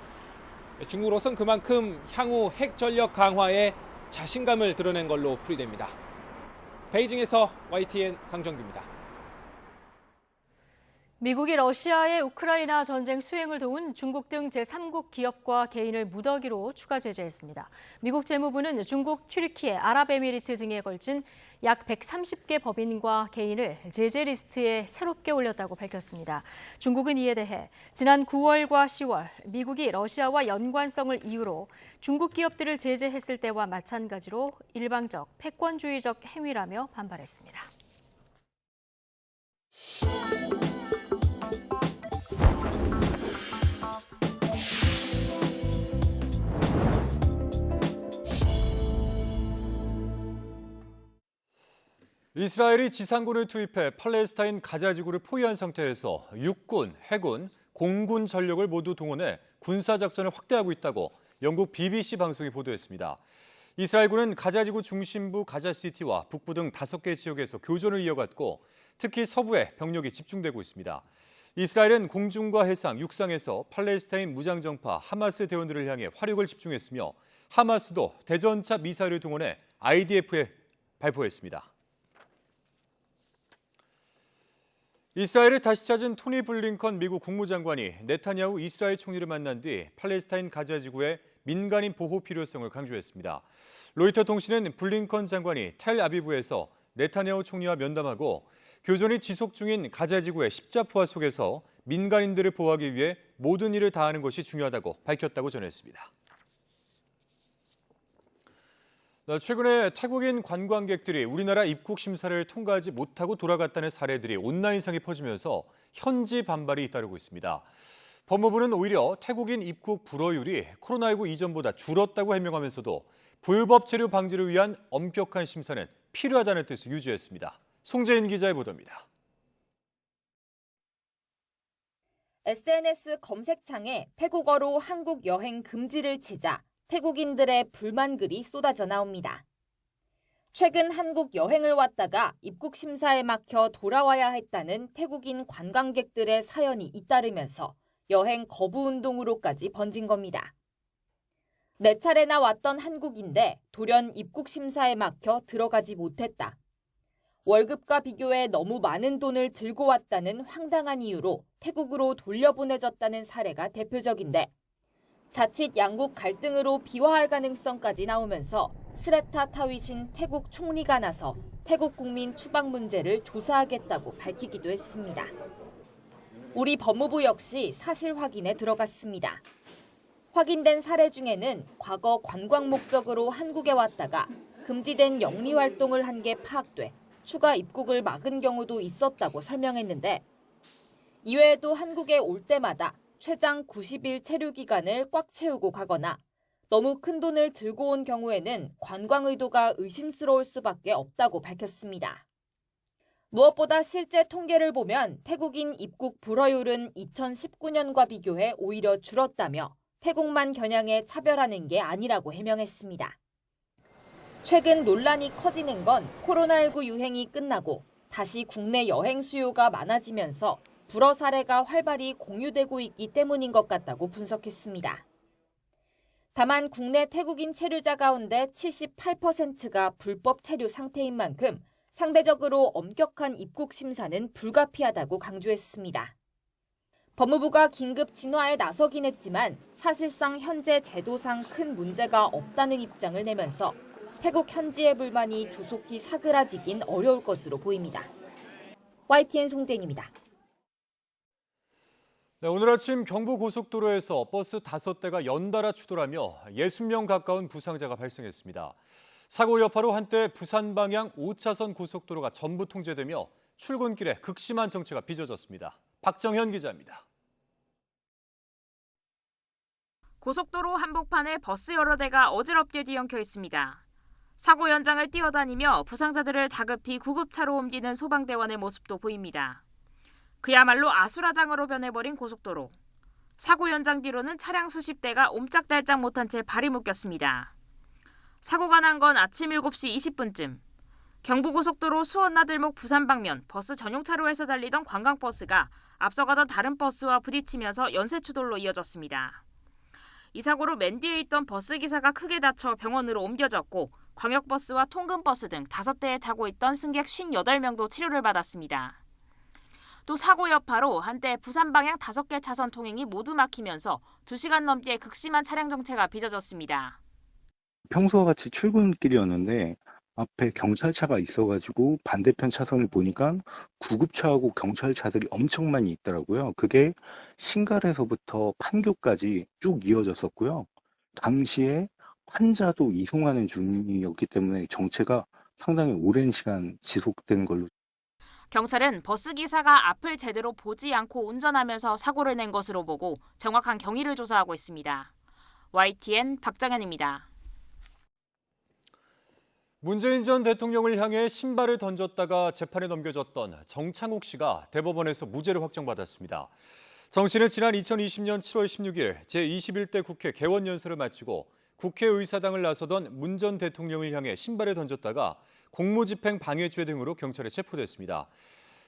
중국으로선 그만큼 향후 핵 전력 강화에 자신감을 드러낸 걸로 풀이됩니다. 베이징에서 YTN 강정규입니다. 미국이 러시아의 우크라이나 전쟁 수행을 도운 중국 등 제3국 기업과 개인을 무더기로 추가 제재했습니다. 미국 재무부는 중국, 튀르키예, 아랍에미리트 등에 걸친 약 130개 법인과 개인을 제재 리스트에 새롭게 올렸다고 밝혔습니다. 중국은 이에 대해 지난 9월과 10월 미국이 러시아와 연관성을 이유로 중국 기업들을 제재했을 때와 마찬가지로 일방적, 패권주의적 행위라며 반발했습니다. 이스라엘이 지상군을 투입해 팔레스타인 가자 지구를 포위한 상태에서 육군, 해군, 공군 전력을 모두 동원해 군사작전을 확대하고 있다고 영국 BBC 방송이 보도했습니다. 이스라엘군은 가자 지구 중심부 가자시티와 북부 등 5개 지역에서 교전을 이어갔고 특히 서부에 병력이 집중되고 있습니다. 이스라엘은 공중과 해상, 육상에서 팔레스타인 무장정파 하마스 대원들을 향해 화력을 집중했으며 하마스도 대전차 미사일을 동원해 IDF에 발포했습니다. 이스라엘을 다시 찾은 토니 블링컨 미국 국무장관이 네타냐후 이스라엘 총리를 만난 뒤 팔레스타인 가자 지구의 민간인 보호 필요성을 강조했습니다. 로이터 통신은 블링컨 장관이 텔아비브에서 네타냐후 총리와 면담하고 교전이 지속 중인 가자 지구의 십자포화 속에서 민간인들을 보호하기 위해 모든 일을 다하는 것이 중요하다고 밝혔다고 전했습니다. 최근에 태국인 관광객들이 우리나라 입국 심사를 통과하지 못하고 돌아갔다는 사례들이 온라인상에 퍼지면서 현지 반발이 잇따르고 있습니다. 법무부는 오히려 태국인 입국 불허율이 코로나19 이전보다 줄었다고 해명하면서도 불법 체류 방지를 위한 엄격한 심사는 필요하다는 뜻을 유지했습니다. 송재인 기자의 보도입니다. SNS 검색창에 태국어로 한국 여행 금지를 치자 태국인들의 불만 글이 쏟아져 나옵니다. 최근 한국 여행을 왔다가 입국 심사에 막혀 돌아와야 했다는 태국인 관광객들의 사연이 잇따르면서 여행 거부 운동으로까지 번진 겁니다. 4차례나 왔던 한국인데 돌연 입국 심사에 막혀 들어가지 못했다. 월급과 비교해 너무 많은 돈을 들고 왔다는 황당한 이유로 태국으로 돌려보내졌다는 사례가 대표적인데 자칫 양국 갈등으로 비화할 가능성까지 나오면서 스레타 타위신 태국 총리가 나서 태국 국민 추방 문제를 조사하겠다고 밝히기도 했습니다. 우리 법무부 역시 사실 확인에 들어갔습니다. 확인된 사례 중에는 과거 관광 목적으로 한국에 왔다가 금지된 영리 활동을 한 게 파악돼 추가 입국을 막은 경우도 있었다고 설명했는데 이외에도 한국에 올 때마다 최장 90일 체류 기간을 꽉 채우고 가거나 너무 큰 돈을 들고 온 경우에는 관광 의도가 의심스러울 수밖에 없다고 밝혔습니다. 무엇보다 실제 통계를 보면 태국인 입국 불허율은 2019년과 비교해 오히려 줄었다며 태국만 겨냥해 차별하는 게 아니라고 해명했습니다. 최근 논란이 커지는 건 코로나19 유행이 끝나고 다시 국내 여행 수요가 많아지면서 불허 사례가 활발히 공유되고 있기 때문인 것 같다고 분석했습니다. 다만 국내 태국인 체류자 가운데 78%가 불법 체류 상태인 만큼 상대적으로 엄격한 입국 심사는 불가피하다고 강조했습니다. 법무부가 긴급 진화에 나서긴 했지만 사실상 현재 제도상 큰 문제가 없다는 입장을 내면서 태국 현지의 불만이 조속히 사그라지긴 어려울 것으로 보입니다. YTN 송재인입니다. 네, 오늘 아침 경부고속도로에서 버스 5대가 연달아 추돌하며 60명 가까운 부상자가 발생했습니다. 사고 여파로 한때 부산 방향 5차선 고속도로가 전부 통제되며 출근길에 극심한 정체가 빚어졌습니다. 박정현 기자입니다. 고속도로 한복판에 버스 여러 대가 어지럽게 뒤엉켜 있습니다. 사고 현장을 뛰어다니며 부상자들을 다급히 구급차로 옮기는 소방대원의 모습도 보입니다. 그야말로 아수라장으로 변해버린 고속도로. 사고 현장 뒤로는 차량 수십 대가 옴짝달짝 못한 채 발이 묶였습니다. 사고가 난 건 아침 7시 20분쯤. 경부고속도로 수원나들목 부산 방면 버스 전용 차로에서 달리던 관광버스가 앞서가던 다른 버스와 부딪히면서 연쇄추돌로 이어졌습니다. 이 사고로 맨 뒤에 있던 버스기사가 크게 다쳐 병원으로 옮겨졌고 광역버스와 통근버스 등 5대에 타고 있던 승객 58명도 치료를 받았습니다. 또 사고 여파로 한때 부산 방향 5개 차선 통행이 모두 막히면서 2시간 넘게 극심한 차량 정체가 빚어졌습니다. 평소와 같이 출근길이었는데 앞에 경찰차가 있어가지고 반대편 차선을 보니까 구급차하고 경찰차들이 엄청 많이 있더라고요. 그게 신갈에서부터 판교까지 쭉 이어졌었고요. 당시에 환자도 이송하는 중이었기 때문에 정체가 상당히 오랜 시간 지속된 걸로. 경찰은 버스기사가 앞을 제대로 보지 않고 운전하면서 사고를 낸 것으로 보고 정확한 경위를 조사하고 있습니다. YTN 박정현입니다. 문재인 전 대통령을 향해 신발을 던졌다가 재판에 넘겨졌던 정창욱 씨가 대법원에서 무죄를 확정받았습니다. 정 씨는 지난 2020년 7월 16일 제21대 국회 개원연설을 마치고 국회의사당을 나서던 문 전 대통령을 향해 신발을 던졌다가 공무집행 방해죄 등으로 경찰에 체포됐습니다.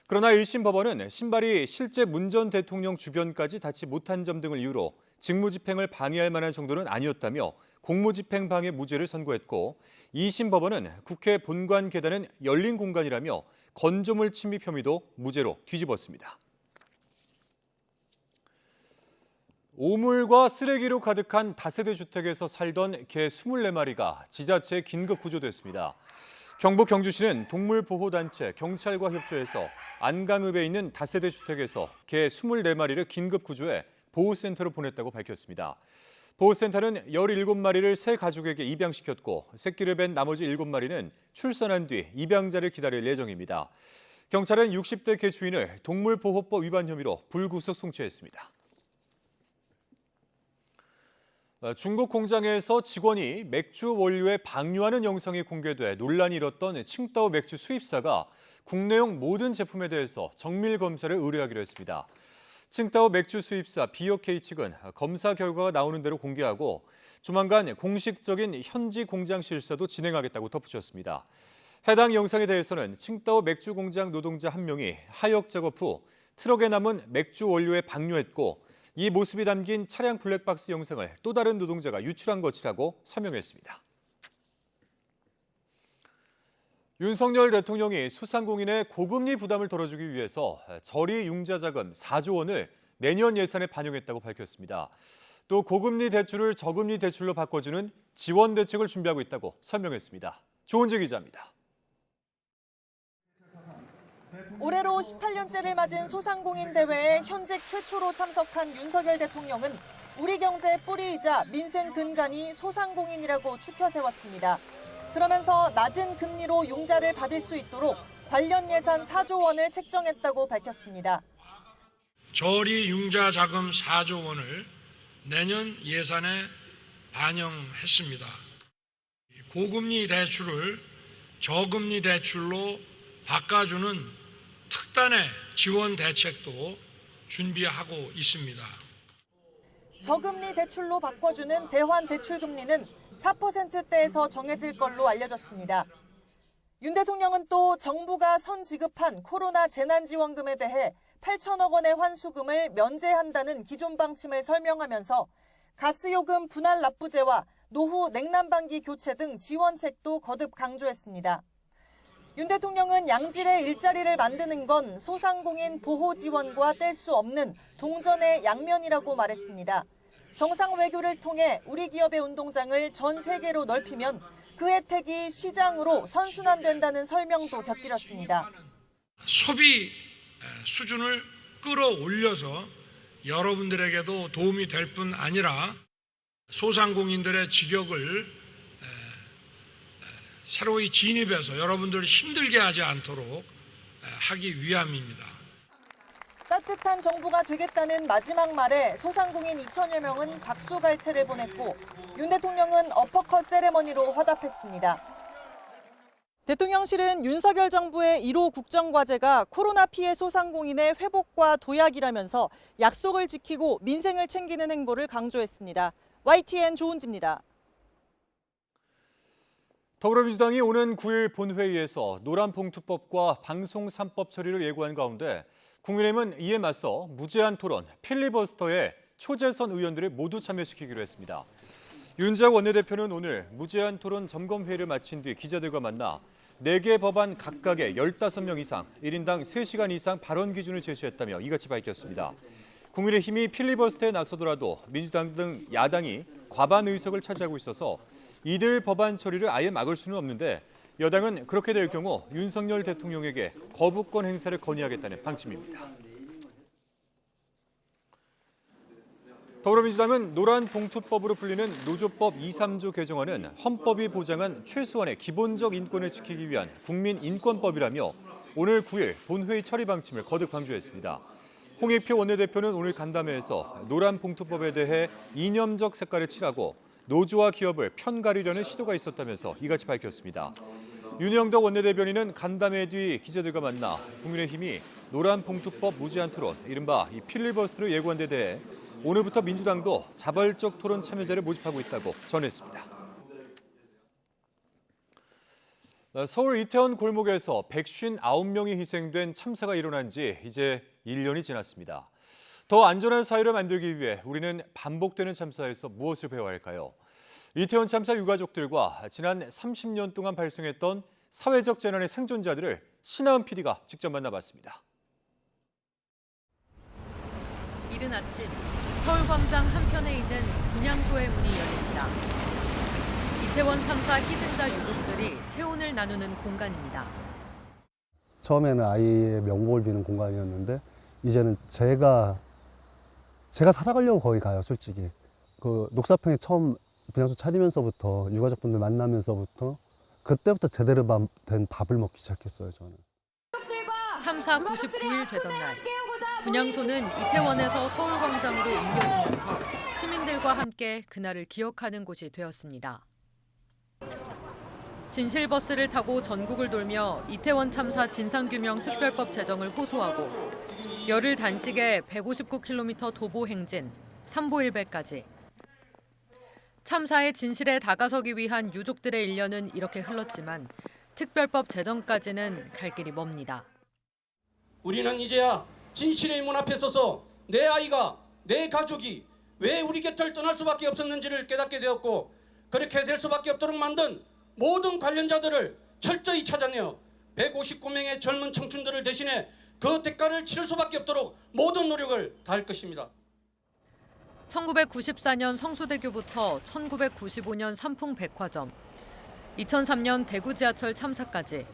그러나 1심 법원은 신발이 실제 문 전 대통령 주변까지 닿지 못한 점 등을 이유로 직무집행을 방해할 만한 정도는 아니었다며 공무집행 방해 무죄를 선고했고 2심 법원은 국회 본관 계단은 열린 공간이라며 건조물 침입 혐의도 무죄로 뒤집었습니다. 오물과 쓰레기로 가득한 다세대 주택에서 살던 개 24마리가 지자체에 긴급 구조됐습니다. 경북 경주시는 동물보호단체 경찰과 협조해서 안강읍에 있는 다세대 주택에서 개 24마리를 긴급 구조해 보호센터로 보냈다고 밝혔습니다. 보호센터는 17마리를 새 가족에게 입양시켰고 새끼를 뺀 나머지 7마리는 출산한 뒤 입양자를 기다릴 예정입니다. 경찰은 60대 개 주인을 동물보호법 위반 혐의로 불구속 송치했습니다. 중국 공장에서 직원이 맥주 원료에 방류하는 영상이 공개돼 논란이 일었던 칭따오 맥주 수입사가 국내용 모든 제품에 대해서 정밀 검사를 의뢰하기로 했습니다. 칭따오 맥주 수입사 비어케이 측은 검사 결과가 나오는 대로 공개하고 조만간 공식적인 현지 공장 실사도 진행하겠다고 덧붙였습니다. 해당 영상에 대해서는 칭따오 맥주 공장 노동자 한 명이 하역 작업 후 트럭에 남은 맥주 원료에 방류했고 이 모습이 담긴 차량 블랙박스 영상을 또 다른 노동자가 유출한 것이라고 설명했습니다. 윤석열 대통령이 소상공인의 고금리 부담을 덜어주기 위해서 저리 융자 자금 4조 원을 내년 예산에 반영했다고 밝혔습니다. 또 고금리 대출을 저금리 대출로 바꿔주는 지원 대책을 준비하고 있다고 설명했습니다. 조은재 기자입니다. 올해로 18년째를 맞은 소상공인 대회에 현직 최초로 참석한 윤석열 대통령은 우리 경제의 뿌리이자 민생 근간이 소상공인이라고 추켜 세웠습니다. 그러면서 낮은 금리로 융자를 받을 수 있도록 관련 예산 4조 원을 책정했다고 밝혔습니다. 저리 융자 자금 4조 원을 내년 예산에 반영했습니다. 고금리 대출을 저금리 대출로 바꿔주는 특단의 지원 대책도 준비하고 있습니다. 저금리 대출로 바꿔주는 대환 대출 금리는 4%대에서 정해질 걸로 알려졌습니다. 윤 대통령은 또 정부가 선 지급한 코로나 재난지원금에 대해 8천억 원의 환수금을 면제한다는 기존 방침을 설명하면서 가스요금 분할 납부제와 노후 냉난방기 교체 등 지원책도 거듭 강조했습니다. 윤 대통령은 양질의 일자리를 만드는 건 소상공인 보호 지원과 뗄 수 없는 동전의 양면이라고 말했습니다. 정상 외교를 통해 우리 기업의 운동장을 전 세계로 넓히면 그 혜택이 시장으로 선순환된다는 설명도 곁들였습니다. 소비 수준을 끌어올려서 여러분들에게도 도움이 될 뿐 아니라 소상공인들의 직역을 새로이 진입해서 여러분들을 힘들게 하지 않도록 하기 위함입니다. 따뜻한 정부가 되겠다는 마지막 말에 소상공인 2천여 명은 박수갈채를 보냈고 윤 대통령은 어퍼컷 세레머니로 화답했습니다. 대통령실은 윤석열 정부의 1호 국정과제가 코로나 피해 소상공인의 회복과 도약이라면서 약속을 지키고 민생을 챙기는 행보를 강조했습니다. YTN 조은지입니다. 더불어민주당이 오는 9일 본회의에서 노란봉투법과 방송 3법 처리를 예고한 가운데 국민의힘은 이에 맞서 무제한 토론, 필리버스터에 초재선 의원들을 모두 참여시키기로 했습니다. 윤재욱 원내대표는 오늘 무제한 토론 점검회의를 마친 뒤 기자들과 만나 4개 법안 각각에 15명 이상, 1인당 3시간 이상 발언 기준을 제시했다며 이같이 밝혔습니다. 국민의힘이 필리버스터에 나서더라도 민주당 등 야당이 과반 의석을 차지하고 있어서 이들 법안 처리를 아예 막을 수는 없는데 여당은 그렇게 될 경우 윤석열 대통령에게 거부권 행사를 건의하겠다는 방침입니다. 더불어민주당은 노란봉투법으로 불리는 노조법 2, 3조 개정안은 헌법이 보장한 최소한의 기본적 인권을 지키기 위한 국민인권법이라며 오늘 9일 본회의 처리 방침을 거듭 강조했습니다. 홍익표 원내대표는 오늘 간담회에서 노란봉투법에 대해 이념적 색깔을 칠하고 노조와 기업을 편가르려는 시도가 있었다면서 이같이 밝혔습니다. 윤영덕 원내대변인은 간담회 뒤 기자들과 만나 국민의힘이 노란봉투법 무제한 토론, 이른바 이 필리버스터를 예고한 데 대해 오늘부터 민주당도 자발적 토론 참여자를 모집하고 있다고 전했습니다. 서울 이태원 골목에서 159명이 희생된 참사가 일어난 지 이제 1년이 지났습니다. 더 안전한 사회를 만들기 위해 우리는 반복되는 참사에서 무엇을 배워야 할까요? 이태원 참사 유가족들과 지난 30년 동안 발생했던 사회적 재난의 생존자들을 신하은 PD가 직접 만나봤습니다. 이른 아침 서울광장 한편에 있는 분향소의 문이 열립니다. 이태원 참사 희생자 유족들이 체온을 나누는 공간입니다. 처음에는 아이의 명복을 비는 공간이었는데 이제는 제가 살아가려고 거기 가요, 솔직히. 그 녹사평에 처음 분향소 차리면서부터 유가족분들 만나면서부터 그때부터 제대로 된 밥을 먹기 시작했어요, 저는. 참사 99일 되던 날, 분향소는 이태원에서 서울광장으로 옮겨지면서 시민들과 함께 그날을 기억하는 곳이 되었습니다. 진실버스를 타고 전국을 돌며 이태원 참사 진상규명 특별법 제정을 호소하고 열흘 단식에 159km 도보 행진, 삼보일배까지. 참사의 진실에 다가서기 위한 유족들의 일년은 이렇게 흘렀지만 특별법 제정까지는 갈 길이 멉니다. 우리는 이제야 진실의 문 앞에 서서 내 아이가, 내 가족이 왜 우리 곁을 떠날 수밖에 없었는지를 깨닫게 되었고 그렇게 될 수밖에 없도록 만든 모든 관련자들을 철저히 찾아내어 159명의 젊은 청춘들을 대신해 그 대가를 치를 수밖에 없도록 모든 노력을 다할 것입니다. 1994년 성수대교부터 1995년 삼풍백화점, 2003년 대구 지하철 참사까지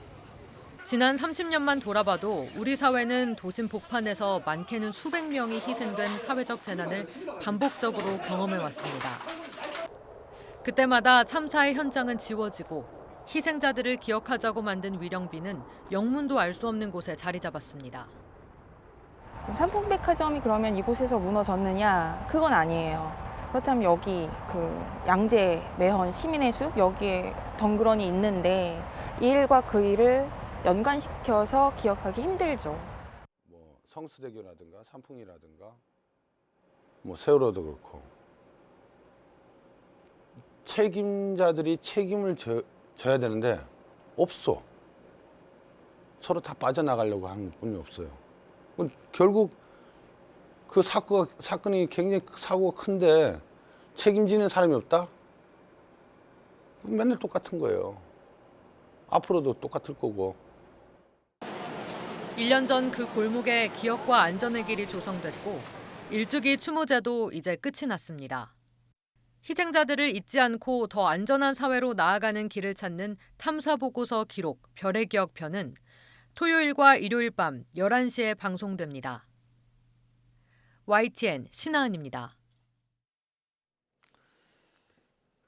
지난 30년만 돌아봐도 우리 사회는 도심 폭판에서 많게는 수백 명이 희생된 사회적 재난을 반복적으로 경험해왔습니다. 그때마다 참사의 현장은 지워지고 희생자들을 기억하자고 만든 위령비는 영문도 알 수 없는 곳에 자리 잡았습니다. 삼풍백화점이 그러면 이곳에서 무너졌느냐? 그건 아니에요. 그렇다면 여기 그 양재, 매헌, 시민의 숲 여기에 덩그러니 있는데 이 일과 그 일을 연관시켜서 기억하기 힘들죠. 뭐 성수대교라든가 삼풍이라든가 뭐 세월호도 그렇고 책임자들이 책임을 져야 되는데 없어. 서로 다 빠져나가려고 하는 분이 없어요. 결국 그 사건이 굉장히 사고가 큰데 책임지는 사람이 없다? 맨날 똑같은 거예요. 앞으로도 똑같을 거고. 1년 전 그 골목에 기억과 안전의 길이 조성됐고 일주기 추모제도 이제 끝이 났습니다. 희생자들을 잊지 않고 더 안전한 사회로 나아가는 길을 찾는 탐사보고서 기록 별의 기억 편은 토요일과 일요일 밤 11시에 방송됩니다. YTN 신하은입니다.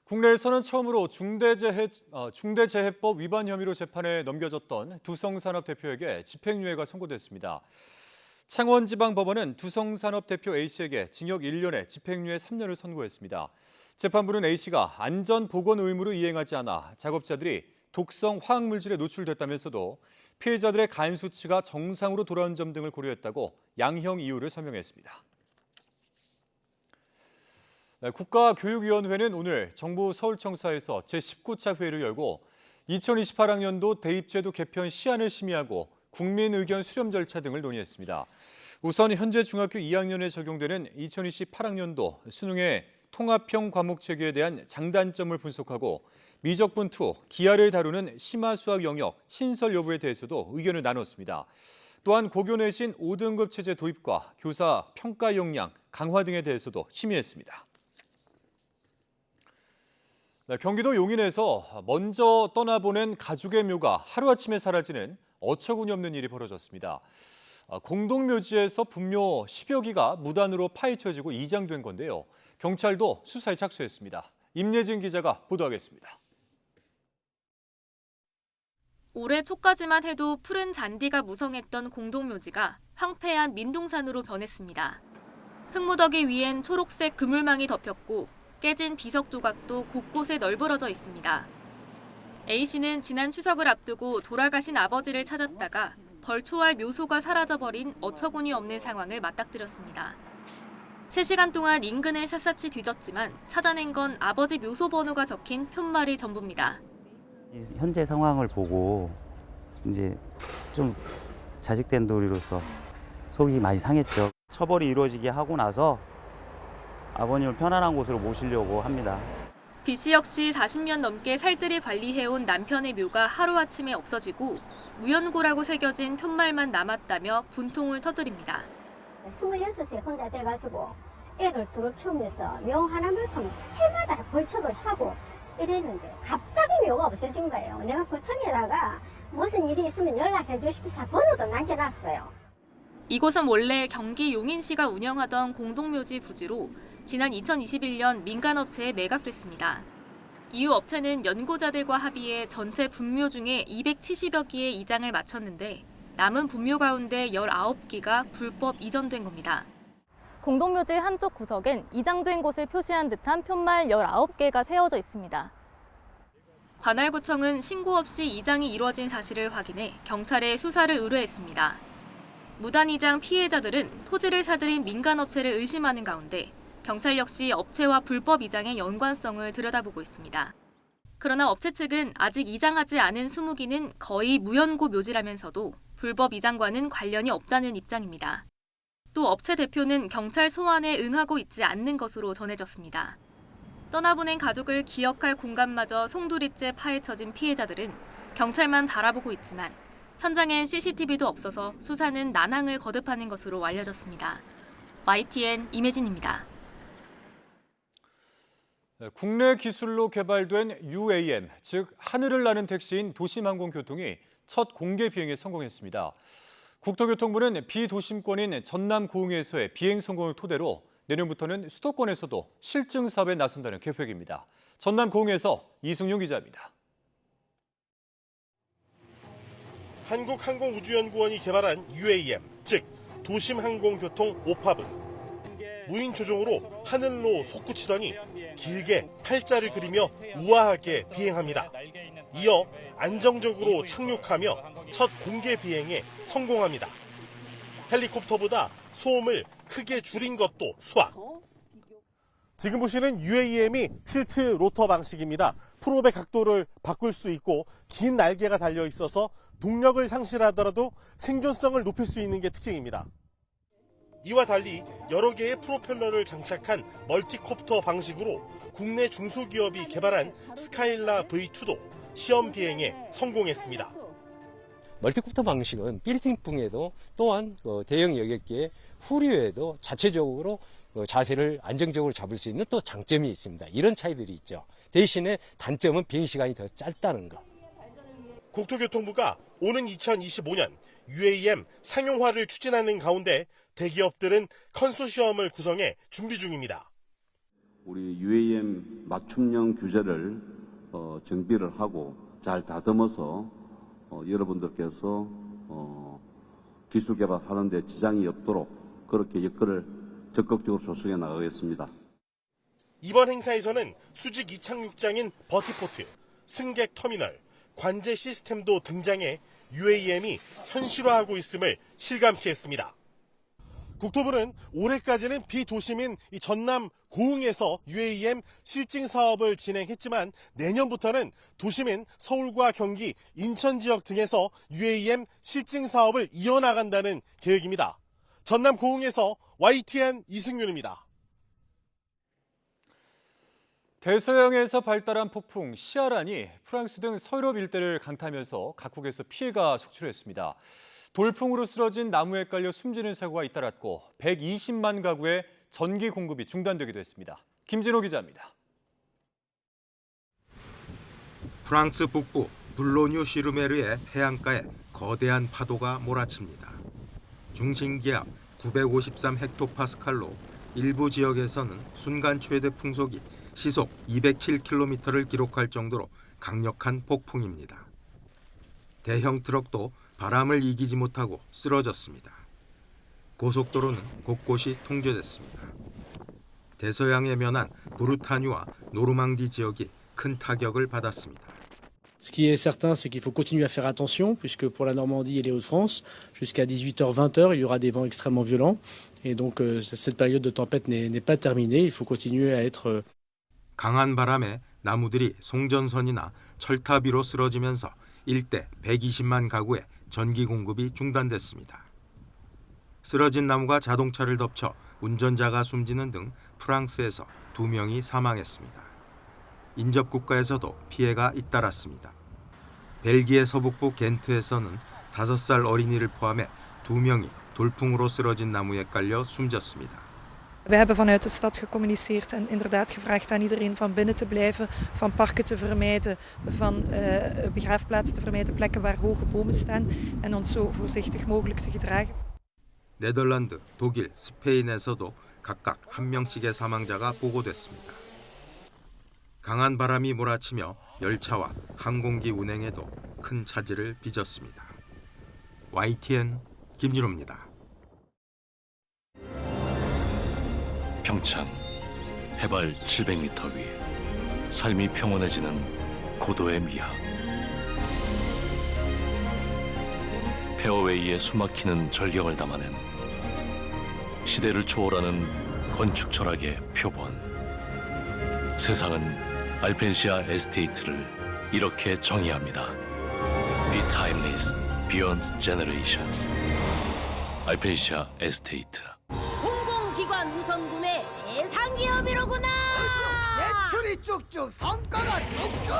국내에서는 처음으로 중대재해법 위반 혐의로 재판에 넘겨졌던 두성산업 대표에게 집행유예가 선고됐습니다. 창원지방법원은 두성산업 대표 A씨에게 징역 1년에 집행유예 3년을 선고했습니다. 재판부는 A씨가 안전보건 의무를 이행하지 않아 작업자들이 독성 화학물질에 노출됐다면서도 피해자들의 간 수치가 정상으로 돌아온 점 등을 고려했다고 양형 이유를 설명했습니다. 국가교육위원회는 오늘 정부 서울청사에서 제19차 회의를 열고 2028학년도 대입제도 개편 시안을 심의하고 국민 의견 수렴 절차 등을 논의했습니다. 우선 현재 중학교 2학년에 적용되는 2028학년도 수능의 통합형 과목 체계에 대한 장단점을 분석하고 미적분 2, 기하를 다루는 심화수학 영역 신설 여부에 대해서도 의견을 나눴습니다. 또한 고교 내신 5등급 체제 도입과 교사 평가 역량 강화 등에 대해서도 심의했습니다. 경기도 용인에서 먼저 떠나보낸 가족의 묘가 하루아침에 사라지는 어처구니 없는 일이 벌어졌습니다. 공동묘지에서 분묘 10여 기가 무단으로 파헤쳐지고 이장된 건데요. 경찰도 수사에 착수했습니다. 임예진 기자가 보도하겠습니다. 올해 초까지만 해도 푸른 잔디가 무성했던 공동묘지가 황폐한 민둥산으로 변했습니다. 흙무더기 위엔 초록색 그물망이 덮였고 깨진 비석 조각도 곳곳에 널브러져 있습니다. A씨는 지난 추석을 앞두고 돌아가신 아버지를 찾았다가 벌초할 묘소가 사라져버린 어처구니 없는 상황을 맞닥뜨렸습니다. 3시간 동안 인근을 샅샅이 뒤졌지만 찾아낸 건 아버지 묘소 번호가 적힌 편말이 전부입니다. 현재 상황을 보고 이제 좀 자식된 도리로서 속이 많이 상했죠. 처벌이 이루어지게 하고 나서 아버님을 편안한 곳으로 모시려고 합니다. B씨 역시 40년 넘게 살뜰히 관리해온 남편의 묘가 하루아침에 없어지고 무연고라고 새겨진 편말만 남았다며 분통을 터뜨립니다. 26세 혼자 돼가지고 애들 둘을 키우면서 묘 하나만큼 해마다 벌초를 하고 이랬는데 갑자기 묘가 없어진 거예요. 내가 구청에다가 무슨 일이 있으면 연락해 주십사 번호도 남겨놨어요. 이곳은 원래 경기 용인시가 운영하던 공동묘지 부지로 지난 2021년 민간업체에 매각됐습니다. 이후 업체는 연고자들과 합의해 전체 분묘 중에 270여 기의 이장을 마쳤는데 남은 분묘 가운데 19기가 불법 이전된 겁니다. 공동묘지 한쪽 구석엔 이장된 곳을 표시한 듯한 편말 19개가 세워져 있습니다. 관할구청은 신고 없이 이장이 이루어진 사실을 확인해 경찰에 수사를 의뢰했습니다. 무단 이장 피해자들은 토지를 사들인 민간업체를 의심하는 가운데 경찰 역시 업체와 불법 이장의 연관성을 들여다보고 있습니다. 그러나 업체 측은 아직 이장하지 않은 20기는 거의 무연고 묘지라면서도 불법 이장과는 관련이 없다는 입장입니다. 또 업체 대표는 경찰 소환에 응하고 있지 않는 것으로 전해졌습니다. 떠나보낸 가족을 기억할 공간마저 송두리째 파헤쳐진 피해자들은 경찰만 바라보고 있지만 현장엔 CCTV도 없어서 수사는 난항을 거듭하는 것으로 알려졌습니다. YTN 임혜진입니다. 국내 기술로 개발된 UAM, 즉 하늘을 나는 택시인 도심항공교통이 첫 공개 비행에 성공했습니다. 국토교통부는 비도심권인 전남 고흥에서의 비행 성공을 토대로 내년부터는 수도권에서도 실증 사업에 나선다는 계획입니다. 전남 고흥에서 이승용 기자입니다. 한국항공우주연구원이 개발한 UAM, 즉 도심항공교통 오팝은 무인 조종으로 하늘로 솟구치더니 길게 팔자를 그리며 우아하게 비행합니다. 이어 안정적으로 착륙하며 첫 공개 비행에 성공합니다. 헬리콥터보다 소음을 크게 줄인 것도 수학. 지금 보시는 UAM이 틸트 로터 방식입니다. 프롭의 각도를 바꿀 수 있고 긴 날개가 달려 있어서 동력을 상실하더라도 생존성을 높일 수 있는 게 특징입니다. 이와 달리 여러 개의 프로펠러를 장착한 멀티콥터 방식으로 국내 중소기업이 개발한 스카일라 V2도 시험 비행에 성공했습니다. 멀티콥터 방식은 빌딩풍에도 또한 대형 여객기의 후류에도 자체적으로 자세를 안정적으로 잡을 수 있는 또 장점이 있습니다. 이런 차이들이 있죠. 대신에 단점은 비행시간이 더 짧다는 것. 국토교통부가 오는 2025년 UAM 상용화를 추진하는 가운데 대기업들은 컨소시엄을 구성해 준비 중입니다. 우리 UAM 맞춤형 규제를 정비를 하고 잘 다듬어서 여러분들께서 기술 개발하는 데 지장이 없도록 그렇게 여건을 적극적으로 조성해 나가겠습니다. 이번 행사에서는 수직 이착륙장인 버티포트, 승객 터미널, 관제 시스템도 등장해 UAM이 현실화하고 있음을 실감케 했습니다. 국토부는 올해까지는 비도심인 이 전남 고흥에서 UAM 실증 사업을 진행했지만 내년부터는 도심인 서울과 경기, 인천 지역 등에서 UAM 실증 사업을 이어나간다는 계획입니다. 전남 고흥에서 YTN 이승윤입니다. 대서양에서 발달한 폭풍 시아란이 프랑스 등 서유럽 일대를 강타하면서 각국에서 피해가 속출했습니다. 돌풍으로 쓰러진 나무에 깔려 숨지는 사고가 잇따랐고 120만 가구의 전기 공급이 중단되기도 했습니다. 김진호 기자입니다. 프랑스 북부 블로뉴 시르메르의 해안가에 거대한 파도가 몰아칩니다. 중심기압 953헥토파스칼로 일부 지역에서는 순간 최대 풍속이 시속 207km를 기록할 정도로 강력한 폭풍입니다. 대형 트럭도 바람을 이기지 못하고 쓰러졌습니다. 고속도로는 곳곳이 통제됐습니다. 대서양에 면한 브루타뉴와 노르망디 지역이 큰 타격을 받았습니다. Ce qui est certain, c'est qu'il faut continuer à faire attention, puisque pour la Normandie et les Hauts-de-France, jusqu'à 18h, 20h, il y aura des vents extrêmement violents. Et donc, cette période de tempête n'est pas terminée. Il faut continuer à être... 강한 바람에 나무들이 송전선이나 철탑 위로 쓰러지면서 일대 120만 가구의 전기 공급이 중단됐습니다. 쓰러진 나무가 자동차를 덮쳐 운전자가 숨지는 등 프랑스에서 2명이 사망했습니다. 인접 국가에서도 피해가 잇따랐습니다. 벨기에 서북부 겐트에서는 5살 어린이를 포함해 2명이 돌풍으로 쓰러진 나무에 깔려 숨졌습니다. We hebben vanuit de stad gecommuniceerd en inderdaad gevraagd aan iedereen van binnen te blijven, van parken te vermijden, van begraafplaatsen te vermijden, plekken waar hoge bomen staan en ons zo voorzichtig mogelijk te gedragen. 네덜란드, 독일, 스페인에서도 각각 1명씩의 사망자가 보고됐습니다. 강한 바람이 몰아치며 열차와 항공기 운행에도 큰 차질을 빚었습니다. YTN 김진호입니다. 평창 해발 700m 위 삶이 평온해지는 고도의 미학. 페어웨이에 숨막히는 절경을 담아낸 시대를 초월하는 건축 철학의 표본. 세상은 알펜시아 에스테이트를 이렇게 정의합니다. Be timeless, beyond generations. 알펜시아 에스테이트. 공공기관 우선구매 대상 기업이로구나. 매출이 쭉쭉, 성과가 쭉쭉.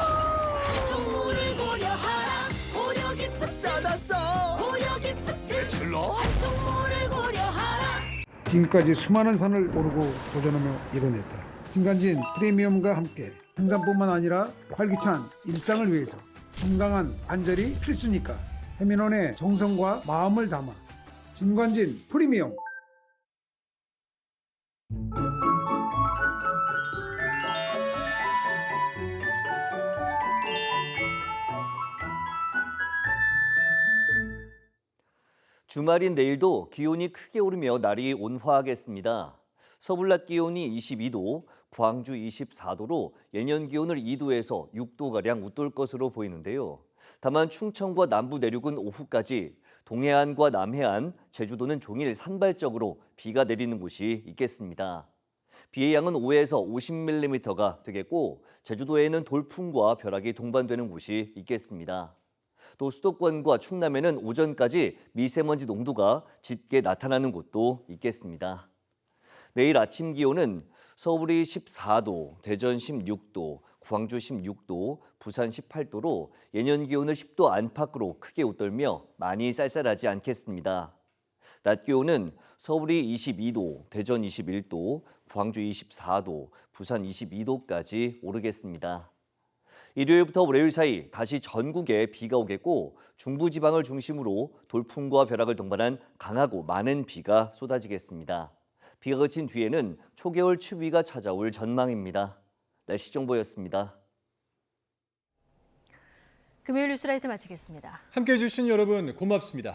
한총물을 고려하라. 고려 기프트. 싸다 싸. 고려 기프트. 매출로. 한총물을 고려하라. 지금까지 수많은 산을 오르고 도전하며 이뤄냈다. 진간진 프리미엄과 함께 등산뿐만 아니라 활기찬 일상을 위해서 건강한 관절이 필수니까 해민원의 정성과 마음을 담아 진관진 프리미엄. 주말인 내일도 기온이 크게 오르며 날이 온화하겠습니다. 서울 낮 기온이 22도, 광주 24도로 예년 기온을 2도에서 6도가량 웃돌 것으로 보이는데요. 다만 충청과 남부 내륙은 오후까지, 동해안과 남해안, 제주도는 종일 산발적으로 비가 내리는 곳이 있겠습니다. 비의 양은 5에서 50mm가 되겠고 제주도에는 돌풍과 벼락이 동반되는 곳이 있겠습니다. 또 수도권과 충남에는 오전까지 미세먼지 농도가 짙게 나타나는 곳도 있겠습니다. 내일 아침 기온은 서울이 14도, 대전 16도, 광주 16도, 부산 18도로 예년 기온을 10도 안팎으로 크게 웃돌며 많이 쌀쌀하지 않겠습니다. 낮 기온은 서울이 22도, 대전 21도, 광주 24도, 부산 22도까지 오르겠습니다. 일요일부터 월요일 사이 다시 전국에 비가 오겠고 중부지방을 중심으로 돌풍과 벼락을 동반한 강하고 많은 비가 쏟아지겠습니다. 비가 그친 뒤에는 초겨울 추위가 찾아올 전망입니다. 날씨 정보였습니다. 금요일 뉴스라이트 마치겠습니다. 함께해 주신 여러분 고맙습니다.